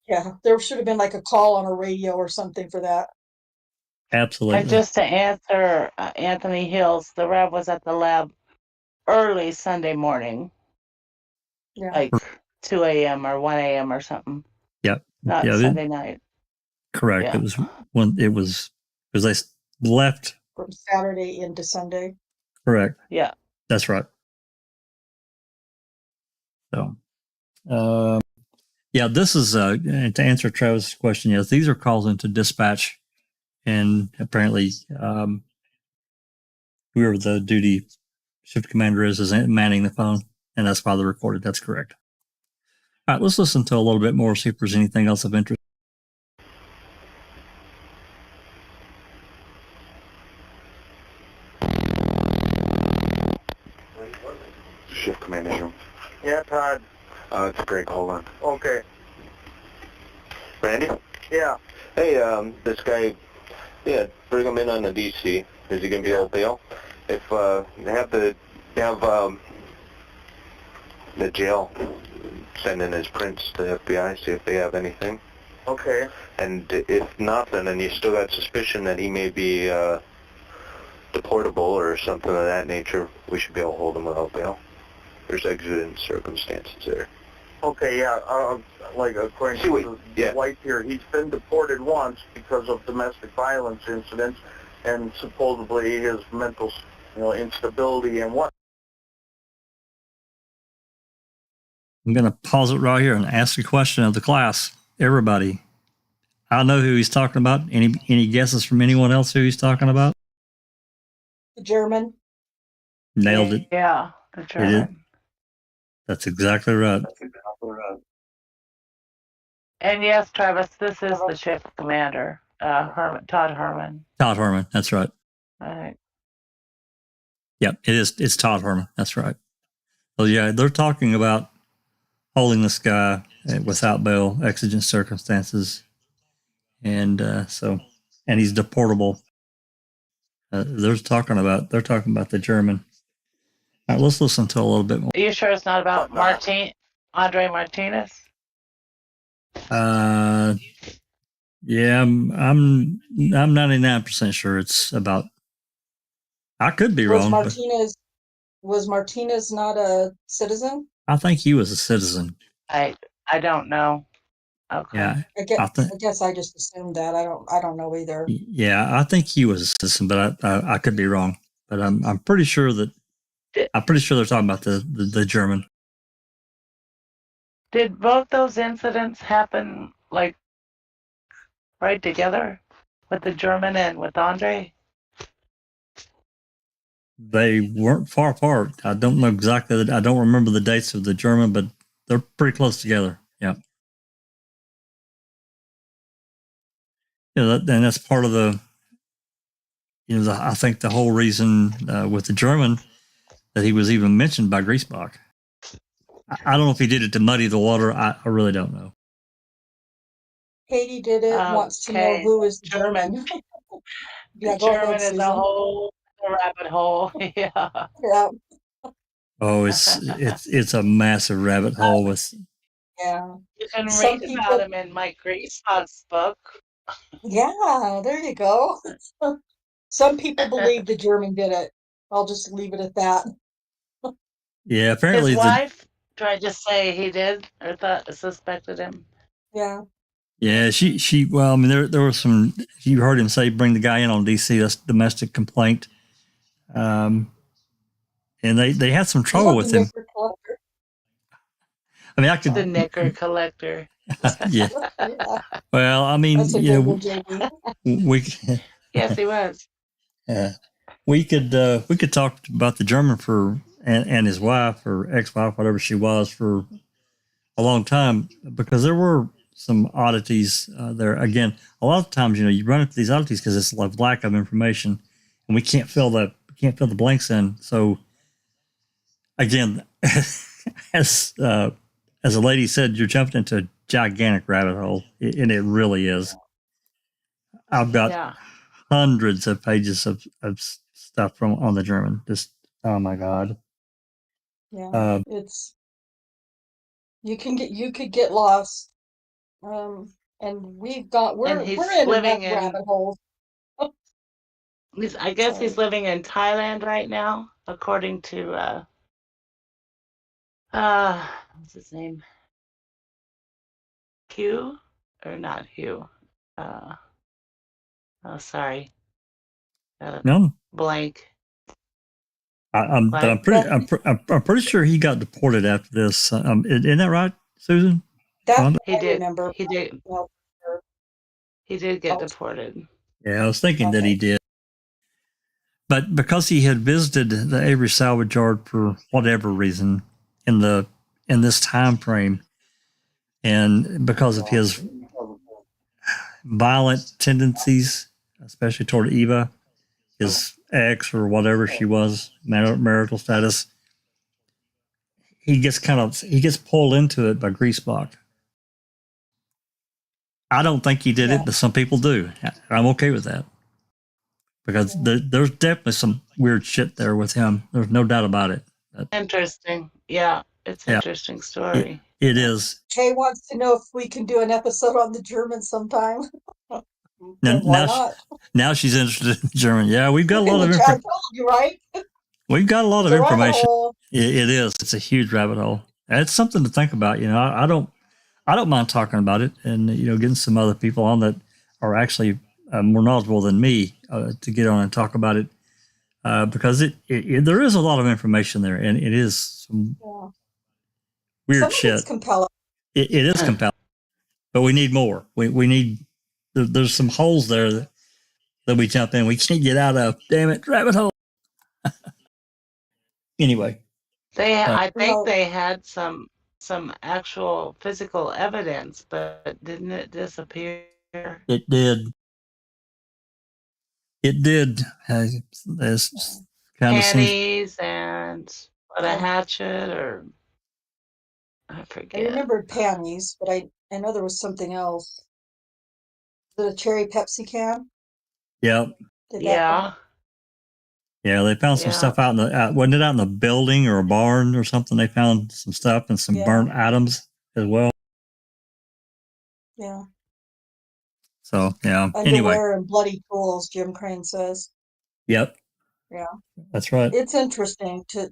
Yeah, there should have been like a call on a radio or something for that. Absolutely. And just to answer Anthony Hills, the Rev was at the lab early Sunday morning, like 2 a.m. or 1 a.m. or something. Yep. Not Sunday night. Correct. Yeah. It was when it was because they left From Saturday into Sunday. Correct. Yeah. That's right. So, yeah, this is to answer Travis' question. Yes, these are calls into dispatch, and apparently, whoever the duty shift commander is manning the phone, and that's why they're recorded. That's correct. All right, let's listen to a little bit more, see if there's anything else of interest. Shift commander room. Yeah, Todd. It's Greg. Hold on. Okay. Randy? Yeah. Hey, this guy, bring him in on the DC. Is he going to be able to bail? If they have the jail send in his prints to the FBI, see if they have anything. Okay. And if nothing, and you still got suspicion that he may be deportable or something of that nature, we should be able to hold him without bail. There's exigent circumstances there. Okay, yeah, like according to the wife here, he's been deported once because of domestic violence incidents and supposedly his mental, instability and what. I'm going to pause it right here and ask a question of the class. Everybody, I know who he's talking about. Any guesses from anyone else who he's talking about? The German. Nailed it. Yeah, the German. That's exactly right. And yes, Travis, this is the shift commander, Todd Herman. Todd Herman. That's right. All right. Yep, it is. It's Todd Herman. That's right. So yeah, they're talking about holding this guy without bail, exigent circumstances, and and he's deportable. They're talking about the German. All right, let's listen to a little bit more. Are you sure it's not about Andre Martinez? Yeah, I'm 99% sure it's about. I could be wrong. Was Martinez not a citizen? I think he was a citizen. I don't know. Okay. Yeah, I guess I just assumed that. I don't know either. Yeah, I think he was a citizen, but I could be wrong. But I'm pretty sure that they're talking about the German. Did both those incidents happen like right together with the German and with Andre? They weren't far apart. I don't know exactly. I don't remember the dates of the German, but they're pretty close together. Yeah. And that's part of the. I think the whole reason with the German that he was even mentioned by Griesbach. I don't know if he did it to muddy the water. I really don't know. Katie did it. Wants to know who is German. Yeah, German is a whole rabbit hole. Yeah. Yeah. Oh, it's a massive rabbit hole with. Yeah. You can read about him in Mike Griesbach's book. Yeah, there you go. Some people believe the German did it. I'll just leave it at that. Yeah, apparently his wife tried to say he did or suspected him. Yeah. Yeah, she. Well, I mean, there was some. You heard him say, "Bring the guy in on DC." That's domestic complaint. And they had some trouble with him. I mean, the knicker collector. Yeah. Well, I mean, we. Yes, he was. Yeah, we could talk about the German and his wife or ex-wife, whatever she was, for a long time, because there were some oddities there. Again, a lot of times, you run into these oddities because it's like lack of information, and we can't fill the blanks in. So, again, as a lady said, you're jumping into a gigantic rabbit hole, and it really is. I've got Yeah. hundreds of pages of stuff from on the German. Just, oh my God. Yeah, it's you could get lost. And And we're he's in enough living in, rabbit holes. I guess Sorry. he's living in Thailand right now, according to, what's his name? Hugh? Or not Hugh. Oh, sorry. No, Blank. I'm What? pretty sure he got deported after this. Isn't that right, Susan? That Rhonda? He I did. remember. He did. Well, He did get oh, deported. Yeah, I was thinking that okay. he did. But because he had visited the Avery salvage yard for whatever reason in this time frame, and because of his violent tendencies, especially toward Eva, his ex or whatever she was, marital status, he gets pulled into it by Greasebach. I don't think he did Yeah. it, but some people do. I'm okay with that. Because there's definitely some weird shit there with him. There's no doubt about it. Interesting. Yeah, it's an interesting story. It is. Kay wants to know if we can do an episode on the German sometime. Now, Why not? now she's interested in German. Yeah, we've got a lot of I information. told you, right? We've got a lot of It's a rabbit information. hole. It is. It's a huge rabbit hole. It's something to think about. I don't mind talking about it, and getting some other people on that are actually more knowledgeable than me to get on and talk about it, because there is a lot of information there, and it is some weird Some shit. of it's compelling. It is compelling, but we need more. We need. There's some holes there that we jump in. We can't get out of. Damn it, rabbit hole. Anyway, I think they had some actual physical evidence, but didn't it disappear? it did. It did. There's kind of Panties and what, a hatchet, or I I forget. remembered panties, but I know there was something else. Was it a cherry Pepsi can? Yep. Yeah. Yeah, they found some stuff out in the wasn't it out in the building or a barn or something? They found some stuff and some burnt items as well. Yeah. So yeah. Underwear Anyway. and bloody tools, Jim Crane says. Yep. Yeah. That's right. It's interesting to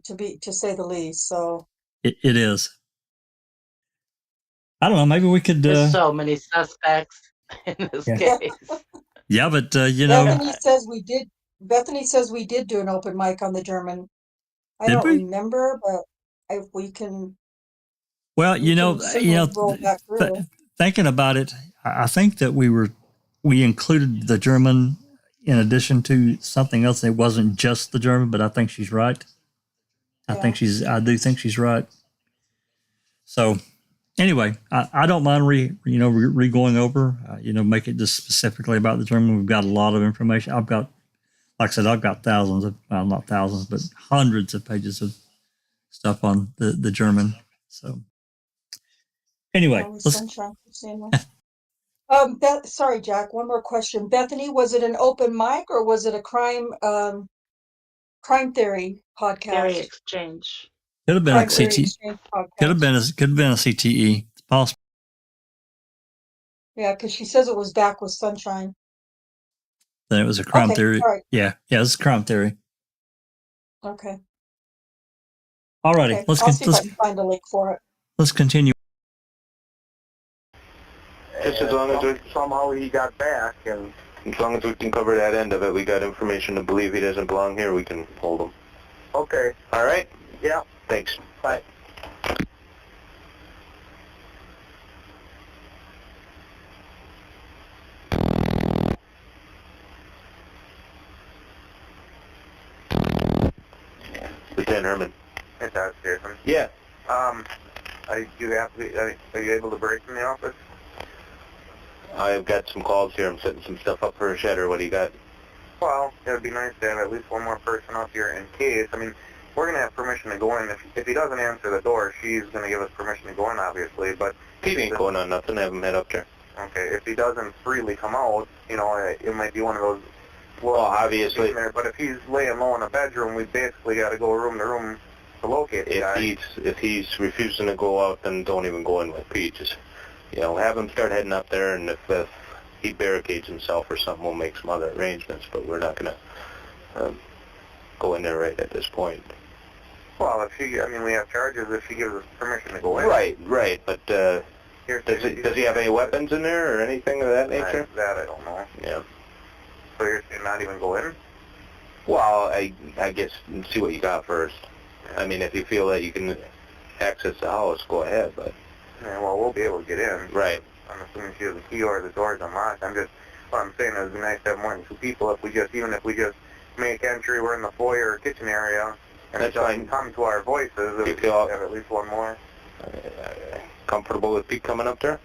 say the least. So it is. I don't know. Maybe we could. There's so many suspects in this case. Yeah, but Bethany says we did do an open mic on the German. I don't remember, but if we can. Well, roll back through. Thinking about it, I think that we included the German in addition to something else. It wasn't just the German, but I think she's right. I do think she's right. So anyway, I don't mind re-going over, make it just specifically about the German. We've got a lot of information. I've got thousands of, well, not thousands, but hundreds of pages of stuff on the German. So anyway, sorry, Jack, one more question. Bethany, was it an open mic or was it a crime theory podcast? Theory exchange. Could have been like CTE. Could have been a CTE. It's possible. Yeah, because she says it was back with Sunshine. Then it was a crime theory. All right. Yeah, it's a crime theory. Okay. All righty. Okay. I'll see if I can find a link for it. Let's continue. Just as long as somehow he got back, and as long as we can cover that end of it, we got information to believe he doesn't belong here, we can hold him. Okay. All right? Yeah. Thanks. Bye. Lieutenant Herman. It's out here. Yeah. Are you able to break from the office? I've got some calls here. I'm setting some stuff up for a Schetter. What do you got? Well, it would be nice to have at least one more person up here in case. I mean, we're going to have permission to go in. If he doesn't answer the door, she's going to give us permission to go in, obviously. But Pete ain't going on nothing. Have him head up there. Okay, if he doesn't freely come out, you know, it might be one of those. Well, obviously. There, but if he's laying low in a bedroom, we basically got to go room to room to locate the guy. If he's refusing to go out, then don't even go in with Pete. Just, you know, have him start heading up there, and if he barricades himself or something, we'll make some other arrangements. But we're not going to go in there right at this point. Well, if she, I mean, we have charges if she gives us permission to go in. Right. But does he have any weapons in there or anything of that nature? That I don't know. Yeah. So you're saying not even go in? Well, I guess see what you got first. I mean, if you feel that you can access the house, go ahead. But yeah, well, we'll be able to get in. Right. I'm assuming she has a key or the door's unlocked. What I'm saying is it'd be nice to have more than 2 people. Even if we just make entry, we're in the foyer or kitchen area, and it doesn't come to our voices, we have at least one more. Comfortable with Pete coming up there?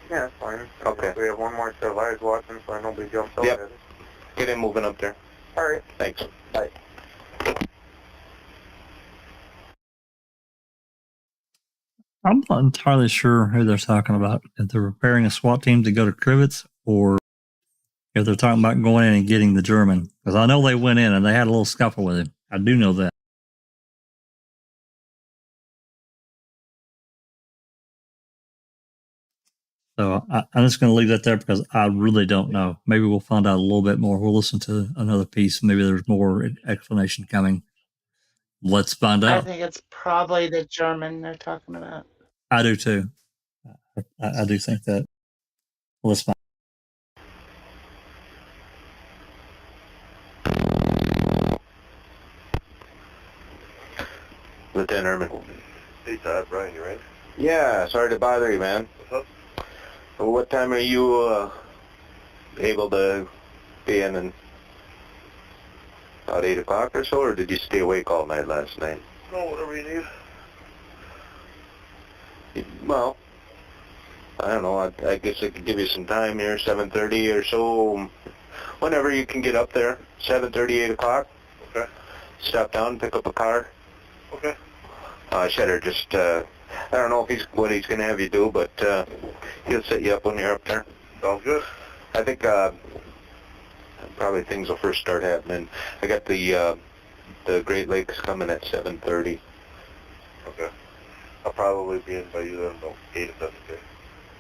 Yeah, that's fine. Okay. We have one more set of eyes watching, so nobody jumps out Yep. at it. Get him moving up there. All right. Thanks. Bye. I'm not entirely sure who they're talking about. If they're preparing a SWAT team to go to Krivitz, or if they're talking about going in and getting the German. Because I know they went in and they had a little scuffle with him. I do know that. So I'm just going to leave that there because I really don't know. Maybe we'll find out a little bit more. We'll listen to another piece. Maybe there's more explanation coming. Let's find out. I think it's probably the German they're talking about. I do too. I do think that. Let's find Lieutenant Herman. Hey, Todd, Brian, you right? Yeah, sorry to bother you, man. What's up? What time are you able to be in? About 8 o'clock or so, or did you stay awake all night last night? No, whatever you need. Well, I don't know. I guess I could give you some time here, 7:30 or so. Whenever you can get up there, 7:30, 8 o'clock. Okay. Stop down, pick up a car. Okay. Schetter just, I don't know if what he's going to have you do, but he'll set you up when you're up there. Sounds good. I think probably things will first start happening. I got the Great Lakes coming at 7:30. Okay. I'll probably be in by you then about 8 if that's okay.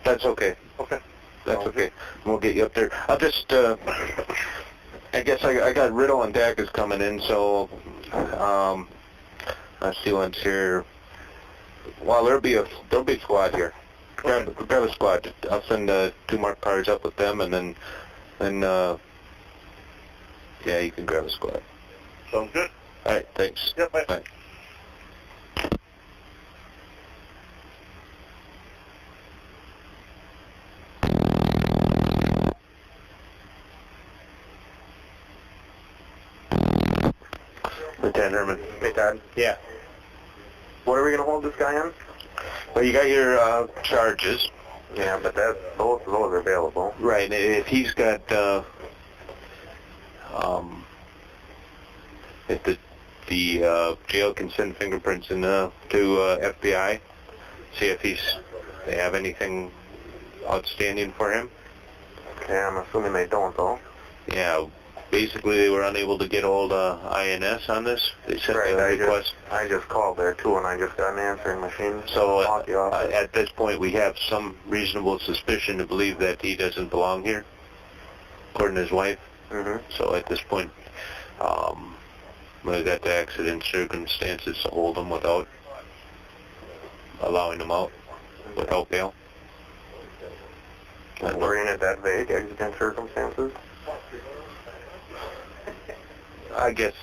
That's okay. Okay. That's okay. We'll get you up there. I'll just, I guess I got Riddle and Dacus coming in, so let's see what's here. Well, there'll be a squad here. Grab a squad. I'll send 2 marked cars up with them, and then yeah, you can grab a squad. Sounds good. All right, thanks. Yep, bye. Bye. Lieutenant Herman. Hey, Todd. Yeah. What are we going to hold this guy on? Well, you got your charges. Yeah, but both of those are available. Right. If he's got, if the jail can send fingerprints in to FBI, see if they have anything outstanding for him. Okay, I'm assuming they don't, though. Yeah. Basically, they were unable to get hold of INS on this. They sent a request. I just called there, too, and I just got an answering machine. So at this point, we have some reasonable suspicion to believe that he doesn't belong here, according to his wife. Mm-hmm. So at this point, we got the accident circumstances to hold him without allowing him out, without bail. And we're in it that vague, exigent circumstances? I guess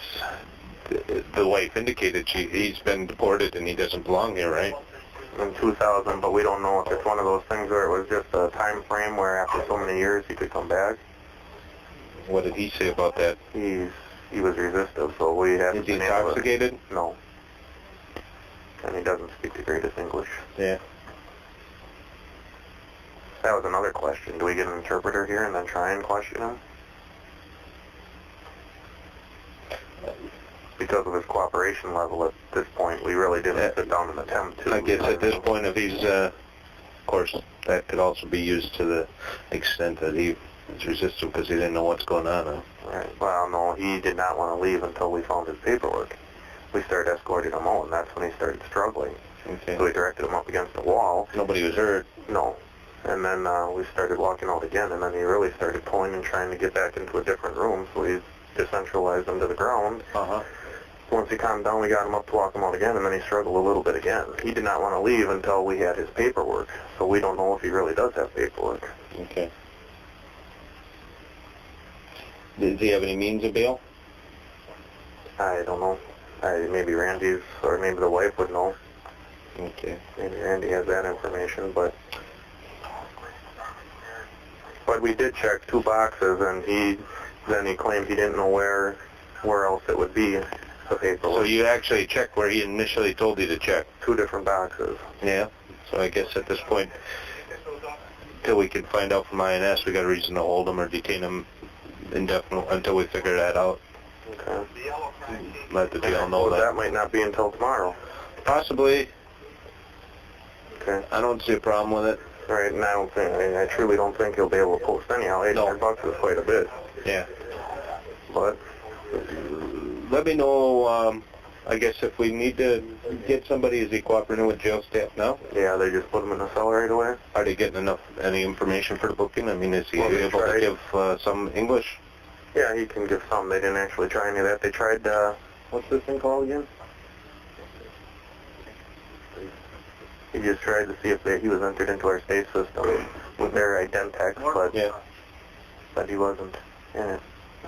the wife indicated he's been deported and he doesn't belong here, right? In 2000, but we don't know if it's one of those things where it was just a time frame where after so many years he could come back. What did he say about that? He was resistive, so we haven't been able to... Is he intoxicated? No. And he doesn't speak the greatest English. Yeah. That was another question. Do we get an interpreter here and then try and question him? Because of his cooperation level at this point, we really didn't sit down and attempt to. I guess at this point, if he's, of course, that could also be used to the extent that he was resistant because he didn't know what's going on. Right. Well, no, he did not want to leave until we found his paperwork. We started escorting him out, and that's when he started struggling. Okay. So we directed him up against the wall. Nobody was hurt. No. And then we started walking out again, and then he really started pulling and trying to get back into a different room, so we decentralized him to the ground. Uh-huh. Once he calmed down, we got him up to walk him out again, and then he struggled a little bit again. He did not want to leave until we had his paperwork, so we don't know if he really does have paperwork. Okay. Does he have any means of bail? I don't know. Maybe Randy's, or maybe the wife would know. Okay. Maybe Randy has that information, but we did check 2 boxes, and he claimed he didn't know where else it would be, the paperwork. So you actually checked where he initially told you to check? 2 different boxes. Yeah. So I guess at this point, until we can find out from INS, we got a reason to hold him or detain him indefinitely until we figure that out. Okay. Let the jail know that might not be until tomorrow. Possibly. Okay. I don't see a problem with it. Right, and I truly don't think he'll be able to post anyhow. $800 is quite a bit. Yeah. But let me know, I guess if we need to get somebody, is he cooperating with jail staff now? Yeah, they just put him in the cell right away. Are they getting any information for the booking? I mean, is he able to give some English? Yeah, he can give some. They didn't actually try any of that. They tried, what's this thing called again? He just tried to see if he was entered into our state system with their Identitex, but he wasn't. Yeah.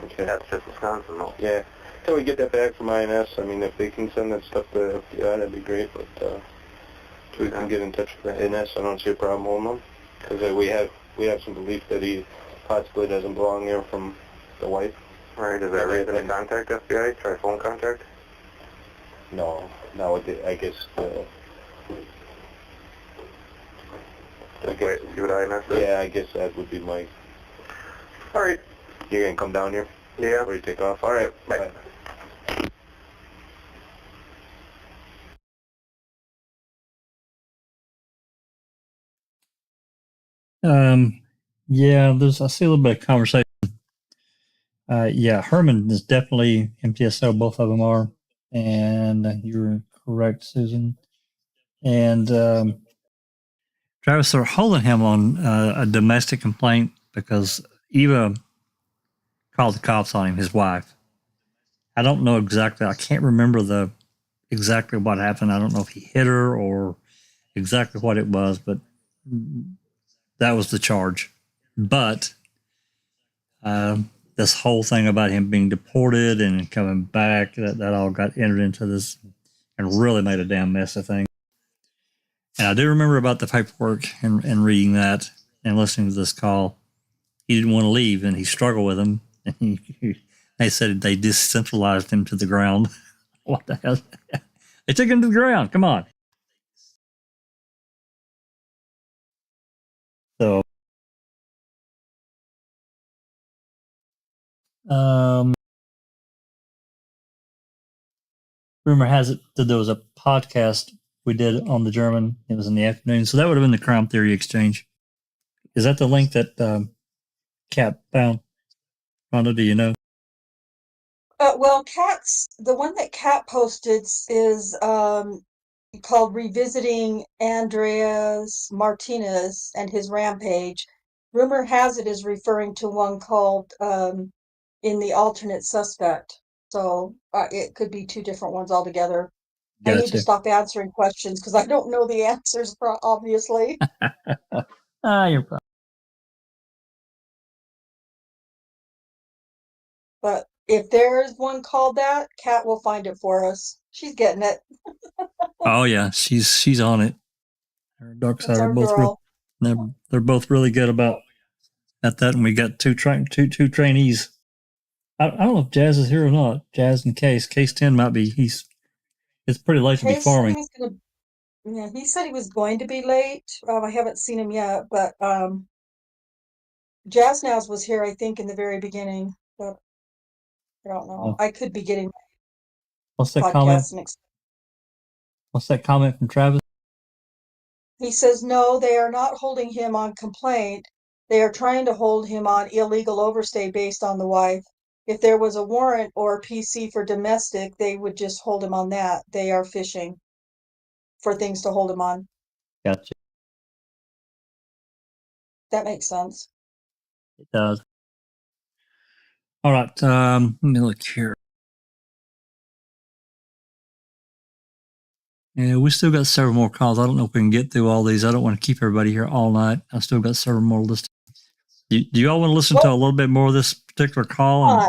Okay. That's just Wisconsin, though. Yeah. Until we get that back from INS, I mean, if they can send that stuff to FBI, that'd be great, but we can get in touch with the INS, I don't see a problem holding them, because we have some belief that he possibly doesn't belong here from the wife. Right, is that reason to contact FBI? Try phone contact? No, I guess Wait, see what INS says? Yeah, I guess that would be my... All right. You're going to come down here? Yeah. Before you take off? All right. Bye. Yeah, I see a little bit of conversation. Yeah, Herman is definitely MTSO, both of them are. And you're correct, Susan. And Travis, they're holding him on a domestic complaint because Eva called the cops on him, his wife. I don't know exactly. I can't remember exactly what happened. I don't know if he hit her or exactly what it was, but that was the charge. But this whole thing about him being deported and coming back, that all got entered into this and really made a damn mess of things. And I do remember about the paperwork and reading that and listening to this call. He didn't want to leave, and he struggled with them. And they said they decentralized him to the ground. What the hell? They took him to the ground. Come on. So, rumor has it that there was a podcast we did on the German. It was in the afternoon. So that would have been the Crime Theory Exchange. Is that the link that Kat found? Rhonda, do you know? Well, the one that Kat posted is called Revisiting Andreas Martinez and His Rampage. Rumor has it is referring to one called In the Alternate Suspect. So it could be 2 different ones altogether. Gotcha. I need to stop answering questions because I don't know the answers, obviously. You're fine. But if there is one called that, Kat will find it for us. She's getting it. Oh yeah, she's on it. Her dark side are both they're both really good at that, and we got two trainees. I don't know if Jazz is here or not. Jazz and Case 10 might be. It's pretty late to be farming. Yeah, he said he was going to be late. I haven't seen him yet, but Jazz Naz was here, I think, in the very beginning. But I don't know. I could be getting. What's that comment? What's that comment from Travis? He says, no, they are not holding him on complaint. They are trying to hold him on illegal overstay based on the wife. If there was a warrant or a PC for domestic, they would just hold him on that. They are fishing for things to hold him on. Gotcha. That makes sense. It does. All right. Let me look here. Yeah, we still got several more calls. I don't know if we can get through all these. I don't want to keep everybody here all night. I still got several more listed. Do you all want to listen to a little bit more of this particular call?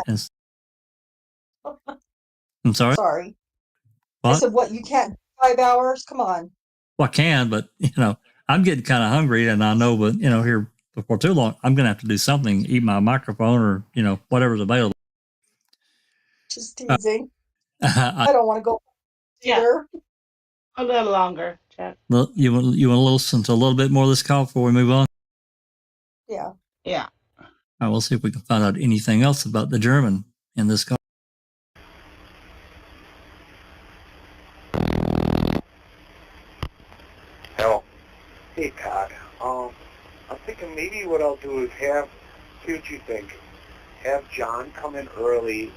I'm sorry? Sorry. What? I said, what, you can't 5 hours? Come on. Well, I can, but, I'm getting kind of hungry, and I know, but, here before too long, I'm going to have to do something, eat my microphone or, whatever's available. Just teasing. I I don't want to go either. A little longer, Jack. You want to listen to a little bit more of this call before we move on? Yeah. Yeah. All right, we'll see if we can find out anything else about the German in this call. Hello. Hey, Todd. I'm thinking maybe what I'll do is see what you think. Have John come in early,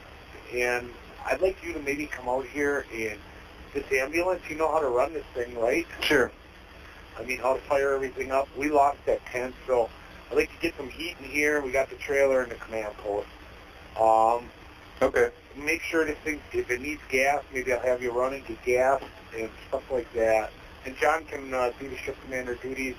and I'd like you to maybe come out here and this ambulance, you know how to run this thing, right? Sure. I mean, how to fire everything up. We lost that tent, so I'd like to get some heat in here. We got the trailer and the command post. Okay. Make sure this thing, if it needs gas, maybe I'll have you run and get gas and stuff like that. And John can do the ship commander duties,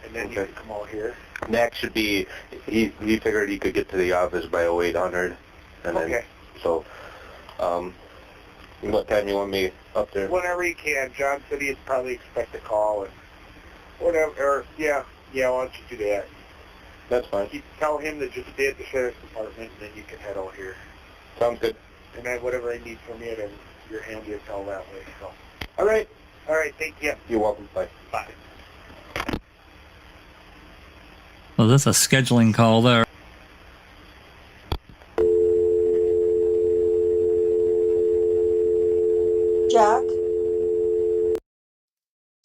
and then you can come out here. Max should be, he figured he could get to the office by 0800. And then, so, what time you want me up there? Whenever you can. John said he'd probably expect a call, and whatever, or, yeah, why don't you do that? That's fine. You tell him to just stay at the sheriff's department, and then you can head out here. Sounds good. And then whatever I need from you, then you're handy as hell that way, so. All right. All right, thank you. You're welcome. Bye. Bye. Well, that's a scheduling call there. Jack?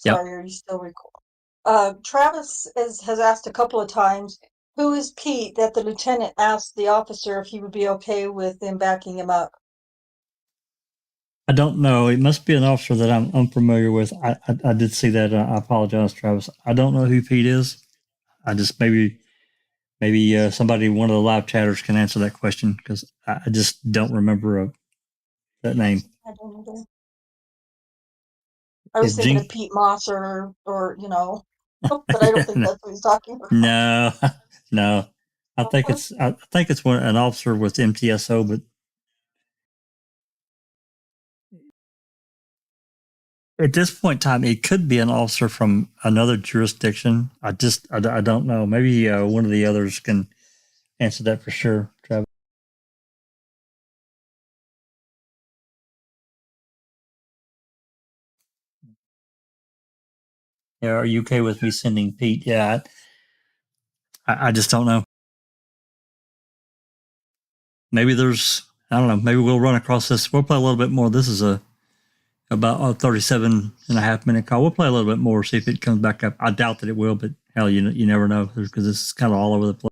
Yep. Sorry, are you still recording? Travis has asked a couple of times, who is Pete, that the lieutenant asked the officer if he would be okay with them backing him up? I don't know. It must be an officer that I'm unfamiliar with. I did see that. I apologize, Travis. I don't know who Pete is. I just maybe somebody, one of the live chatters, can answer that question because I just don't remember that name. I don't know. I was thinking of Pete Moss or but I don't think that's what he's talking about. No. I think it's an officer with MTSO, but at this point in time, it could be an officer from another jurisdiction. I don't know. Maybe one of the others can answer that for sure, Travis. Yeah, are you okay with me sending Pete? Yeah, I just don't know. Maybe I don't know. Maybe we'll run across this. We'll play a little bit more. This is about a 37.5-minute call. We'll play a little bit more, see if it comes back up. I doubt that it will, but hell, you never know because it's kind of all over the place.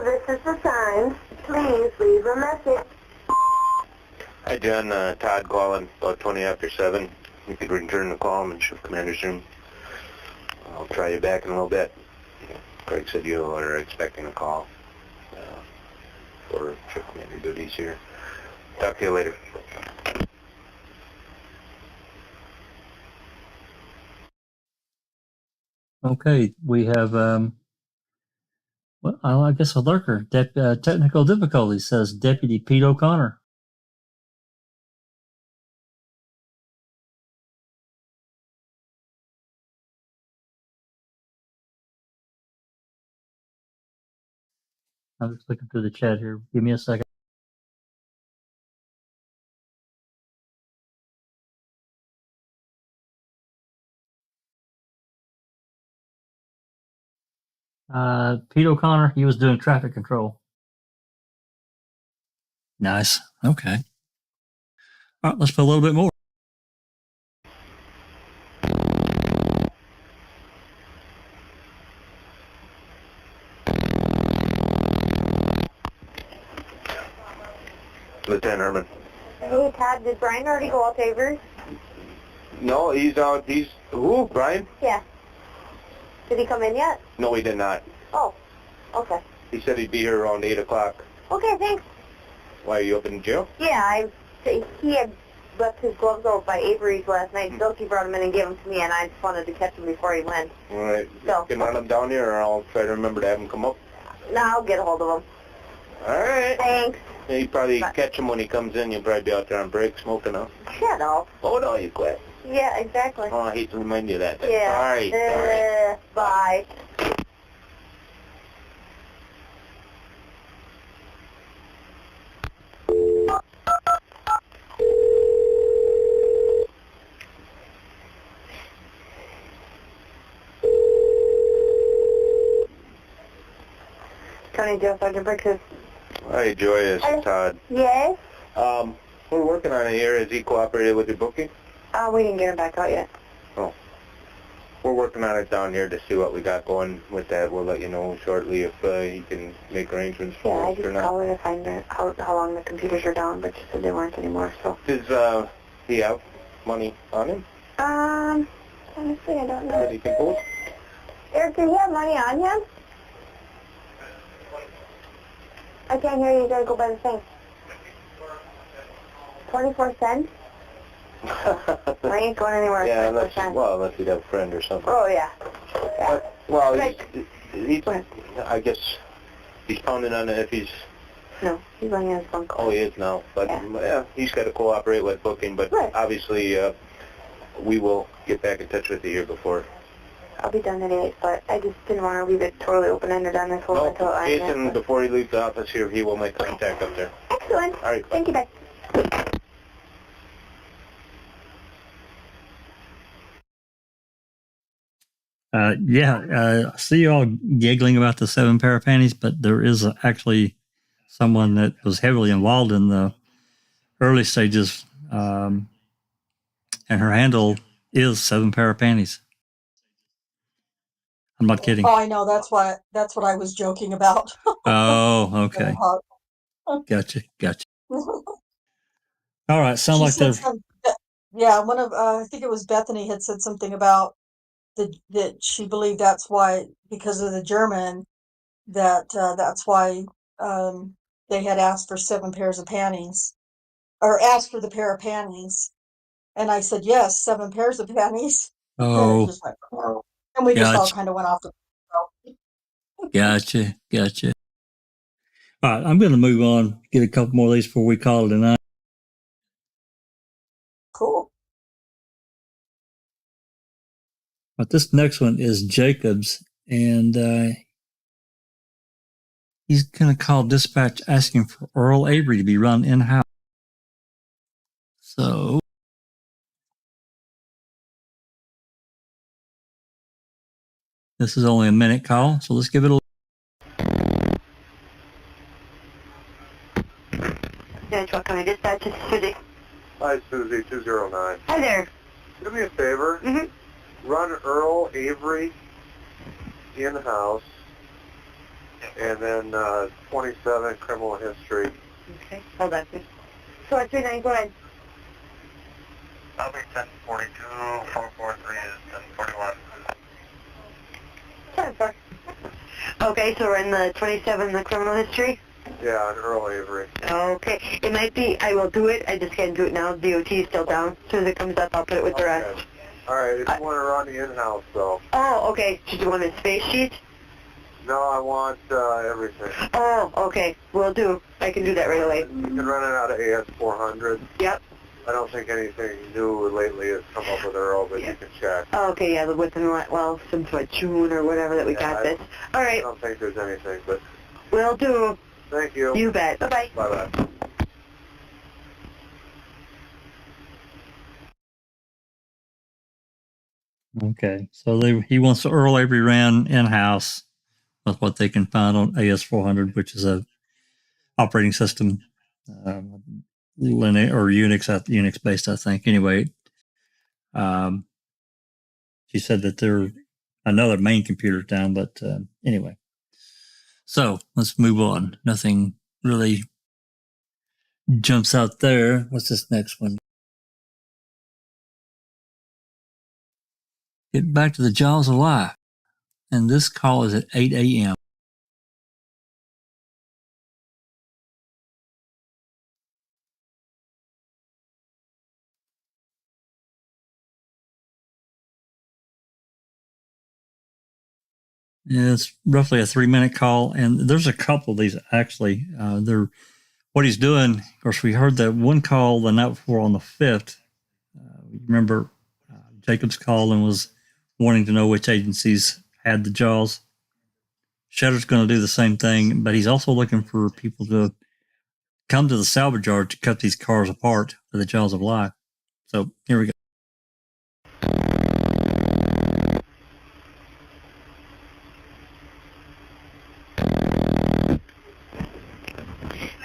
This is the sign. Please leave a message. Hi, John. Todd calling about 20 after 7. You could return the call in shift commander's room. I'll try you back in a little bit. Craig said you are expecting a call for shift commander duties here. Talk to you later. Okay, we have, well, I guess a lurker. Technical difficulty, says Deputy Pete O'Connor. I'm just looking through the chat here. Give me a second. Pete O'Connor, he was doing traffic control. Nice. Okay. All right, let's put a little bit more. Lieutenant Herman. Hey, Todd, did Brian already go out to Avery? No, he's out. Who, Brian? Yeah. Did he come in yet? No, he did not. Oh, okay. He said he'd be here around 8 o'clock. Okay, thanks. Why, are you up in jail? Yeah, he had left his gloves out by Avery's last night. Silky brought them in and gave them to me, and I just wanted to catch him before he went. All right. So. You can run him down here, or I'll try to remember to have him come up. No, I'll get a hold of him. All right. Thanks. Yeah, you probably catch him when he comes in. You'll probably be out there on break smoking, huh? Shut up. Oh, no, you quit. Yeah, exactly. Oh, I hate to remind you of that. Yeah. All right. All right. Bye. County Jail Sergeant Brixton. Hi, Joy. This is Todd. Yes? We're working on it here. Has he cooperated with your booking? We didn't get him back out yet. Oh. We're working on it down here to see what we got going with that. We'll let you know shortly if he can make arrangements for Yeah, I us or just not. called her to find out how long the computers are down, but she said they weren't anymore, so. Does he have money on him Honestly, I don't know. that he can post? Eric, do you have money on him? I can't hear you. You gotta go by the thing. 24 cents? I ain't going anywhere. Yeah, unless he'd have a friend or something. Oh, yeah. Yeah. Well, I guess he's pounding on it if he's... No, he's only on his phone call. Oh, he is now. But, yeah he's got to cooperate with booking. But obviously, we will get back in touch with you here before. I'll be done at 8, but I just didn't want to leave it totally open-ended on this whole until I... Jason, before he leaves the office here, he will make contact up there. Excellent. All right. Thank you, bye. I see you all giggling about the 7 pair of panties, but there is actually someone that was heavily involved in the early stages, and her handle is 7 pair of panties. I'm not kidding. Oh, I know. That's what I was joking about. Oh, okay. Gotcha. All right. Sound like they're... Yeah, one of I think it was Bethany had said something about that she believed that's why, because of the German, that's why they had asked for 7 pairs of panties, or asked for the pair of panties, and I said yes, 7 pairs of panties. Oh, and, just went, oh. And we just all kind of went off the. Gotcha. All right, I'm going to move on. Get a couple more of these before we call it a night. Cool. But this next one is Jacobs, and he's going to call dispatch asking for Earl Avery to be run in-house. So this is only a minute call, so let's give it a look. Central County Dispatch, this is Susie. Hi, Susie, 209. Hi there. Do me a favor. Run Earl Avery in-house, and then 27 criminal history. Okay, hold on, please. So at 39, go ahead. I'll be 1042, 443 is 1041. 10-4. Okay, so we're in the 27, the criminal history? Yeah, on Earl Avery. Okay, it might be, I will do it, I just can't do it now, DOT is still down. As soon as it comes up, I'll put it with the rest. All right, if you want to run the in-house, though. Oh, okay, did you want a space sheet? No, I want everything. Oh, okay, will do. I can do that right away. You can run it out of AS400. Yep. I don't think anything new lately has come up with Earl, but you can check. Oh, okay, yeah, within, well, since what, June or whatever that we got this. All right. I don't think there's anything, but Will do. Thank you. You bet. Bye-bye. Bye-bye. Okay, so he wants the Earl Avery ran in-house with what they can find on AS400, which is a operating system, Linux or Unix based, I think. Anyway, she said that they're another main computer down, but anyway. So let's move on. Nothing really jumps out there. What's this next one? Get back to the jaws of life. And this call is at 8 a.m. It's roughly a 3-minute call, and there's a couple of these actually. They're what he's doing. Of course, we heard that one call the night before on the 5th. Remember, Jacobs called and was wanting to know which agencies had the jaws. Shetter's going to do the same thing, but he's also looking for people to come to the salvage yard to cut these cars apart for the jaws of life. So here we go.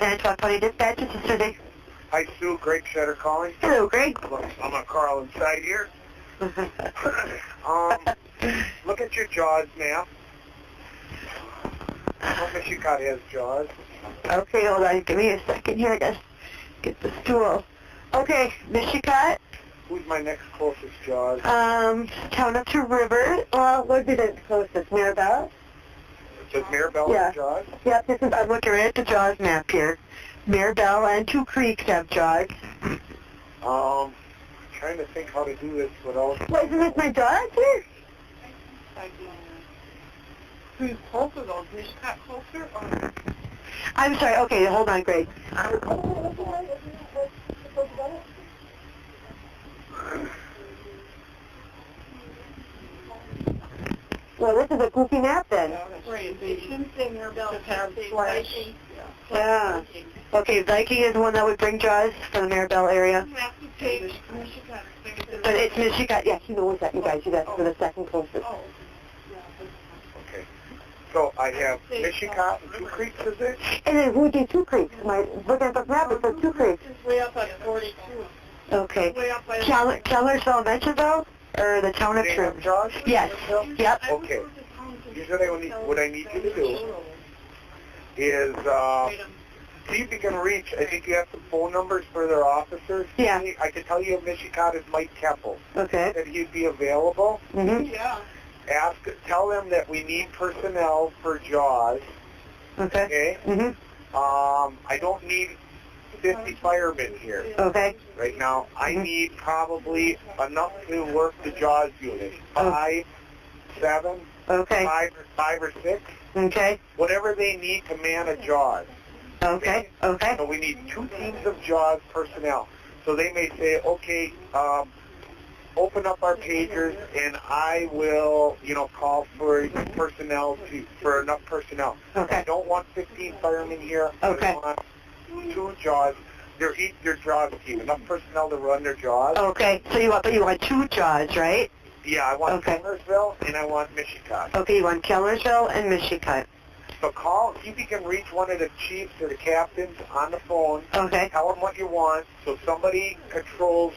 Manitowoc County Dispatch, this is Susie. Hi, Sue. Greg Schetter calling. Hello, Greg. I'm a Carl inside here. Look at your JAWS map. Michigan has JAWS. Okay, hold on. Give me a second here. I gotta get the stool. Okay, Michigan. Who's my next closest JAWS? Town up to River. Well, what would be the closest? Mirabel? Does Mirabel have JAWS? Yeah, this is, I'm looking right at the JAWS map here. Mirabel and Two Creeks have JAWS. Trying to think how to do this without... Wait, isn't this my JAWS here? Who's closer though? Is Michigan closer or? I'm sorry. Okay, hold on, Greg. Well, this is a goofy map then. Yeah. Okay, Viking is the one that would bring JAWS for the Mirabel area. But it's Michigan. Yeah, he knows that, you guys. You guys for the second closest. Okay. So I have Michigan and Two Creeks, is it? And then who would be Two Creeks? Looking at the map, it says Two Creeks. It's way up at 42. Okay. Way up by Kellersville, Mentionville? Or the town of They True? have JAWS? Yes. Yep. Okay. Here's what I need you to do is see if you can reach, I think you have some phone numbers for their officers. Yeah. I can tell you Michigan is Mike Keppel. Okay. That he'd be available. Mm-hmm. Yeah. Tell them that we need personnel for JAWS. Okay. Okay? Mm-hmm. I don't need 50 firemen here. Okay. Right now, I need probably enough to work the JAWS unit. 5, 7, Okay. 5 or 6. Okay. Whatever they need to man a JAWS. Okay. Okay. So we need 2 teams of JAWS personnel. So they may say, okay, open up our pagers and I will, call for personnel for enough personnel. Okay. I don't want 15 firemen here. Okay. I want 2 JAWS. They're their JAWS team. Enough personnel to run their JAWS. Okay. So you want 2 JAWS, right? Yeah, I want Kellersville and I want Michigan. Okay, you want Kellersville and Michigan. So see if you can reach one of the chiefs or the captains on the phone. Okay. Tell them what you want so somebody controls,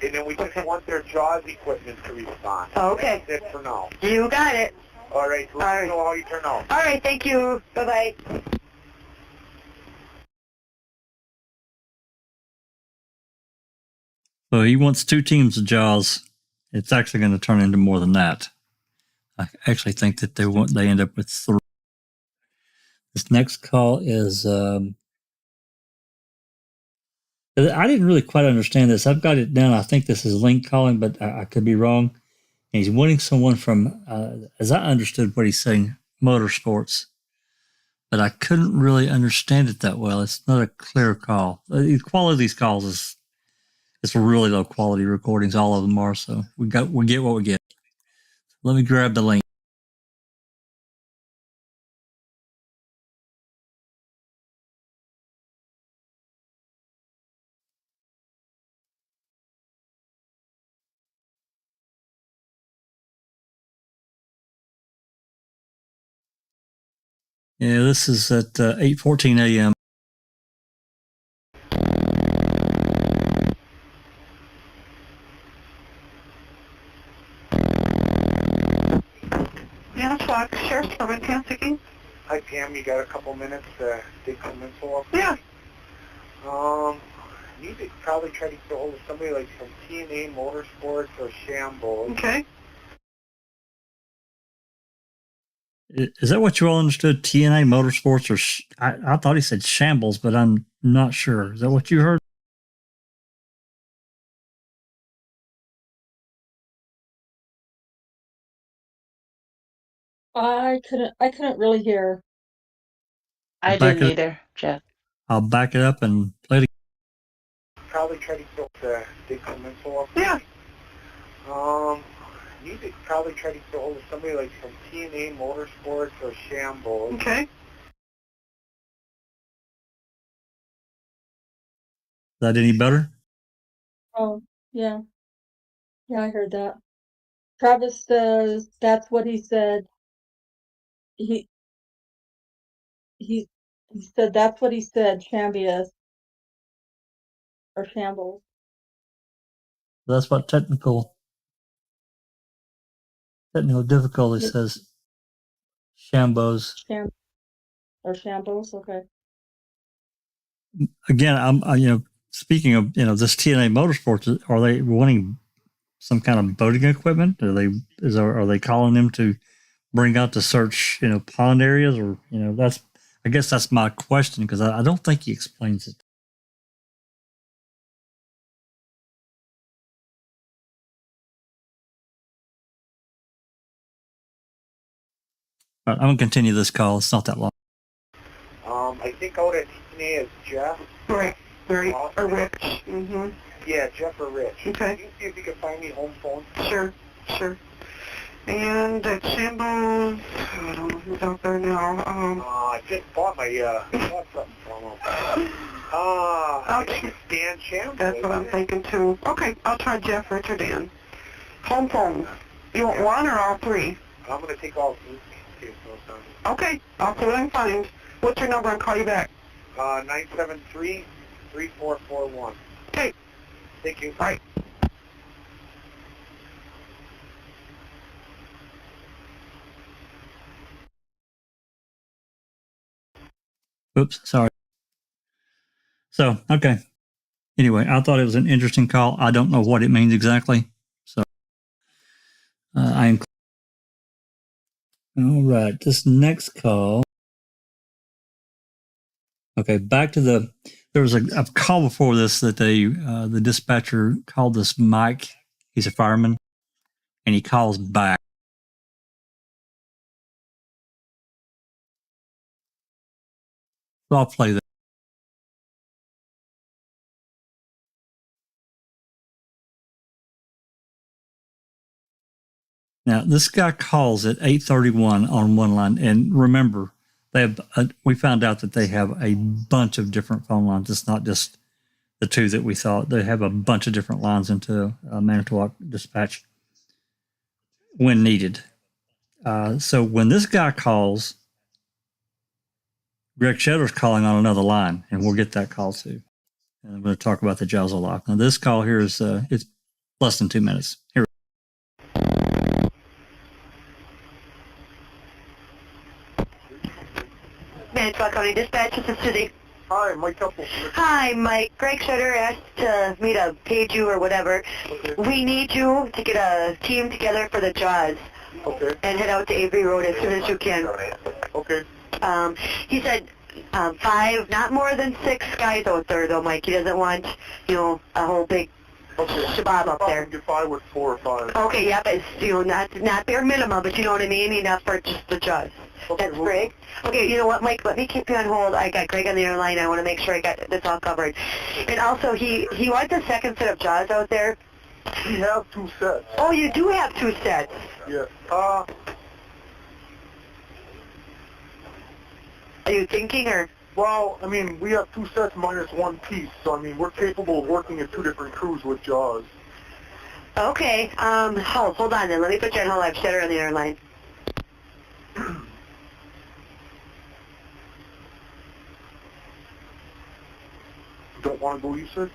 and then we just want their JAWS equipment to respond. Okay. That's it for now. You got it. All right. Let me know how you turn out. All right, thank you. Bye-bye. So he wants 2 teams of JAWS. It's actually going to turn into more than that. I actually think that they end up with 3. This next call is I didn't really quite understand this. I've got it down. I think this is Link calling, but I could be wrong. And he's wanting someone from, as I understood what he's saying, motorsports. But I couldn't really understand it that well. It's not a clear call. The quality of these calls is it's really low quality recordings. All of them are. So we get what we get. Let me grab the link. Yeah, this is at 8:14 a.m. Yeah, Fox, Sheriff's Department, Pam speaking. Hi, Pam. You got a couple minutes to dig some info up? Yeah. Need to probably try to get a hold of somebody like from TNA Motorsports or Shambles. Okay. Is that what you all understood? TNA Motorsports, or I thought he said Shambles, but I'm not sure. Is that what you heard? I couldn't really hear. I didn't either, Jeff. I'll back it up and play it. Probably try to dig some info up. Yeah. Need to probably try to get a hold of somebody like from TNA Motorsports or Shambles. Okay. Is that any better? Oh, yeah. Yeah, I heard that. Travis says that's what he said. He said that's what he said, Shambius or Shambles. That's what technical difficulty says. Shambos. Or Shambles, okay. Again, I'm speaking of this TNA Motorsports, are they wanting some kind of boating equipment? Are they calling them to bring out to search pond areas, or I guess that's my question, because I don't think he explains it. All right, I'm gonna continue this call. It's not that long. I think out at TNA is Jeff. Right. Or Rich. Mm-hmm. Yeah, Jeff or Rich. Okay. Can you see if you can find me home phone? Sure. And at Shambles, I don't know who's out there now. I just bought bought something from him. I think it's Dan Shambles. That's what I'm thinking too. Okay, I'll try Jeff, Rich, or Dan. Home phone. You want one or all three? I'm going to take all three. Okay, I'll see what I can find. What's your number? I'll call you back. 973-3441. Okay. Thank you. All right. Oops, sorry. So, okay. Anyway, I thought it was an interesting call. I don't know what it means exactly. So, all right, this next call. Okay, back to there was a call before this that the dispatcher called this Mike. He's a fireman, and he calls back. So I'll play that. Now, this guy calls at 8:31 on one line, and remember, we found out that they have a bunch of different phone lines. It's not just the two that we thought. They have a bunch of different lines into Manitowoc Dispatch when needed. So when this guy calls, Greg Schetter's calling on another line, and we'll get that call too. And I'm going to talk about the Jowsel lock. Now, this call here is it's less than 2 minutes. Here. Manitowoc County Dispatch, this is Susie. Hi, Mike Couple. Hi, Mike. Greg Schetter asked me to page you or whatever. Okay. We need you to get a team together for the Jaws. Okay. And head out to Avery Road as soon as you can. Okay. He said 5, not more than 6 guys out there, though, Mike. He doesn't want, a whole big shabab up there. Get 5 with 4 or 5. Okay, yeah, but it's, not bare minimum, but you know what I mean? Enough for just the Jaws. Okay, That's Greg. Okay, you know what, Mike? Let me keep you on hold. I got Greg on the other line. I want to make sure I got this all covered. And also, he wants a second set of Jaws out there. We have 2 sets. Oh, you do have 2 sets. Yeah. Are you thinking, or? Well, I mean, we have 2 sets minus 1 piece, so I mean, we're capable of working in 2 different crews with Jaws. Okay. Hold on then. Let me put you on hold. I have Schetter on the other line. don't want to go, you said?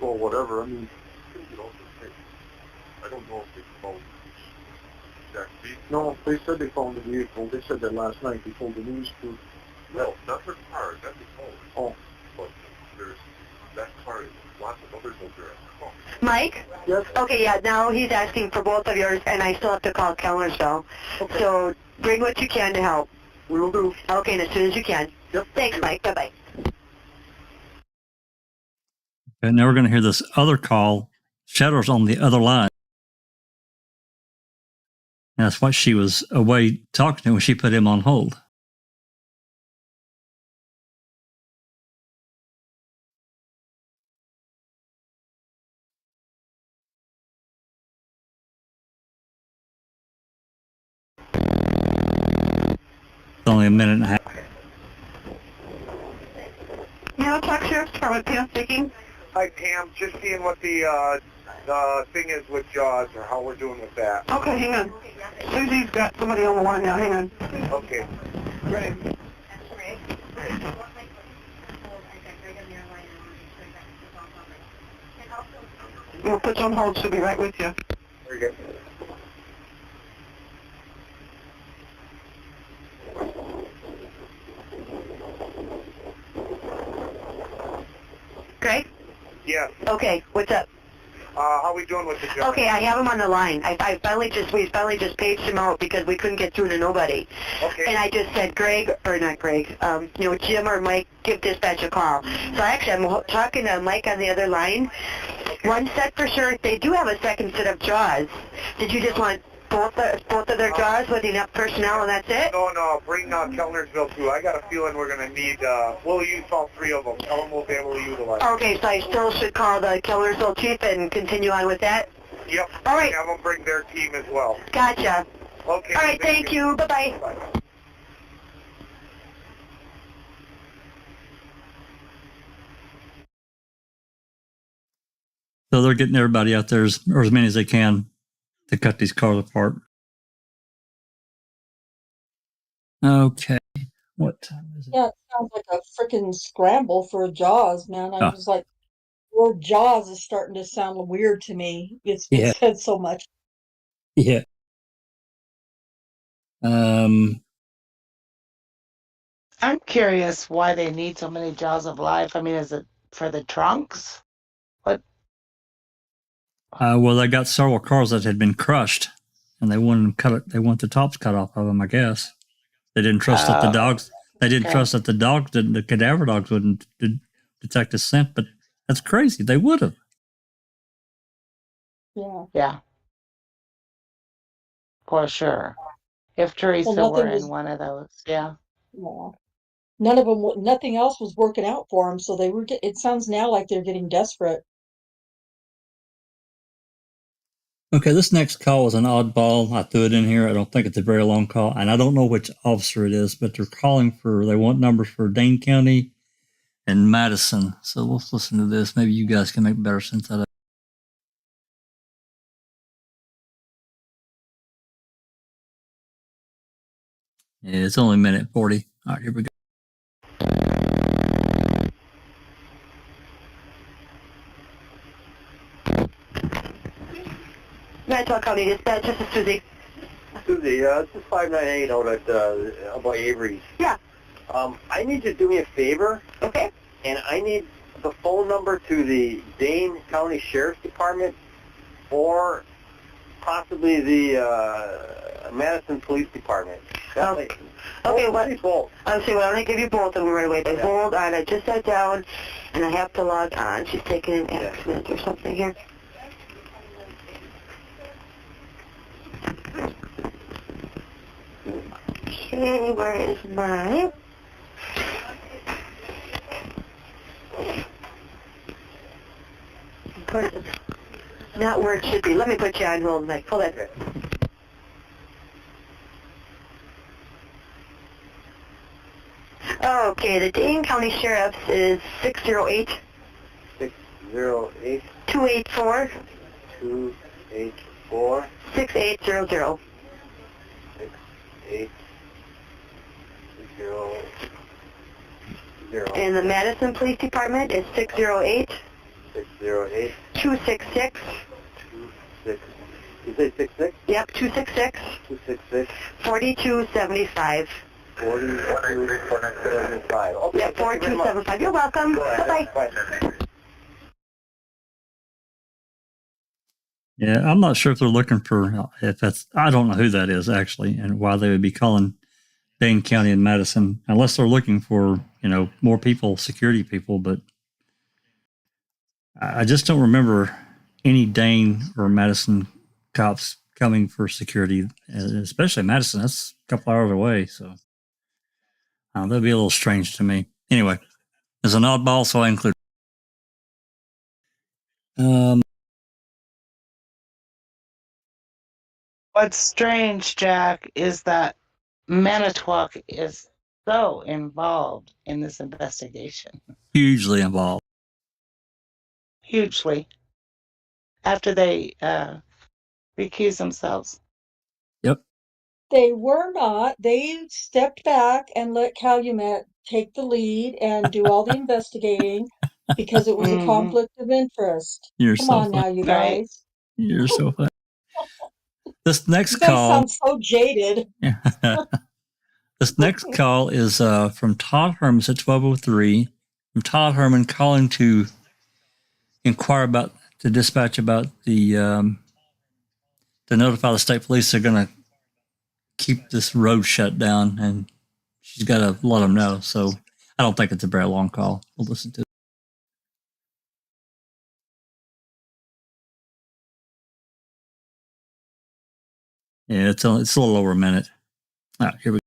Well, whatever, I mean, I don't know if they found that vehicle. No, they said they found the vehicle. They said that last night they told the news crew. No, not their car, that they found. Oh. But there's that car, lots of others over there. Oh. Mike? Yes? Okay, yeah, now he's asking for both of yours, and I still have to call Kellersville. Okay. So bring what you can to help. We will do. Okay, and as soon as you can. Yep. Thanks, Mike. Bye-bye. And now we're going to hear this other call. Shetter's on the other line. And that's what she was away talking to when she put him on hold. It's only a minute and a half. Hello, Talk Sheriff's Department, Pam speaking. Hi, Pam. Just seeing what the thing is with Jaws, or how we're doing with that. Okay, hang on. Susie's got somebody on the line now. Hang on. Okay. Great. We'll put you on hold. She'll be right with you. Very good. Greg? Yeah. Okay, what's up? How we doing with the Jaws? Okay, I have him on the line. we finally just paged him out because we couldn't get through to nobody. Okay. And I just said, Jim or Mike, give dispatch a call. So actually, I'm talking to Mike on the other line. One set for sure. They do have a second set of Jaws. Did you just want both of their Jaws with enough personnel and that's it? No, bring Kellnersville too. I got a feeling we're going to need, we'll use all three of them. Tell them we'll be able to utilize them. Okay, so I still should call the Kellnersville chief and continue on with that? Yep. All right. Have them bring their team as well. Gotcha. Okay. All right, thank you. Bye-bye. Bye. So they're getting everybody out there, or as many as they can, to cut these cars apart. Okay. What time is it? Yeah, it sounds like a freaking scramble for Jaws, man. I was like, word Jaws is starting to sound weird to me. It's been said so much. Yeah. I'm curious why they need so many Jaws of Life. I mean, is it for the trunks? What? Well, they got several cars that had been crushed, and they wanted them cut. They want the tops cut off of them. I guess they didn't trust that the dogs. They didn't trust that the cadaver dogs wouldn't detect a scent. But that's crazy. They would have. Yeah. Yeah. For sure. If Teresa were in one of those, yeah. Yeah. Nothing else was working out for them, so they were. It sounds now like they're getting desperate. Okay, this next call was an oddball. I threw it in here. I don't think it's a very long call, and I don't know which officer it is, but they're calling they want numbers for Dane County and Madison. So let's listen to this. Maybe you guys can make better sense out of it. Yeah, it's only a minute 40. All right, here we go. Manitowoc County Dispatch, this is Susie. Susie, this is 598 out at about Avery's. Yeah. I need you to do me a favor. Okay. And I need the phone number to the Dane County Sheriff's Department or possibly the Madison Police Department. Okay, both. I'll see. Well, I'm going to give you both of them right away. But hold on, I just sat down and I have to log on. She's taking an accident or something here. Okay, where is my... Not where it should be. Let me put you on hold, Mike. Hold on. Okay, the Dane County Sheriff's is 608 608 284 284 6800. 6800. And the Madison Police Department is 608 608 266. 26. You say 66? Yep, 266 266 4275. 4275. Okay. Yep, 4275. You're welcome. Bye-bye. Bye. Yeah, I'm not sure if they're looking for, if that's, I don't know who that is actually, and why they would be calling Dane County and Madison, unless they're looking for, more people, security people, but I just don't remember any Dane or Madison cops coming for security, especially Madison. That's a couple hours away, so that'd be a little strange to me. Anyway, as an oddball, so I include. What's strange, Jack, is that Manitowoc is so involved in this investigation. Hugely involved. Hugely. After they recuse themselves. Yep. They were not. They stepped back and let Calumet take the lead and do all the investigating because it was a conflict of interest. Come on now, you guys. You're so funny. This next you guys call sound so jaded. This next call is from Todd Herman at 1203. From Todd Herman calling to inquire to dispatch about to notify the state police they're going to keep this road shut down, and she's got to let them know. So I don't think it's a very long call. We'll listen to it. Yeah, it's a little over a minute. All right, here we go.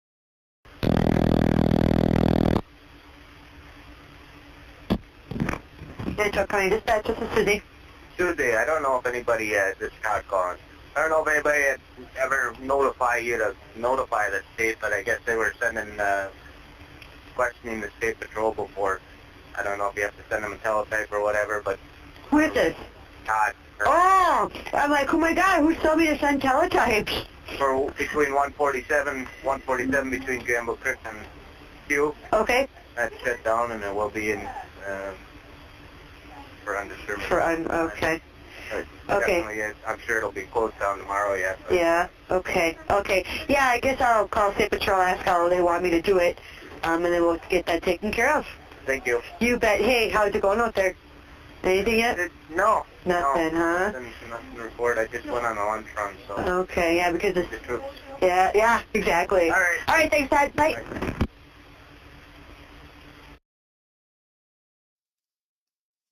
Manitowoc County Dispatch, this is Susie. Tuesday, I don't know if anybody this got gone. I don't know if anybody had ever notified you to notify the state, but I guess they were sending, questioning the state patrol before. I don't know if you have to send them a teletype or whatever, but... Who is this? Todd. Oh! I'm like, oh my God, who told me to send teletypes? For between 147 between Gamble Creek and Q. Okay. That's shut down, and it will be in, for undisturbed. Okay. Okay. I'm sure it'll be closed down tomorrow, yeah. Yeah, okay. Yeah, I guess I'll call State Patrol, ask how they want me to do it, and then we'll get that taken care of. Thank you. You bet. Hey, how's it going out there? Anything yet? No. Nothing, huh? Nothing to report. I just went on a lunch run, so... Okay, yeah, because it's... The troops. Yeah, exactly. All right. All right, thanks, Dad. Bye.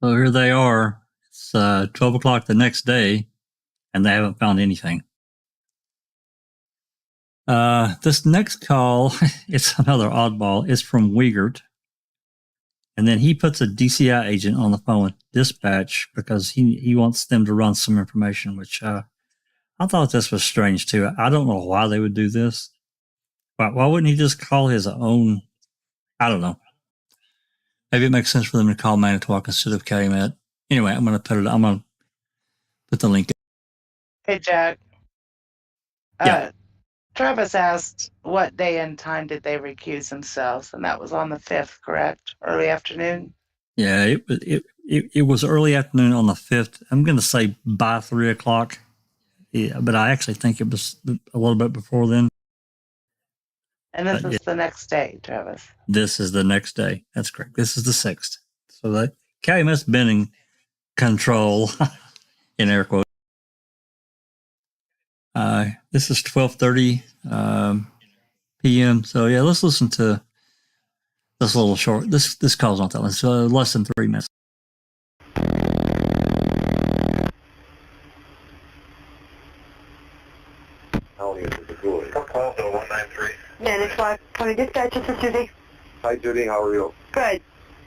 So here they are. It's 12 o'clock the next day, and they haven't found anything. This next call, it's another oddball. It's from Wiegert. And then he puts a DCI agent on the phone with dispatch because he wants them to run some information, which I thought this was strange too. I don't know why they would do this. Why wouldn't he just call his own? I don't know. Maybe it makes sense for them to call Manitowoc instead of Calumet. Anyway, I'm going to put the link. Hey, Jack. Yeah. Travis asked what day and time did they recuse themselves, and that was on the 5th, correct? Early afternoon? Yeah, it was early afternoon on the 5th. I'm going to say by 3 o'clock, yeah, but I actually think it was a little bit before then. And this is the next day, Travis. This is the next day. That's correct. This is the 6th. So that Calumet's been in control, in air quotes. This is 12:30 p.m. So yeah, let's listen to this little short. This call's not that long. It's less than 3 minutes. How is it going? Call 193. Manitowoc County Dispatch, this is Susie. Hi, Judy. How are you? Good.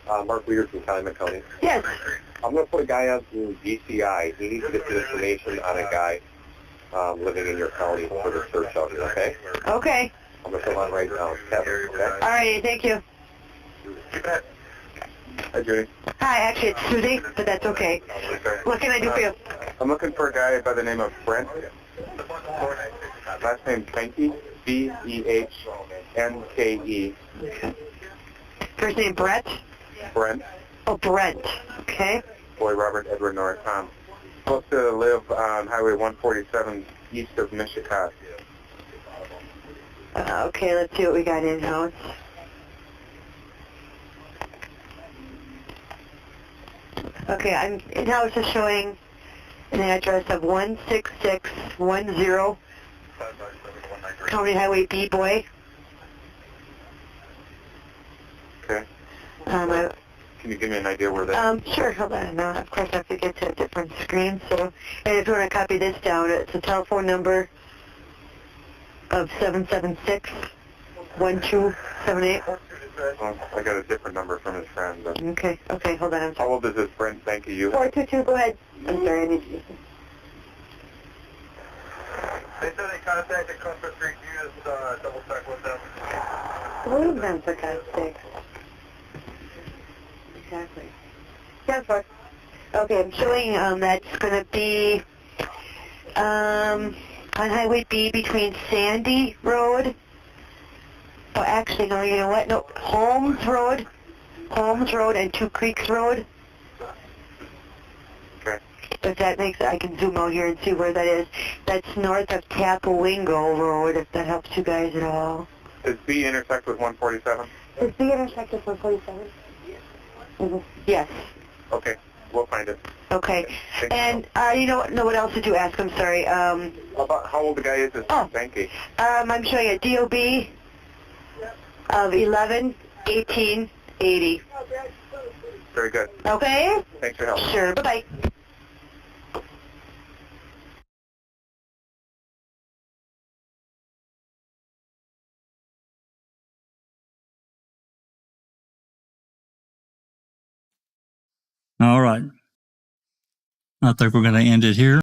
Mark Weir from Calumet County. Yes. I'm going to put a guy on to DCI. He needs to get some information on a guy living in your county for the search out here, okay? Okay. I'm going to put him on right now. Kevin, okay? All right, thank you. You bet. Hi, Judy. Hi, actually it's Susie, but that's okay. What can I do for you? I'm looking for a guy by the name of Brent. Last name Benke, B-E-H. N-K-E. Okay. First name Brett? Brent. Oh, Brent. Okay. Boy, Robert, Edward, North. Supposed to live on Highway 147 east of Michigan. Okay, let's see what we got in-house. Okay, I'm in-house is showing an address of 16610 County Highway B, Boy. Okay. Can you give me an idea where that Sure, hold on. No, of course I have to get to a different screen. So, and if you want to copy this down, it's a telephone number of 776-1278. I got a different number from his friend. But Okay, hold on. how old is this Brent? Thank you. 422, go ahead. I'm sorry, I need to... They said they contacted Custer Creek. You just double check with them. Leave them, for God's sake. Exactly. Yeah, fuck. Okay, I'm showing that's going to be on Highway B between Sandy Road. Oh, actually, no, you know what? No, Holmes Road and Two Creeks Road. Okay. If that makes it, I can zoom out here and see where that is. That's north of Tapawingo Road, if that helps you guys at all. Does B intersect with 147? Is B intersect with 147? Mm-hmm. Yes. Okay, we'll find it. Okay. And you know what else did you ask? I'm sorry. About how old the guy is? Thank you. I'm showing a DOB of 11/18/80. Very good. Okay? Thanks for your help. Sure. Bye-bye. All right. I think we're going to end it here.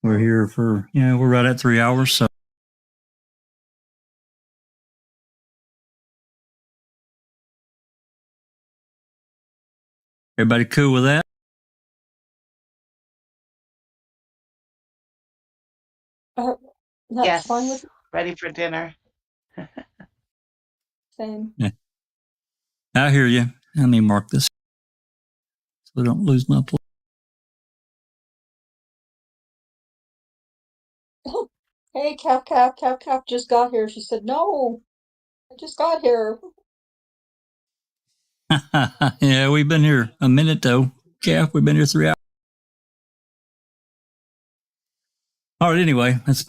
We're here for, we're right at 3 hours. So everybody cool with that? That's Yes. fine with Ready for dinner. same. Yeah. I hear you. Let me mark this so I don't lose my place. Hey, Cap just got here. She said, no, I just got here. Yeah, we've been here a minute though. Jeff, we've been here 3 hours. All right. Anyway, it's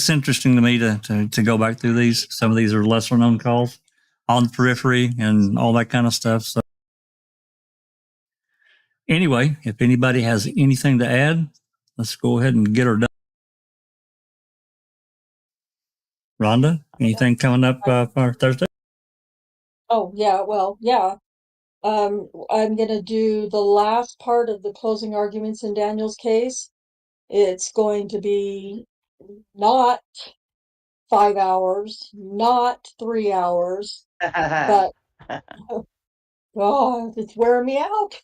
interesting to me to go back through these. Some of these are lesser known calls on the periphery and all that kind of stuff. So anyway, if anybody has anything to add, let's go ahead and get her done. Rhonda, anything coming up for Thursday? Oh, yeah, well, yeah. I'm going to do the last part of the closing arguments in Daniel's case. It's going to be not 5 hours, not 3 hours, but oh, it's wearing me out.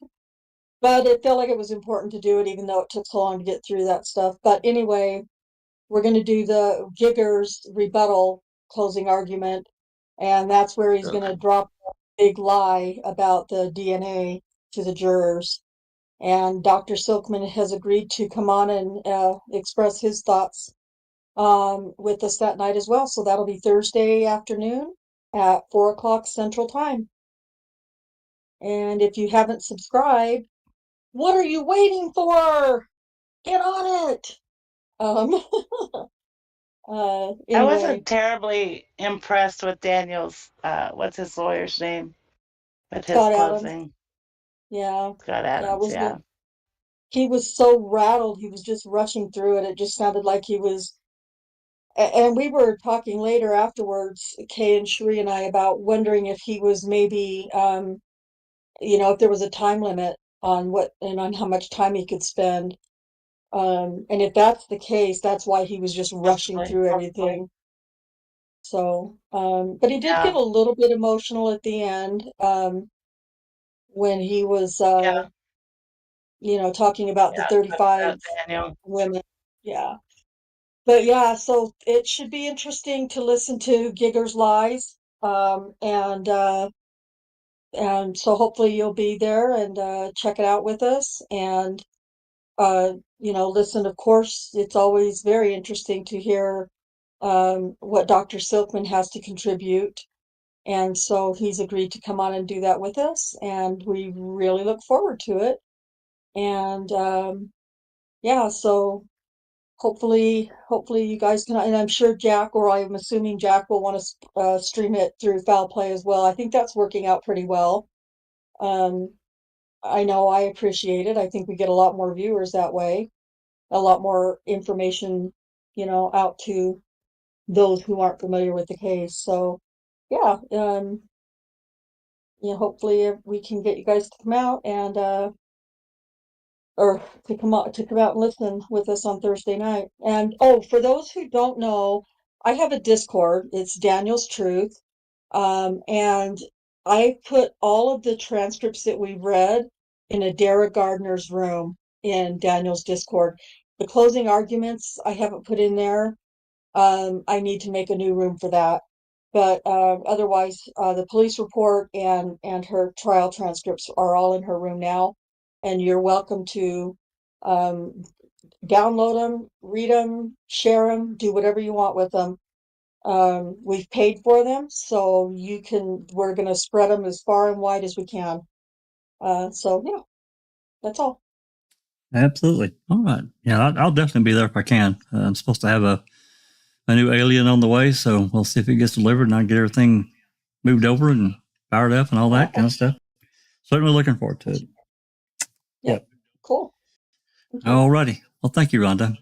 But it felt like it was important to do it, even though it took so long to get through that stuff. But anyway, we're going to do the Gigger's rebuttal closing argument, and that's where he's going to drop a big lie about the DNA to the jurors. And Dr. Silkman has agreed to come on and express his thoughts with us that night as well. So that'll be Thursday afternoon at 4 o'clock Central Time. And if you haven't subscribed, what are you waiting for? Get on it. I Anyway, wasn't terribly impressed with Daniel's, what's his lawyer's name? With his Scott Adams. closing. Yeah. Scott Adams, yeah. He was so rattled. He was just rushing through it. It just sounded like he was. And we were talking later afterwards, Kay and Sheree and I, about wondering if he was maybe, if there was a time limit on what and on how much time he could spend. And if that's the case, that's why he was just rushing through everything. So, but he did get a little bit emotional at the end, when he was, talking about the 35 women. Yeah. But yeah, so it should be interesting to listen to Giger's lies. And so hopefully you'll be there and check it out with us. And listen, of course, it's always very interesting to hear what Dr. Silkman has to contribute. And so he's agreed to come on and do that with us, and we really look forward to it. And yeah, so hopefully you guys can, and I'm sure Jack, or I'm assuming Jack will want to stream it through Foul Play as well. I think that's working out pretty well. I know I appreciate it. I think we get a lot more viewers that way, a lot more information, out to those who aren't familiar with the case. So yeah, hopefully we can get you guys to come out and or to come out and listen with us on Thursday night. And oh, for those who don't know, I have a Discord. It's Daniel's Truth. And I put all of the transcripts that we read in Adara Gardner's room in Daniel's Discord. The closing arguments I haven't put in there. I need to make a new room for that. But otherwise, the police report and her trial transcripts are all in her room now. And you're welcome to download them, read them, share them, do whatever you want with them. We've paid for them, so we're going to spread them as far and wide as we can. So yeah, that's all. Absolutely. All right. Yeah, I'll definitely be there if I can. I'm supposed to have a new alien on the way, so we'll see if it gets delivered and I get everything moved over and fired up and all that kind of stuff. Certainly looking forward to it. Yep. Cool. All righty. Well, thank you, Rhonda.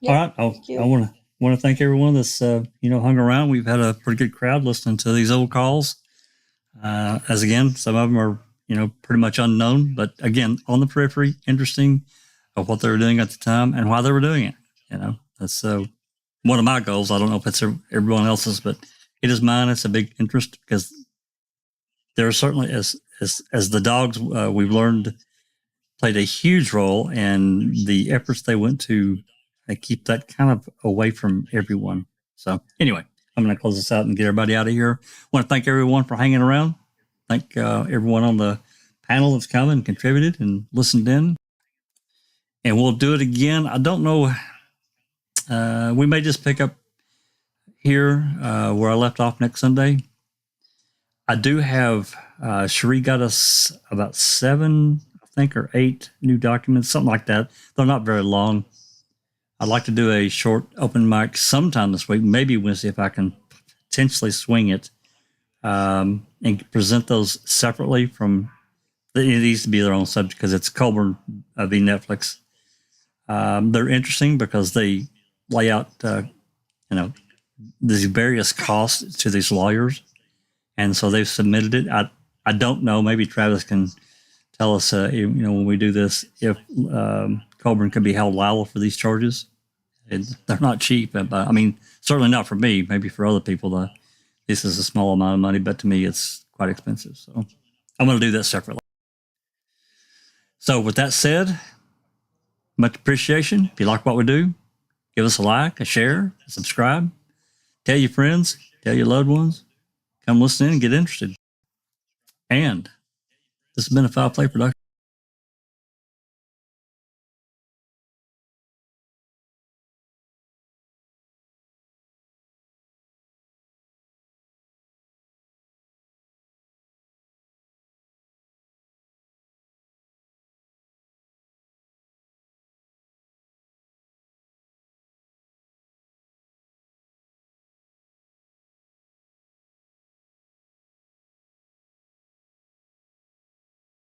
Yep, all right. I want to thank everyone that's hung around. We've had a pretty good crowd listening to these old calls. As again, some of them are pretty much unknown, but again, on the periphery, interesting of what they were doing at the time and why they were doing it. That's one of my goals. I don't know if it's everyone else's, but it is mine. It's a big interest because there are certainly, as the dogs we've learned played a huge role in the efforts they went to keep that kind of away from everyone. So anyway, I'm going to close this out and get everybody out of here. I want to thank everyone for hanging around. Thank everyone on the panel that's come and contributed and listened in. And we'll do it again. I don't know. We may just pick up here where I left off next Sunday. I do have, Cherie got us about 7, I think, or 8 new documents, something like that. They're not very long. I'd like to do a short open mic sometime this week, maybe Wednesday, if I can potentially swing it, and present those separately from, it needs to be their own subject because it's Colburn v. Netflix. They're interesting because they lay out, these various costs to these lawyers. And so they've submitted it. I don't know. Maybe Travis can tell us, when we do this, if Colburn could be held liable for these charges. They're not cheap. But, I mean, certainly not for me. Maybe for other people, this is a small amount of money. But to me, it's quite expensive. So I'm going to do that separately. So with that said, much appreciation. If you like what we do, give us a like, a share, a subscribe. Tell your friends, tell your loved ones. Come listen in and get interested. And this has been a Foul Play production.